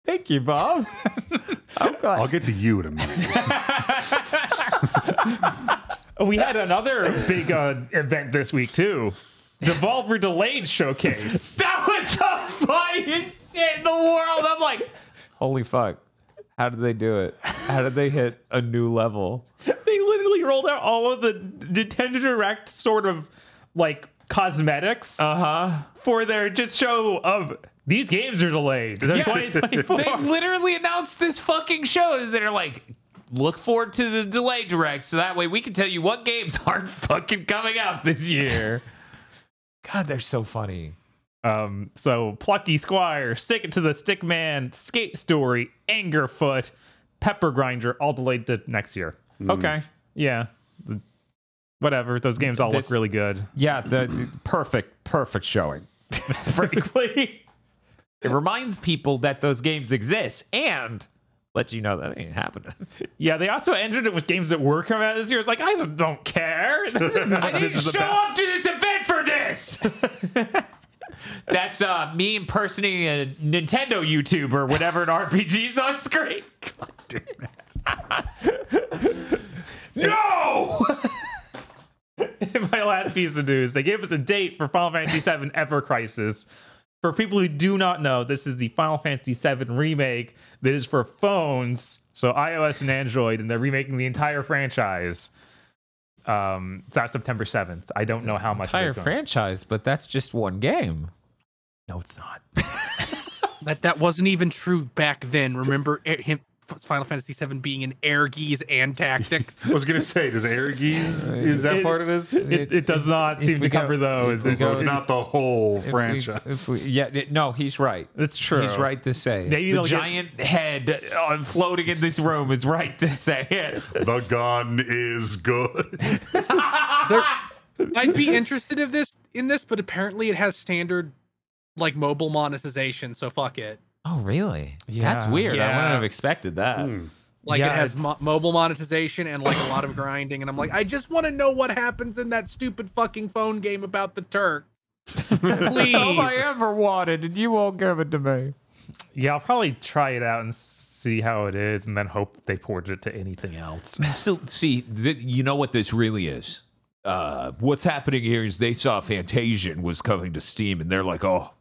Thank you, Bob. I'll get to you in a minute. We had another big event this week too. Devolver Delayed showcase. That was the funniest shit in the world. I'm like, holy fuck. How did they do it? How did they hit a new level? They literally rolled out all of the Nintendo Direct sort of like cosmetics for their just show of these games are delayed. They're 2024. They literally announced this fucking show. They're like, look forward to the delay direct, so that way we can tell you what games aren't fucking coming out this year. God, they're so funny. So Plucky Squire, Stick It to the Stickman, Skate Story, Angerfoot, Pepper Grinder, all delayed to next year. Okay. Yeah. Whatever. Those games all look really good. Yeah, the perfect showing. Frankly, it reminds people that those games exist and lets you know that ain't happening. Yeah, they also entered it with games that were coming out this year. It's like, I don't care. This is not I what didn't this is show about. up to this event for this. That's me impersonating a Nintendo YouTuber whenever an RPG's on screen. God damn it. No! In my last piece of news, they gave us a date for Final Fantasy VII Ever Crisis. For people who do not know, this is the Final Fantasy VII remake that is for phones, so iOS and Android, and they're remaking the entire franchise. It's out September 7th. I don't know how much. Entire of it's franchise, but that's just one game. No, it's not. That wasn't even true back then. Remember Final Fantasy VII being in air geese and tactics? I was gonna say, does Airgeese is that part of this? It does not seem to cover those. if we So it's not the whole franchise. No, he's right. It's true. He's right to say Maybe it. The they'll get- giant head floating in this room is right to say it. The gun is good. I'd be interested in this, but apparently it has standard like mobile monetization, so fuck it. Oh, really? Yeah. That's weird. I Yeah. wouldn't have expected that. Like Yeah, it has mobile monetization and like a lot of grinding, and I'm like, I just want to know what happens in that stupid fucking phone game about the Turk. Please. All I ever wanted, and you won't give it to me. Yeah, I'll probably try it out and see how it is, and then hope they ported it to anything else. So, see, you know what this really is? What's happening here is they saw Fantasian was coming to Steam, and they're like, oh,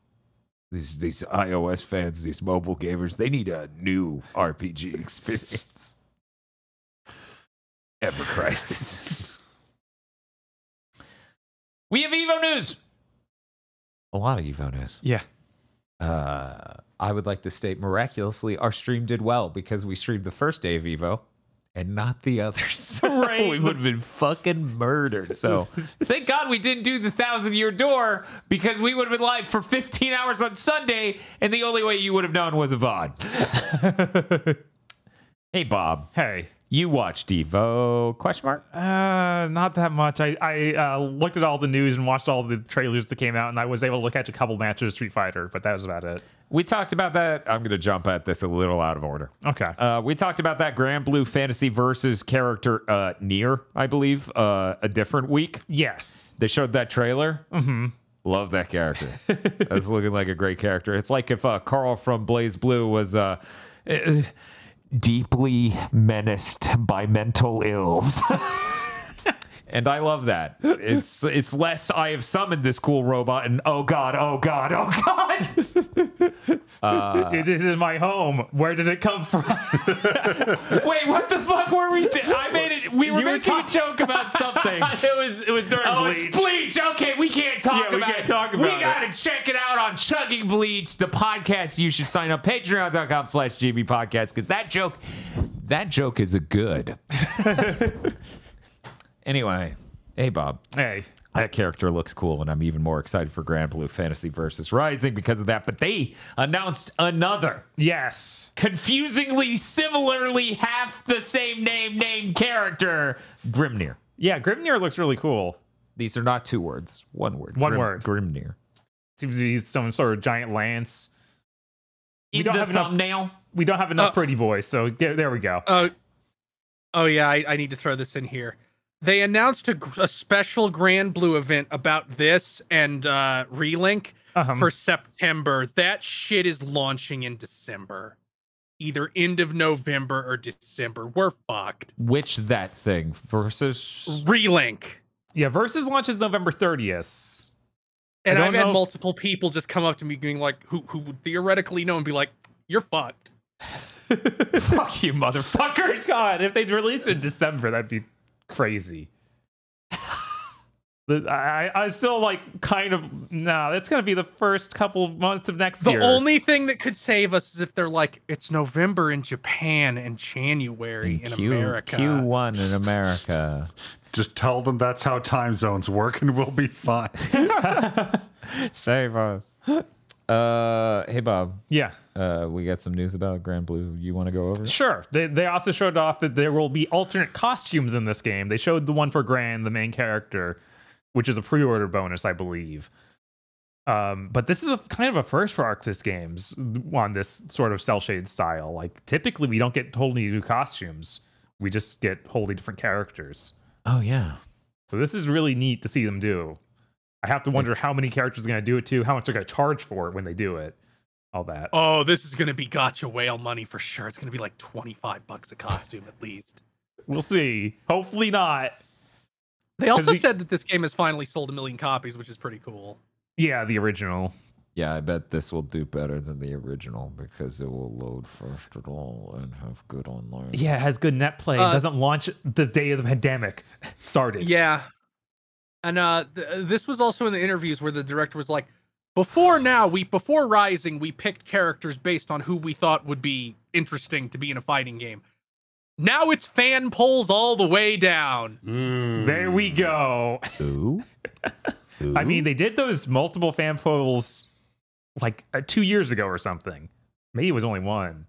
these iOS fans, these mobile gamers, they need a new RPG experience. Ever Crisis. We have Evo news. A lot of Evo news. Yeah. I would like to state miraculously our stream did well because we streamed the first day of Evo and not the others. Right. We would have been fucking murdered. So thank God we didn't do the 1,000-year door because we would have been live for 15 hours on Sunday and the only way you would have known was a VOD. Hey, Bob. Hey. You watched Evo? Question mark? Not that much. I looked at all the news and watched all the trailers that came out, and I was able to catch a couple matches of Street Fighter, but that was about it. We talked about that. I'm going to jump at this a little out of order. Okay. We talked about that Grand Blue Fantasy versus character Nier, I believe, a different week. Yes. They showed that trailer. Mm-hmm. Love that character. That's looking like a great character. It's like if Carl from Blaze Blue was deeply menaced by mental ills. And I love that. It's less I have summoned this cool robot and oh god, oh god, oh god. It is in my home. Where did it come from? Wait, what the fuck were we saying? I made it. We were making a joke about something. it was during Oh, Bleach. it's Bleach. Okay, we can't talk Yeah, we about can't it. talk We about gotta check it out on Chugging Bleach, the podcast. You should sign up patreon.com/GB podcast because that joke is a good. Anyway, hey Bob. Hey. That character looks cool, and I'm even more excited for Grand Blue Fantasy versus Rising because of that. But they announced another Yes. confusingly, similarly, half the same named character, Grimnir. Yeah, Grimnir looks really cool. These are not two words, one word. One word. Grimnir. Seems to be some sort of giant lance. In don't the have enough- thumbnail. We don't have enough pretty boys, so there we go. Oh yeah, I need to throw this in here. They announced a special Grand Blue event about this and Relink for September. That shit is launching in December. Either end of November or December. We're fucked. Which that thing versus Relink. Yeah, Versus launches November 30th. And don't I've had know- multiple people just come up to me being like, who would theoretically know and be like, you're fucked. Fuck you, motherfuckers. God, if they'd release it in December, that'd be crazy. I still like kind of no. That's gonna be the first couple months of next year. The only thing that could save us is if they're like, it's November in Japan and January in America. Q1 in America. Just tell them that's how time zones work, and we'll be fine. Save us. Hey Bob. Yeah, We got some news about Grand Blue. You want to go over it? sure. They also showed off that there will be alternate costumes in this game. They showed the one for Gran, the main character, which is a pre-order bonus, I believe. But this is kind of a first for Arxis games on this sort of cell shade style. Like typically we don't get totally new costumes. We just get wholly different characters. Oh yeah. So this is really neat to see them do. I have to wonder how many characters are going to do it too, how much they're going to charge for it when they do it. All that. Oh, this is going to be gotcha whale money for sure. It's going to be like $25 a costume at least. We'll see. Hopefully not. They also 'Cause said that this game has finally sold 1 million copies, which is pretty cool. Yeah, the original. Yeah, I bet this will do better than the original because it will load first at all and have good online. Yeah, it has good net play. It doesn't launch the day of the pandemic started. Yeah. And this was also in the interviews where the director was like, before Rising, we picked characters based on who we thought would be interesting to be in a fighting game. Now it's fan polls all the way down. There we go. Ooh. I mean, they did those multiple fan polls like 2 years ago or something. Maybe it was only one.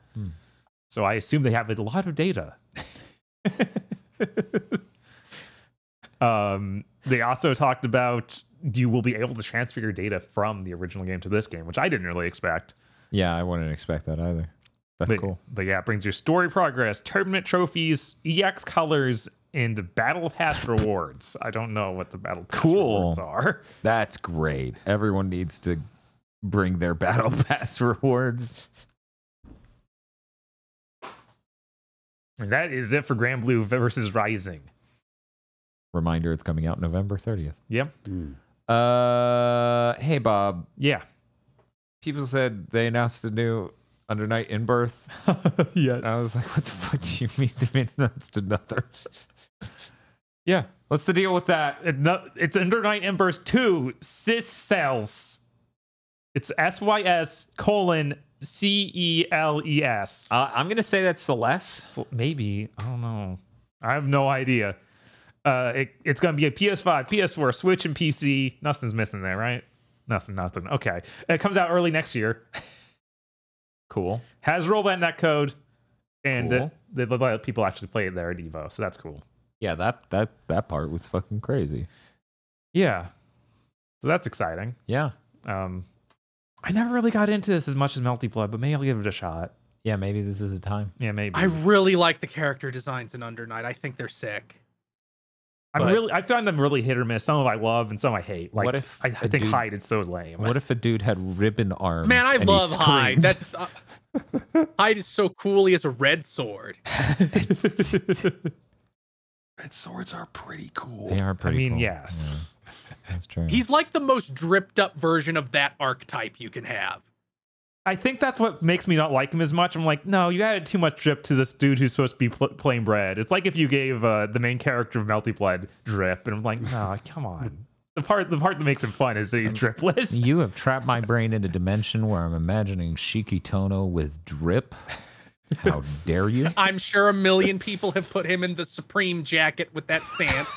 So I assume they have a lot of data. They also talked about you will be able to transfer your data from the original game to this game, which I didn't really expect. Yeah, I wouldn't expect that either. That's cool. But yeah, it brings your story progress, tournament trophies, EX colors, and battle pass rewards. I don't know what the battle pass rewards are. That's great. Everyone needs to bring their battle pass rewards. And that is it for Grand Blue versus Rising. Reminder, it's coming out November 30th. Yep. Hey Bob. Yeah. People said they announced a new Under Night in Birth. Yes. I was like, what the fuck do you mean they announced another? Yeah. What's the deal with that? It's Under Night in Birth 2 Cis Cells. It's SYS:CELES. I'm going to say that's Celeste. Maybe. I don't know. I have no idea. It's going to be a PS5, PS4, Switch, and PC. Nothing's missing there, right? Nothing. Okay. It comes out early next year. Cool. Has rollback netcode, and Cool. they let people actually play it there at Evo, so that's cool. Yeah, that part was fucking crazy. Yeah. So that's exciting. Yeah. I never really got into this as much as Melty Blood, but maybe I'll give it a shot. Yeah, maybe this is the time. Yeah, maybe. I really like the character designs in Under Night. I think they're sick. I find them really hit or miss. Some of I love and some I hate. Like, What if I a think dude- Hyde is so lame. What if a dude had ribbon arms? Man, I and he love Hyde. screamed? Hyde is so cool. He has a red sword. Red swords are pretty cool. They are pretty mean, cool. yes. Yeah, that's true. He's like the most dripped up version of that archetype you can have. I think that's what makes me not like him as much. I'm like, no, you added too much drip to this dude who's supposed to be plain bread. It's like if you gave the main character of Melty Blood drip, and I'm like, no, come on. The part that makes him fun is that he's dripless. You have trapped my brain in a dimension where I'm imagining Shiki Tono with drip. How dare you? I'm sure 1 million people have put him in the Supreme jacket with that stance.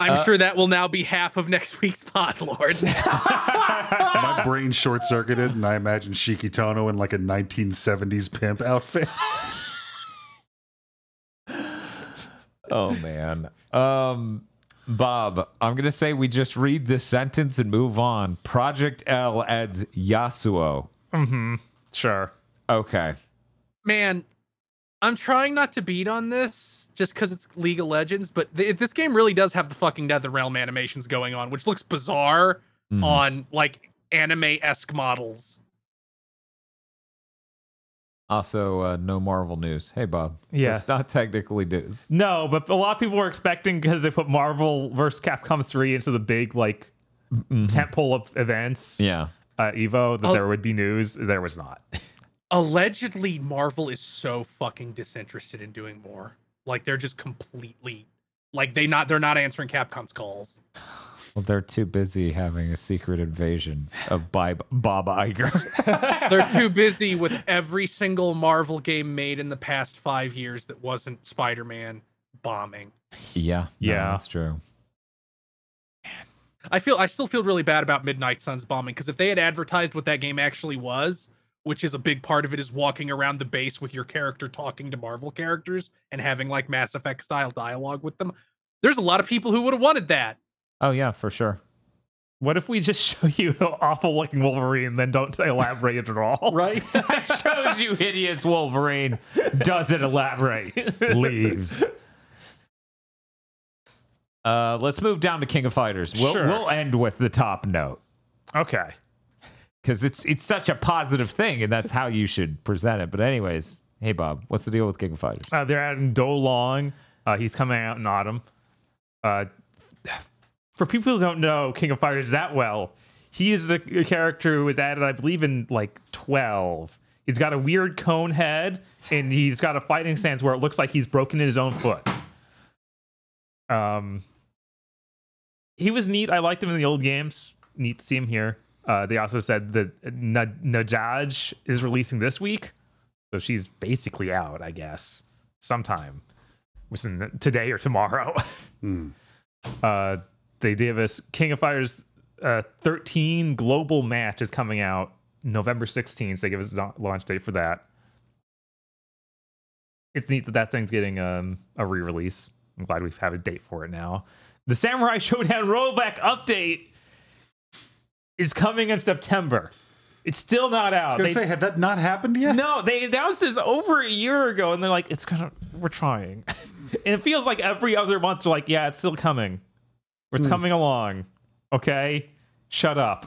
I'm sure that will now be half of next week's Pod Lord. My brain short circuited, and I imagine Shiki Tono in like a 1970s pimp outfit. Oh man. Bob, I'm gonna say we just read this sentence and move on. Project L adds Yasuo. Mm-hmm. Sure. Okay. Man, I'm trying not to beat on this just because it's League of Legends, but this game really does have the fucking NetherRealm animations going on, which looks bizarre on like anime-esque models. Also, no Marvel news. Hey, Bob. Yeah. It's not technically news. No, but a lot of people were expecting, because they put Marvel vs. Capcom 3 into the big like tentpole of events. Yeah. Evo, that there would be news. There was not. Allegedly, Marvel is so fucking disinterested in doing more. Like they're just completely like they're not answering Capcom's calls. Well, they're too busy having a secret invasion of Bob Iger. They're too busy with every single Marvel game made in the past 5 years that wasn't Spider-Man bombing. Yeah. Yeah. That's true. I still feel really bad about Midnight Suns bombing, because if they had advertised what that game actually was, which is a big part of it, is walking around the base with your character talking to Marvel characters and having like Mass Effect style dialogue with them, there's a lot of people who would have wanted that. Oh, yeah, for sure. What if we just show you an awful looking Wolverine and then don't elaborate at all? Right? That shows you hideous Wolverine. Doesn't elaborate. Leaves. Let's move down to King of Fighters. Sure. We'll end with the top note. Okay. Because it's such a positive thing, and that's how you should present it. But anyways, hey, Bob, what's the deal with King of Fighters? They're adding Do Long. He's coming out in autumn. For people who don't know King of Fighters that well, he is a character who was added, I believe, in like 12. He's got a weird cone head, and he's got a fighting stance where it looks like he's broken his own foot. He was neat. I liked him in the old games. Neat to see him here. They also said that Najaj is releasing this week, so she's basically out, I guess, sometime. Within today or tomorrow. They gave us King of Fighters 13 global match is coming out November 16th. So they give us a launch date for that. It's neat that thing's getting a re-release. I'm glad we have a date for it now. The Samurai Showdown rollback update is coming in September. It's still not out. I was going to say, had that not happened yet? No, they announced this over a year ago, and they're like, we're trying. And it feels like every other month they're like, yeah, it's still coming. It's coming along. Okay? Shut up.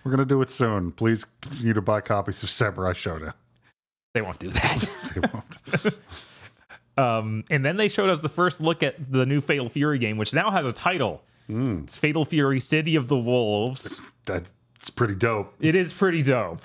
We're going to do it soon. Please continue to buy copies of Samurai Showdown. They won't do that. They won't. And then they showed us the first look at the new Fatal Fury game, which now has a title. It's Fatal Fury City of the Wolves. That's pretty dope. It is pretty dope.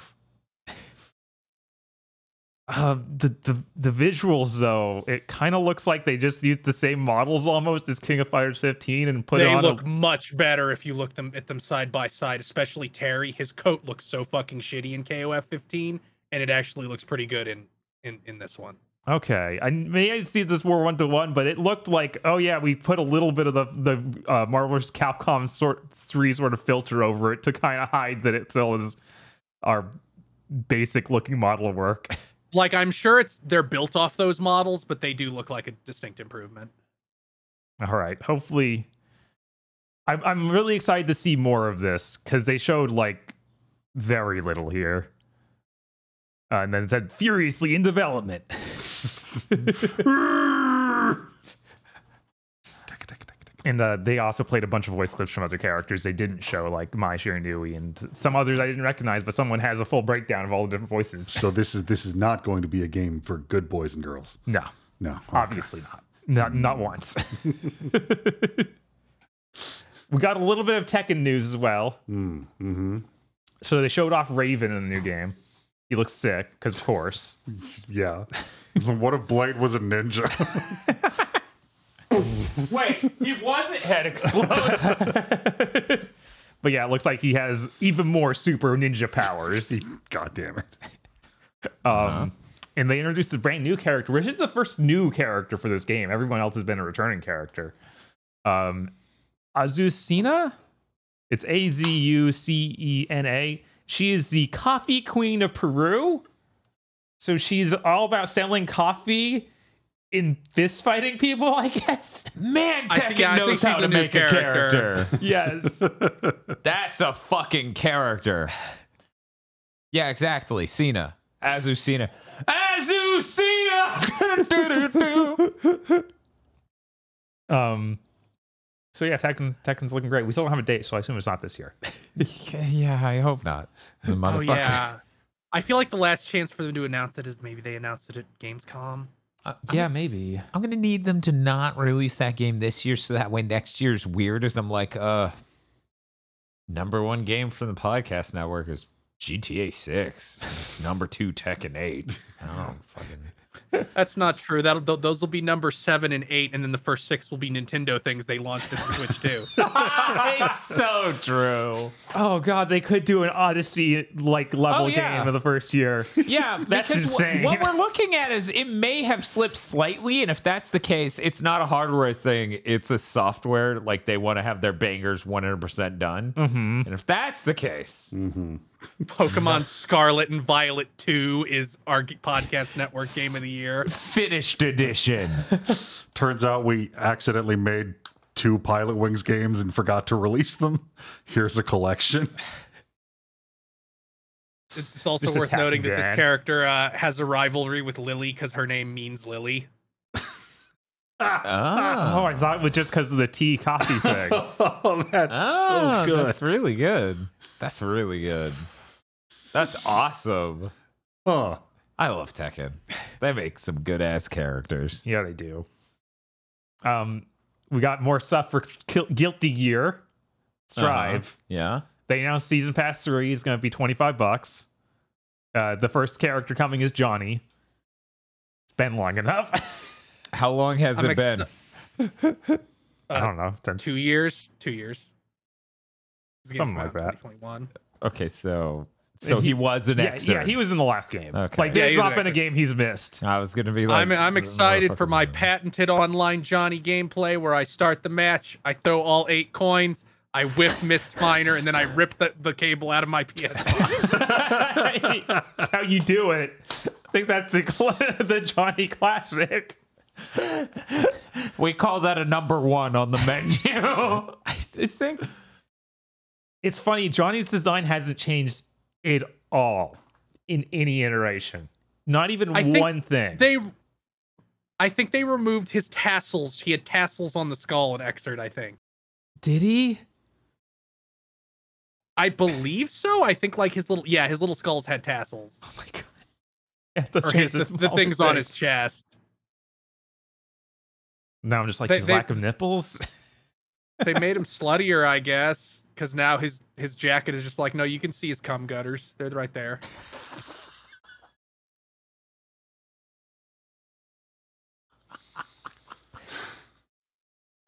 The visuals, though, it kind of looks like they just used the same models almost as King of Fighters 15 and put it on. They look much better if you look at them side by side, especially Terry. His coat looks so fucking shitty in KOF 15, and it actually looks pretty good in this one. Okay, I may see this more 1-to-1, but it looked like, oh yeah, we put a little bit of the Marvel vs. Capcom 3 sort of filter over it to kind of hide that it still is our basic looking model work. Like, I'm sure they're built off those models, but they do look like a distinct improvement. All right, hopefully, I'm really excited to see more of this because they showed like very little here. And then it said furiously in development. And they also played a bunch of voice clips from other characters they didn't show, like Mai Shiranui and some others I didn't recognize, but someone has a full breakdown of all the different voices. So this is not going to be a game for good boys and girls. No, Okay. obviously not. Not once. We got a little bit of Tekken news as well. So they showed off Raven in the new game. He looks sick, because of course. Yeah. What if Blade was a ninja? Wait, he wasn't head explodes. But yeah, it looks like he has even more super ninja powers. God damn it. And they introduced a brand new character, which is the first new character for this game. Everyone else has been a returning character. Azucena? It's Azucena. She is the coffee queen of Peru. So she's all about selling coffee in fist fighting people, I guess. Man, I think Tekken knows she's how a to new make a character. character. Yes. That's a fucking character. Yeah, exactly. Cena. Azucena. Azucena! So yeah, Tekken's looking great. We still don't have a date, so I assume it's not this year. Yeah, I hope not. The Oh motherfucker. yeah, I feel like the last chance for them to announce it is maybe they announced it at Gamescom. Yeah, maybe. I'm gonna need them to not release that game this year, so that way next year's weird as I'm like, number one game from the podcast network is GTA 6. Number 2, Tekken 8. Oh, fucking. That's not true. Those will be number 7 and 8, and then the first 6 will be Nintendo things they launched at the Switch too. It's so true. Oh god, they could do an Odyssey like level game of the first year. Yeah, That's because insane. what we're looking at is it may have slipped slightly, and if that's the case, it's not a hardware thing; it's a software. Like they want to have their bangers 100% done, and if that's the case, Pokemon Scarlet and Violet 2 is our podcast network game of the year. finished edition. Turns out we accidentally made 2 Pilot Wings games and forgot to release them. Here's a collection. It's also Just worth attaching noting that this Dan. character has a rivalry with Lily because her name means Lily. Oh, I thought it was just because of the tea coffee thing. Oh, that's so good. That's really good. That's really good. That's awesome. Huh. I love Tekken. They make some good ass characters. Yeah, they do. We got more stuff for Guilty Gear Strive. Yeah. They announced Season Pass 3 is going to be $25. The first character coming is Johnny. It's been long enough. How long has it been? I don't know. 2 years. 2 years. This game Something came like out in that. 2021. Okay, so he was an extra. Yeah, he was in the last game. Okay. Like, Yeah, there's he's an not been a extra. game he's missed. I was gonna be like, I'm excited for my patented online Johnny gameplay where I start the match, I throw all 8 coins, I whip Mistminer, and then I rip the cable out of my PS5. That's how you do it. I think that's the Johnny classic. We call that a number 1 on the menu. I think it's funny. Johnny's design hasn't changed at all in any iteration. Not even I think one thing. I think they removed his tassels. He had tassels on the skull in Xrd, I think. Did he? I believe so. I think like his little skulls had tassels. Oh my god! I have to Or change the things on his chest. Now I'm just like They- his they- lack of nipples. They made him sluttier, I guess, because now his jacket is just like, no, you can see his cum gutters. They're right there.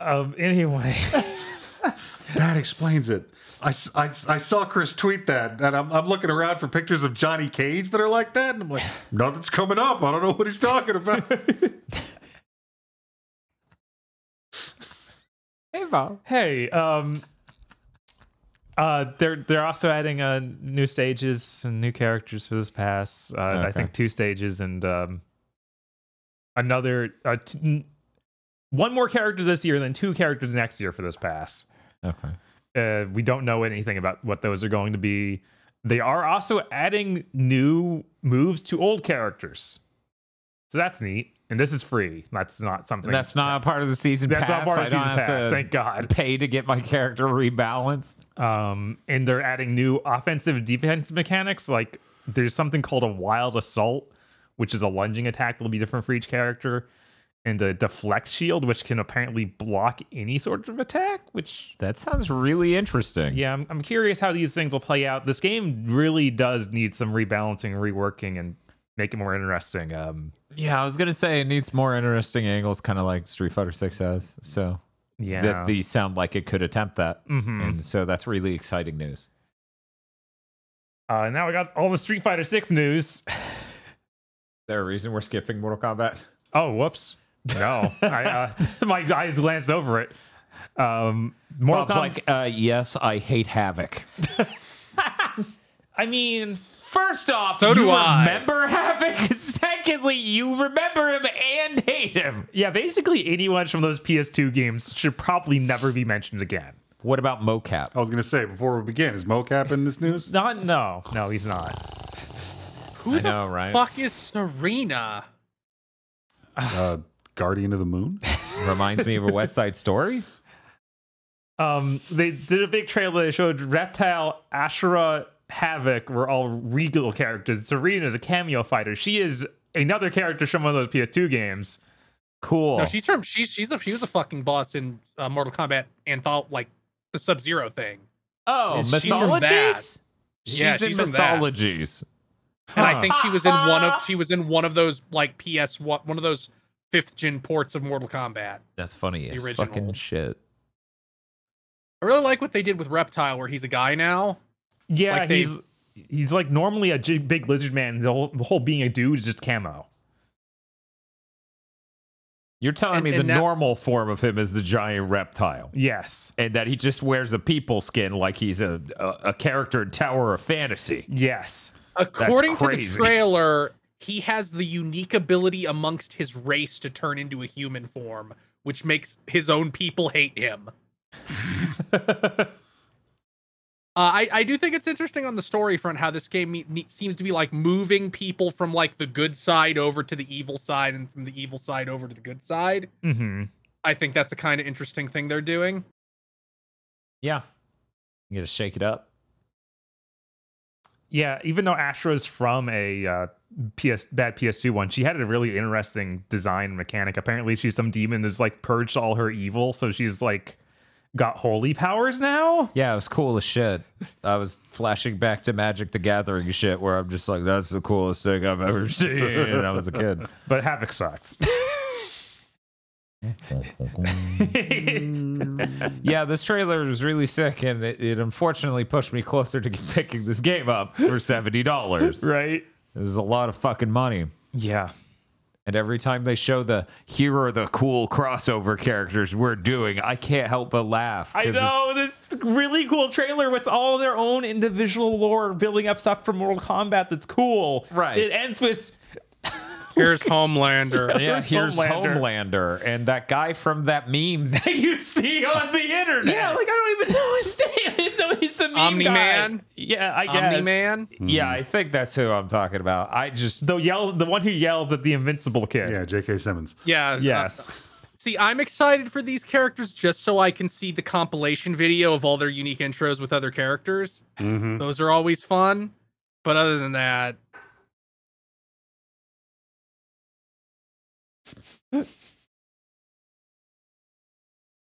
Anyway, That explains it. I saw Chris tweet that, and I'm looking around for pictures of Johnny Cage that are like that, and I'm like, nothing's coming up. I don't know what he's talking about. Hey, Bob. hey, they're also adding new stages and new characters for this pass. I Okay. think 2 stages and another one more character this year, and then 2 characters next year for this pass. Okay. We don't know anything about what those are going to be. They are also adding new moves to old characters, so that's neat. And this is free. That's not something. That's not a part of the season That's pass. not part of the I don't season have pass. to Thank God. pay to get my character rebalanced. And they're adding new offensive and defense mechanics. Like there's something called a wild assault, which is a lunging attack that'll be different for each character, and a deflect shield, which can apparently block any sort of attack. Which That sounds really interesting. yeah, I'm curious how these things will play out. This game really does need some rebalancing, reworking, and make it more interesting. Yeah, I was gonna say it needs more interesting angles, kind of like Street Fighter 6 has. So Yeah. that these sound like it could attempt that, Mhm. and so that's really exciting news. Now I got all the Street Fighter 6 news. Is there a reason we're skipping Mortal Kombat? Oh, whoops. No. My eyes glanced over it. Mortal Bob's Kombat. like, yes, I hate Havoc. I mean, First off, So do you I. remember Havoc. Secondly, you remember him and hate him. yeah, basically anyone from those PS2 games should probably never be mentioned again. What about Mocap? I was going to say, before we begin, is Mocap in this news? No, he's not. Who I the know, right? fuck is Serena? Guardian of the Moon? Reminds me of a West Side Story. They did a big trailer that showed Reptile, Ashura, Havoc were all regal characters. Serena is a cameo fighter. She is another character from one of those PS2 games. Cool. No, she was a fucking boss in Mortal Kombat like the Sub-Zero thing. Oh, She's from that. mythologies. Yeah, She's in she's from that. mythologies. And I think she was in one of those like one of those 5th gen ports of Mortal Kombat. That's funny as original. fucking shit. I really like what they did with Reptile, where he's a guy now. Yeah, Like he's like normally a big lizard man. The whole being a dude is just camo. You're telling me the and now- normal form of him is the giant reptile, Yes. and that he just wears a people skin like he's a character in Tower of Fantasy. Yes. According to the crazy. trailer, he has the unique ability amongst his race to turn into a human form, which makes his own people hate him. I do think it's interesting on the story front how this game seems to be like moving people from like the good side over to the evil side and from the evil side over to the good side. Mm-hmm. I think that's a kind of interesting thing they're doing. Yeah, you gotta shake it up. Yeah, even though Astra's from a bad PS2 one, she had a really interesting design mechanic. Apparently, she's some demon that's like purged all her evil, so she's like got holy powers now. Yeah, it was cool as shit. I was flashing back to Magic the Gathering shit, where I'm just like, that's the coolest thing I've ever seen. And I was a kid. But Havoc sucks. Yeah, this trailer is really sick, and it unfortunately pushed me closer to picking this game up for $70. Right? This is a lot of fucking money. Yeah. And every time they show here are the cool crossover characters we're doing, I can't help but laugh. I 'cause know this really cool trailer with all their own individual lore building up stuff from Mortal Kombat that's cool. Right. It ends with Here's Homelander. Yeah, here's Homelander. Homelander and that guy from that meme that you see on the internet. yeah, like I don't even know his name. I just know he's the meme Omni-Man? guy. Yeah, I guess. Omni-Man. Yeah, I think that's who I'm talking about. I just The one who yells at the Invincible kid. Yeah, J.K. Simmons. Yeah. Yes. See, I'm excited for these characters just so I can see the compilation video of all their unique intros with other characters. Mm-hmm. Those are always fun. But other than that,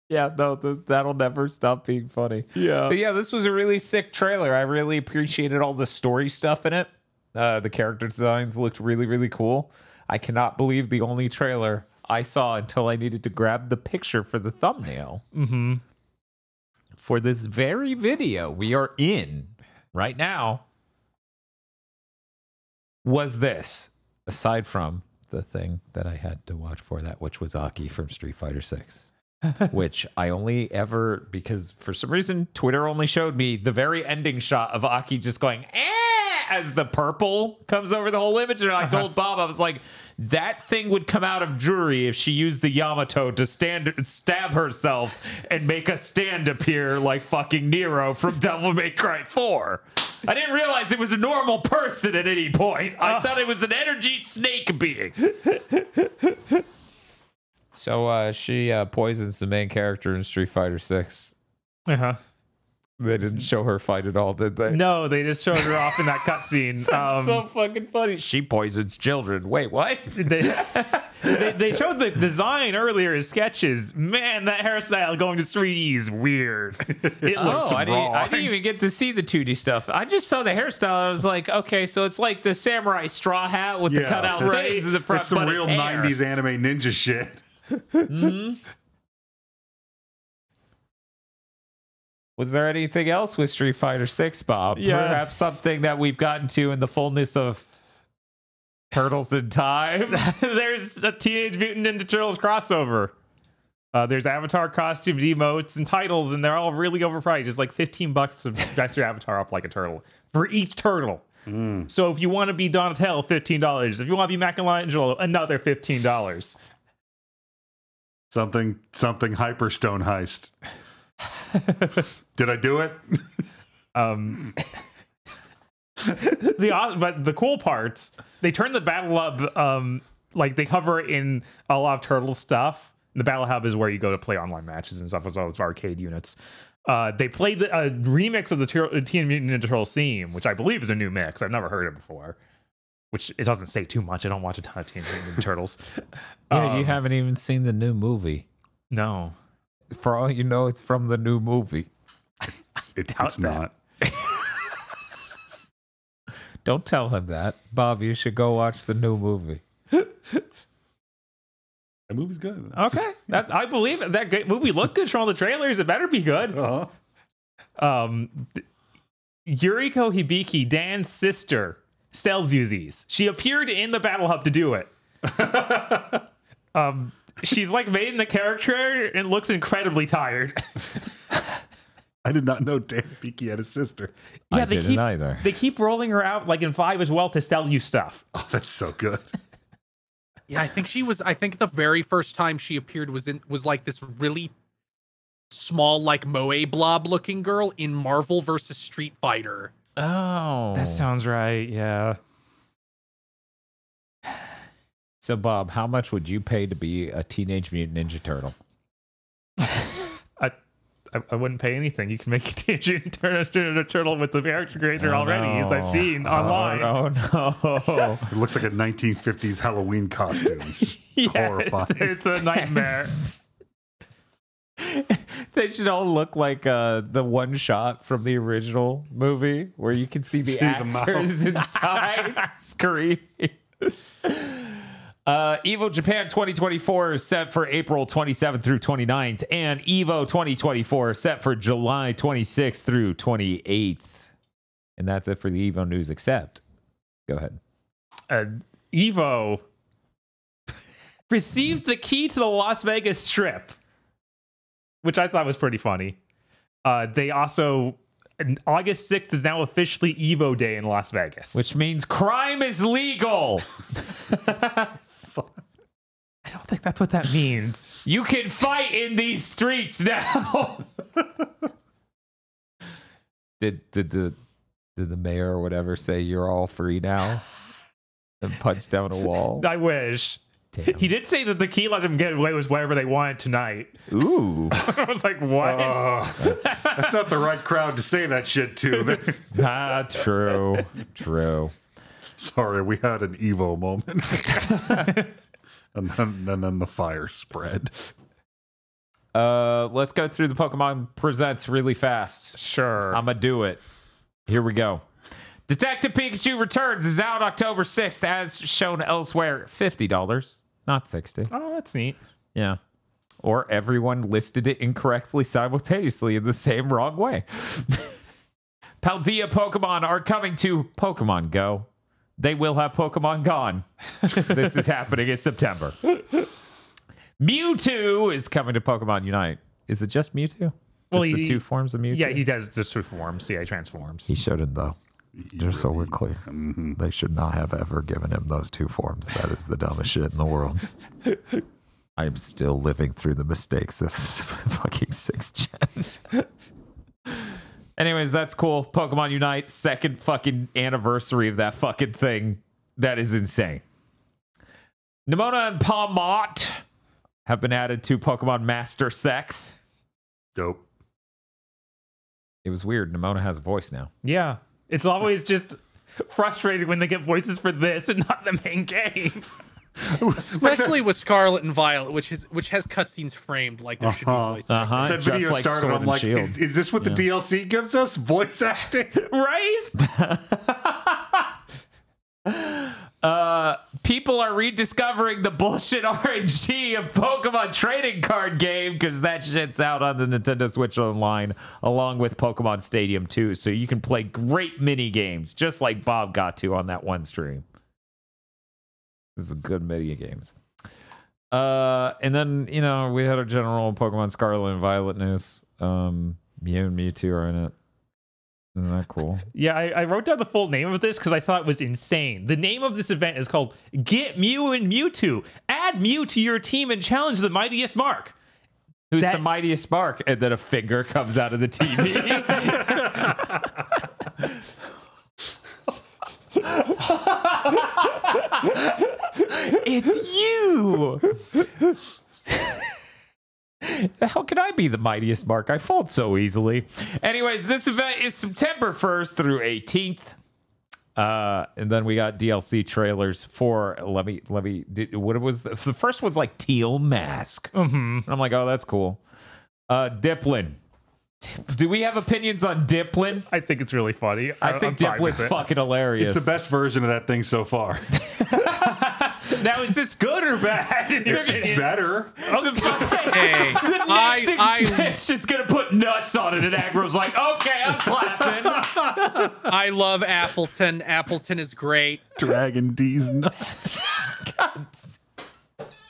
yeah, no, that'll never stop being funny. Yeah. But yeah, this was a really sick trailer. I really appreciated all the story stuff in it. The character designs looked really, really cool. I cannot believe the only trailer I saw until I needed to grab the picture for the thumbnail. Mm-hmm. For this very video we are in right now was this, aside from the thing that I had to watch for that, which was Aki from Street Fighter 6. Which I only ever, because for some reason Twitter only showed me the very ending shot of Aki just going as the purple comes over the whole image. And I told Bob, I was like, that thing would come out of Juri if she used the Yamato to stab herself and make a stand appear like fucking Nero from Devil May Cry 4. I didn't realize it was a normal person at any point. I thought it was an energy snake being. So she poisons the main character in Street Fighter 6. Uh-huh. They didn't show her fight at all, did they? No, they just showed her off in that cutscene. That's so fucking funny. She poisons children. Wait, what? they showed the design earlier as sketches. Man, that hairstyle going to 3D is weird. It looks I wrong. didn't even get to see the 2D stuff. I just saw the hairstyle. I was like, okay, so it's like the samurai straw hat with the cutout legs in the front. It's some but real it's hair. 90s anime ninja shit. Mhm. Was there anything else with Street Fighter 6, Bob? Yeah. Perhaps something that we've gotten to in the fullness of Turtles in Time? There's a Teenage Mutant Ninja Turtles crossover. There's avatar costumes, emotes, and titles, and they're all really overpriced. It's like $15 to dress your avatar up like a turtle for each turtle. So if you want to be Donatello, $15. If you want to be Michelangelo, another $15. Something Hyperstone heist. Did I do it? But the cool parts, they turn the battle hub, like they cover in a lot of turtle stuff. The battle hub is where you go to play online matches and stuff, as well as arcade units. They played a remix of the Teenage Mutant Ninja Turtles theme, which I believe is a new mix. I've never heard it before. Which it doesn't say too much. I don't watch a ton of Teenage Mutant Ninja Turtles. Yeah, you haven't even seen the new movie. No. For all you know, it's from the new movie. It's not. Don't tell him that. Bob, you should go watch the new movie. That movie's good. Okay. I believe it. That great movie looked good from all the trailers. It better be good. Uh-huh. Yuriko Hibiki, Dan's sister, sells Uzis. She appeared in the Battle Hub to do it. She's like made in the character and looks incredibly tired. I did not know Dan Hibiki had a sister. I didn't either. They keep rolling her out like in 5 as well to sell you stuff. Oh, that's so good. Yeah, I think the very first time she appeared was like this really small, like Moe blob looking girl in Marvel vs. Street Fighter. Oh. That sounds right, yeah. So, Bob, how much would you pay to be a Teenage Mutant Ninja Turtle? I wouldn't pay anything. You can make a Teenage Mutant Ninja Turtle with the character creator already, as I've seen online. Oh, no. It looks like a 1950s Halloween costume. It's just horrifying. It's a nightmare. They should all look like the one shot from the original movie where you can see the See the actors inside screaming. EVO Japan 2024 is set for April 27th through 29th, and EVO 2024 is set for July 26th through 28th. And that's it for the EVO news, except. Go ahead. EVO received the key to the Las Vegas Strip, which I thought was pretty funny. They also, August 6th is now officially EVO Day in Las Vegas. Which means crime is legal. I don't think that's what that means. You can fight in these streets now. Did the mayor or whatever say you're all free now and punch down a wall? I wish. Damn. He did say that the key let them get away with whatever they wanted tonight. Ooh. I was like, what? That's not the right crowd to say that shit to. True. Sorry, we had an Evo moment. and then the fire spread. Let's go through the Pokemon Presents really fast. Sure. I'm going to do it. Here we go. Detective Pikachu Returns is out October 6th, as shown elsewhere. $50, not $60. Oh, that's neat. Yeah. Or everyone listed it incorrectly simultaneously in the same wrong way. Paldea Pokemon are coming to Pokemon Go. They will have Pokemon gone. This is happening in September. Mewtwo is coming to Pokemon Unite. Is it just Mewtwo? Just the two forms of Mewtwo? Yeah, he does the two forms. Yeah, he transforms. He showed it, though. Just so we're clear. Mm-hmm. They should not have ever given him those two forms. That is the dumbest shit in the world. I'm still living through the mistakes of fucking 6th gen. Anyways, that's cool. Pokemon Unite, second fucking anniversary of that fucking thing. That is insane. Nimona and Palmot have been added to Pokemon Master Sex. Dope. It was weird. Nimona has a voice now. Yeah. It's always just frustrating when they get voices for this and not the main game. Especially with Scarlet and Violet, which has cutscenes framed like there should be voice acting. That video like started. Sword I'm and like, Shield. is this what the DLC gives us? Voice acting? Right? People are rediscovering the bullshit RNG of Pokemon trading card game because that shit's out on the Nintendo Switch Online along with Pokemon Stadium 2. So you can play great mini games just like Bob got to on that one stream. This is good mini games. And then, we had a general Pokemon Scarlet and Violet news. Mew and Mewtwo are in it. Isn't that cool? Yeah, I wrote down the full name of this because I thought it was insane. The name of this event is called Get Mew and Mewtwo. Add Mew to your team and challenge the mightiest mark. Who's the mightiest mark? And then a finger comes out of the TV. It's you. How can I be the mightiest mark. I fold so easily. Anyways, this event is September 1st through 18th. And then we got DLC trailers for, what was the first one's like Teal Mask. And I'm like, oh, that's cool. Diplin. Do we have opinions on Diplin? I think it's really funny. I think Diplin's fucking hilarious. It's the best version of that thing so far. Now, is this good or bad? in your It's opinion? better. Hey, The next expansion's gonna put nuts on it, and Aggro's like, okay, I'm clapping. I love Appleton. Appleton is great. Dragon D's nuts.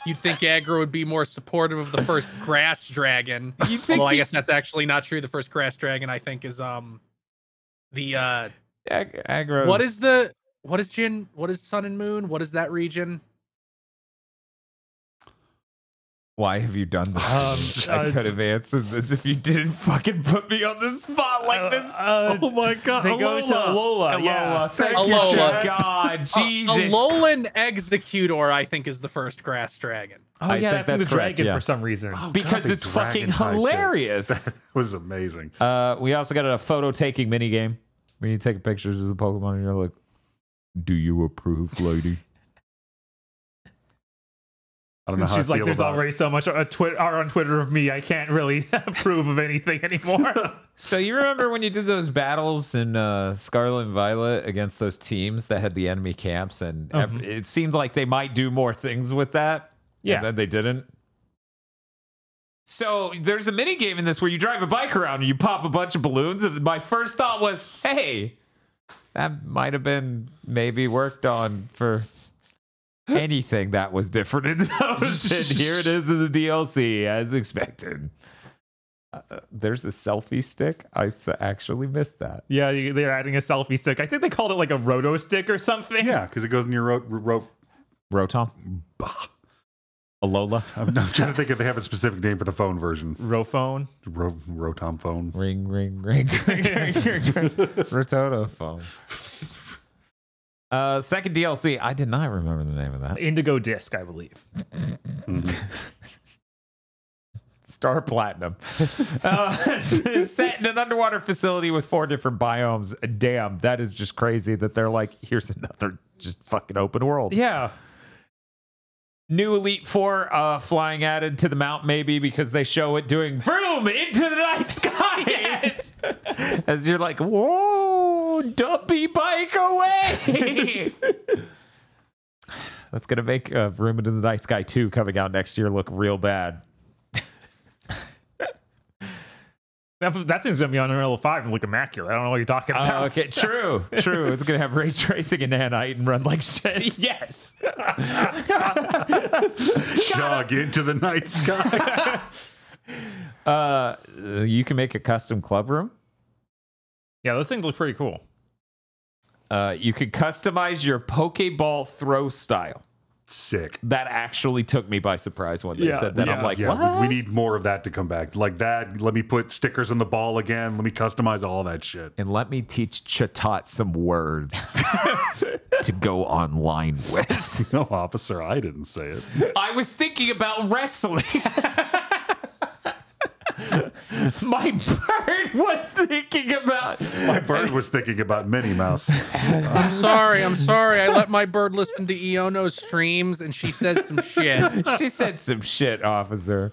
You'd think Aggro would be more supportive of the first grass dragon. You think Although I guess that's actually not true. The first grass dragon, I think, is Aggro. what is Sun and Moon? What is that region? Why have you done this? I could have answered this if you didn't fucking put me on the spot like this. Oh my god. They go to Alola. Yeah. Thank Alola. you, Chuck. God, Jesus. Alolan Executor, I think, is the first grass dragon. Oh, I yeah, think that's in the that's correct, dragon yeah. for some reason. Because the it's fucking dragon typed it. hilarious. That was amazing. We also got a photo taking mini game where you take pictures of the Pokemon and you're like, "Do you approve, lady?" I don't know how She's I like, feel there's about already so much on Twitter of me. I can't really approve of anything anymore. So you remember when you did those battles in Scarlet and Violet against those teams that had the enemy camps, and it seemed like they might do more things with that. Yeah. And then they didn't. So there's a mini game in this where you drive a bike around and you pop a bunch of balloons. And my first thought was, hey, that might have been maybe worked on for anything that was different in those. And here it is in the DLC as expected. There's a selfie stick. I actually missed that. Yeah, they're adding a selfie stick. I think they called it like a roto stick or something. Yeah, because it goes in your rope. Rotom? Alola? I'm trying to think if they have a specific name for the phone version. Rophone. Rotom phone. Ring, ring, ring, ring, ring, ring. Rototo phone. Second DLC. I did not remember the name of that. Indigo Disc, I believe. Star Platinum. Set in an underwater facility with 4 different biomes. Damn, that is just crazy that they're like, here's another just fucking open world. Yeah. New Elite Four flying added to the mount, maybe because they show it doing vroom into the night sky. Yes. As you're like, whoa, dumpy bike away. That's gonna make Vroom into the Night Sky 2 coming out next year look real bad. That thing's gonna be on Unreal 5 and look immaculate. I don't know what you're talking about. Okay, true. It's gonna have ray tracing and nanite and run like shit. Yes. Jog into the night sky. You can make a custom club room. Yeah, those things look pretty cool. You could customize your Pokeball throw style. Sick. That actually took me by surprise when they said that. I'm like, what? We need more of that to come back. Like that. Let me put stickers on the ball again. Let me customize all that shit. And let me teach Chatot some words to go online with. No, officer, I didn't say it. I was thinking about wrestling. My bird was thinking about. My bird was thinking about Minnie Mouse. I'm sorry. I let my bird listen to Iono's streams, and she says some shit. She said some shit, officer.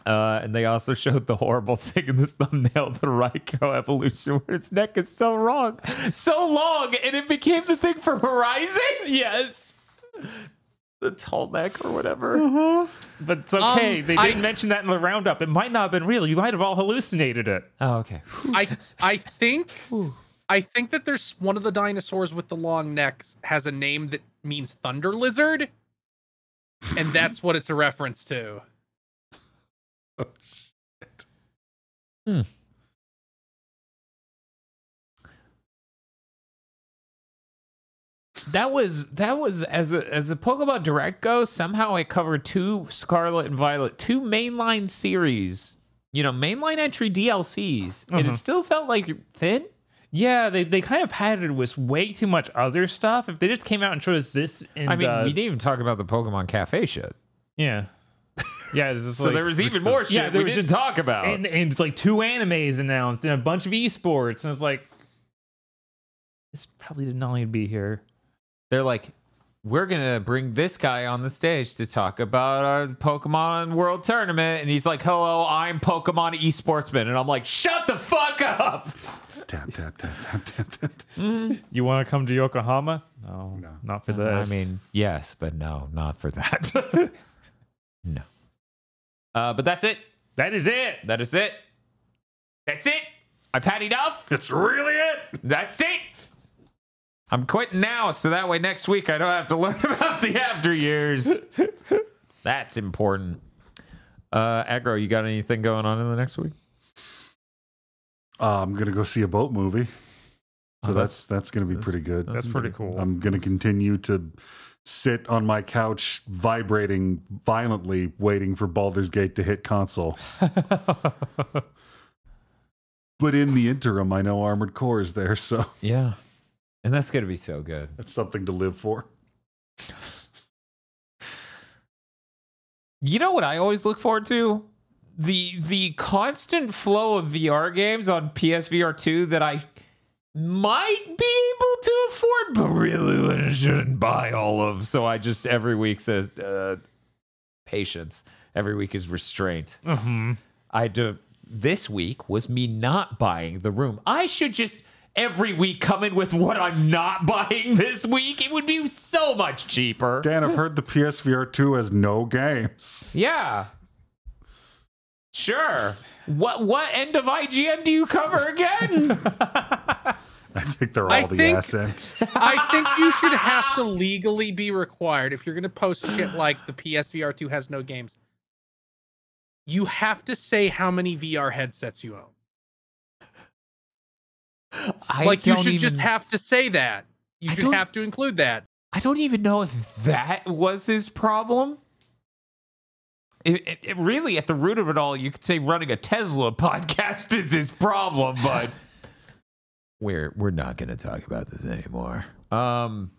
And they also showed the horrible thing in this thumbnail, the Raikou evolution, where its neck is so long, and it became the thing for Horizon. Yes. The tall neck or whatever. But it's okay. They didn't mention that in the roundup. It might not have been real. You might have all hallucinated it. Oh, okay. I think that there's one of the dinosaurs with the long necks has a name that means thunder lizard, and that's what it's a reference to. Oh, shit. That was as a Pokemon Direct goes, somehow it covered 2 Scarlet and Violet, 2 mainline series, mainline entry DLCs, and it still felt like thin. Yeah, they kind of padded with way too much other stuff. If they just came out and showed us this, and I mean, we didn't even talk about the Pokemon Cafe shit. yeah, Yeah, it's just So like, there was even more shit Yeah, there we was didn't just- talk about. and like 2 animes announced and a bunch of esports, and it's like, this probably did not need to be here. They're like, we're gonna bring this guy on the stage to talk about our Pokemon World Tournament, and he's like, "Hello, I'm Pokemon eSportsman," and I'm like, "Shut the fuck up!" Tap, tap, tap, tap, tap, tap. You want to come to Yokohama? No, No. not for this. I mean, yes, but no, not for that. No. But that's it. that is it. That is it. That's it. I've had enough. It's really it. That's it. I'm quitting now, so that way next week I don't have to learn about the after years. That's important. Aggro, you got anything going on in the next week? I'm gonna go see a boat movie, so Oh, that's gonna be pretty good. That's pretty cool. I'm gonna continue to sit on my couch, vibrating violently, waiting for Baldur's Gate to hit console. But in the interim, I know Armored Core is there, so Yeah. And that's going to be so good. that's something to live for. You know what I always look forward to? The constant flow of VR games on PSVR 2 that I might be able to afford, but really shouldn't buy all of. So I just every week says patience. Every week is restraint. Mhm. This week was me not buying The Room. I should just every week come in with what I'm not buying this week. It would be so much cheaper. Dan, I've heard the PSVR 2 has no games. Yeah. Sure. What end of IGN do you cover again? I think they're all I the think- ass end. I think you should have to legally be required if you're going to post shit like the PSVR 2 has no games. You have to say how many VR headsets you own. Like you should just have to say that. You I should don't- have to include that. I don't even know if that was his problem. It really, at the root of it all, you could say running a Tesla podcast is his problem, but we're not going to talk about this anymore. And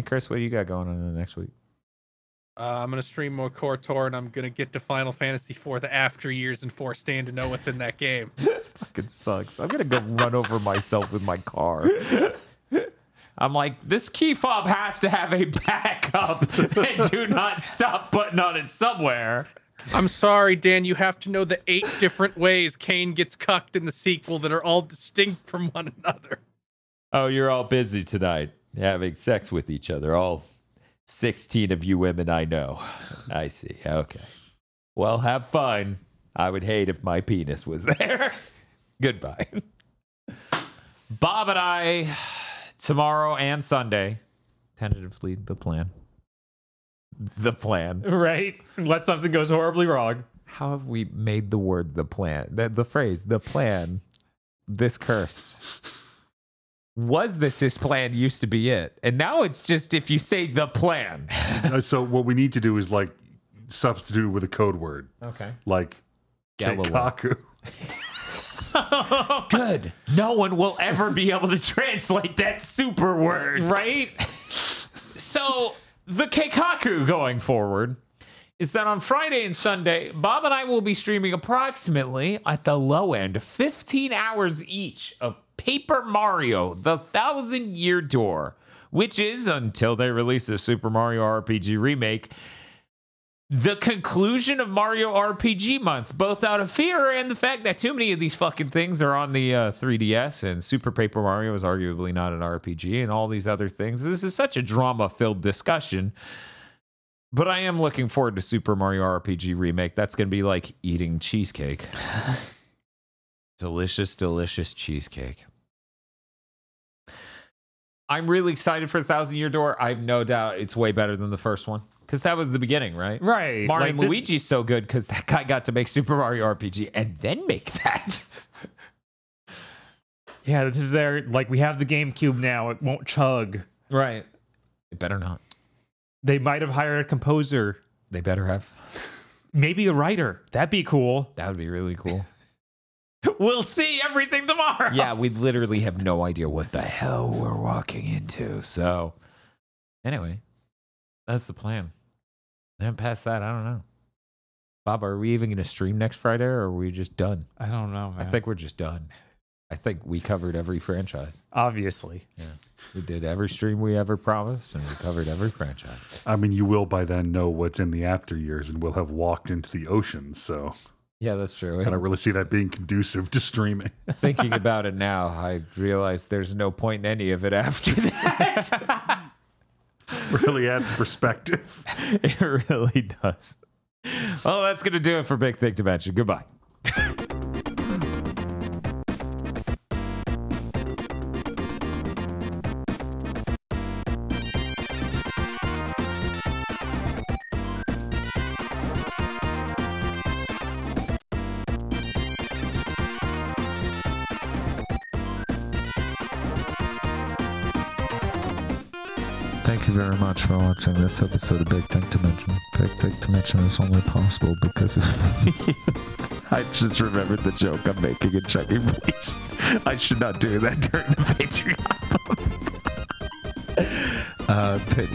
Chris, what do you got going on in the next week? I'm going to stream more KOTOR and I'm going to get to Final Fantasy IV the after years and force Stan to know what's in that game. This fucking sucks. I'm gonna go run over myself with my car. I'm like, this key fob has to have a backup and do not stop button on it somewhere. I'm sorry, Dan, you have to know the 8 different ways Kane gets cucked in the sequel that are all distinct from one another. Oh, you're all busy tonight having sex with each other. All 16 of you women I know. I see. Okay. Well, have fun. I would hate if my penis was there. Goodbye. Bob and I, tomorrow and Sunday, tentatively the plan. The plan. Right? Unless something goes horribly wrong. How have we made the word the plan? The phrase, the plan, this cursed? Was this his plan used to be it? And now it's just if you say the plan. So what we need to do is like substitute it with a code word, Okay. like Galloway. Keikaku. Good. No one will ever be able to translate that super word. Right? So the Keikaku going forward is that on Friday and Sunday, Bob and I will be streaming approximately, at the low end, 15 hours each of Paper Mario, the 1,000-Year Door, which is, until they release a Super Mario RPG remake, the conclusion of Mario RPG month, both out of fear and the fact that too many of these fucking things are on the 3DS, and Super Paper Mario is arguably not an RPG, and all these other things. This is such a drama-filled discussion. But I am looking forward to Super Mario RPG remake. That's going to be like eating cheesecake. Delicious, delicious cheesecake. I'm really excited for the 1,000-Year Door. I have no doubt it's way better than the first one. Because that was the beginning, right? Right. Mario Like and this- Luigi's so good because that guy got to make Super Mario RPG and then make that. Yeah, this is their, like, we have the GameCube now. It won't chug. Right. It better not. They might have hired a composer, They better have. maybe a writer. That'd be cool. That would be really cool. We'll see everything tomorrow. Yeah, we literally have no idea what the hell we're walking into. So, anyway, that's the plan. Then past that, I don't know. Bob, are we even going to stream next Friday, or are we just done? I don't know, I man. think we're just done. I think we covered every franchise. Obviously. Yeah, we did every stream we ever promised, and we covered every franchise. I mean, you will by then know what's in the after years, and we'll have walked into the ocean. So Yeah, that's true. I don't really see that being conducive to streaming. Thinking about it now, I realize there's no point in any of it after that. Really adds perspective. It really does. Well, that's going to do it for Big Thing Dimension. Goodbye. Thank you very much for watching this episode of Big Tank Dimension. Big Tank Dimension is only possible because of I just remembered the joke I'm making in Chugging Bleach. I should not do that during the Patreon.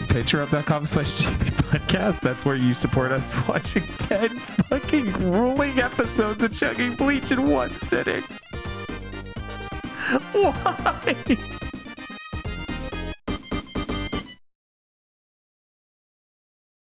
Patreon.com/GB Podcast. That's where you support us watching 10 fucking grueling episodes of Chugging Bleach in one sitting. Why?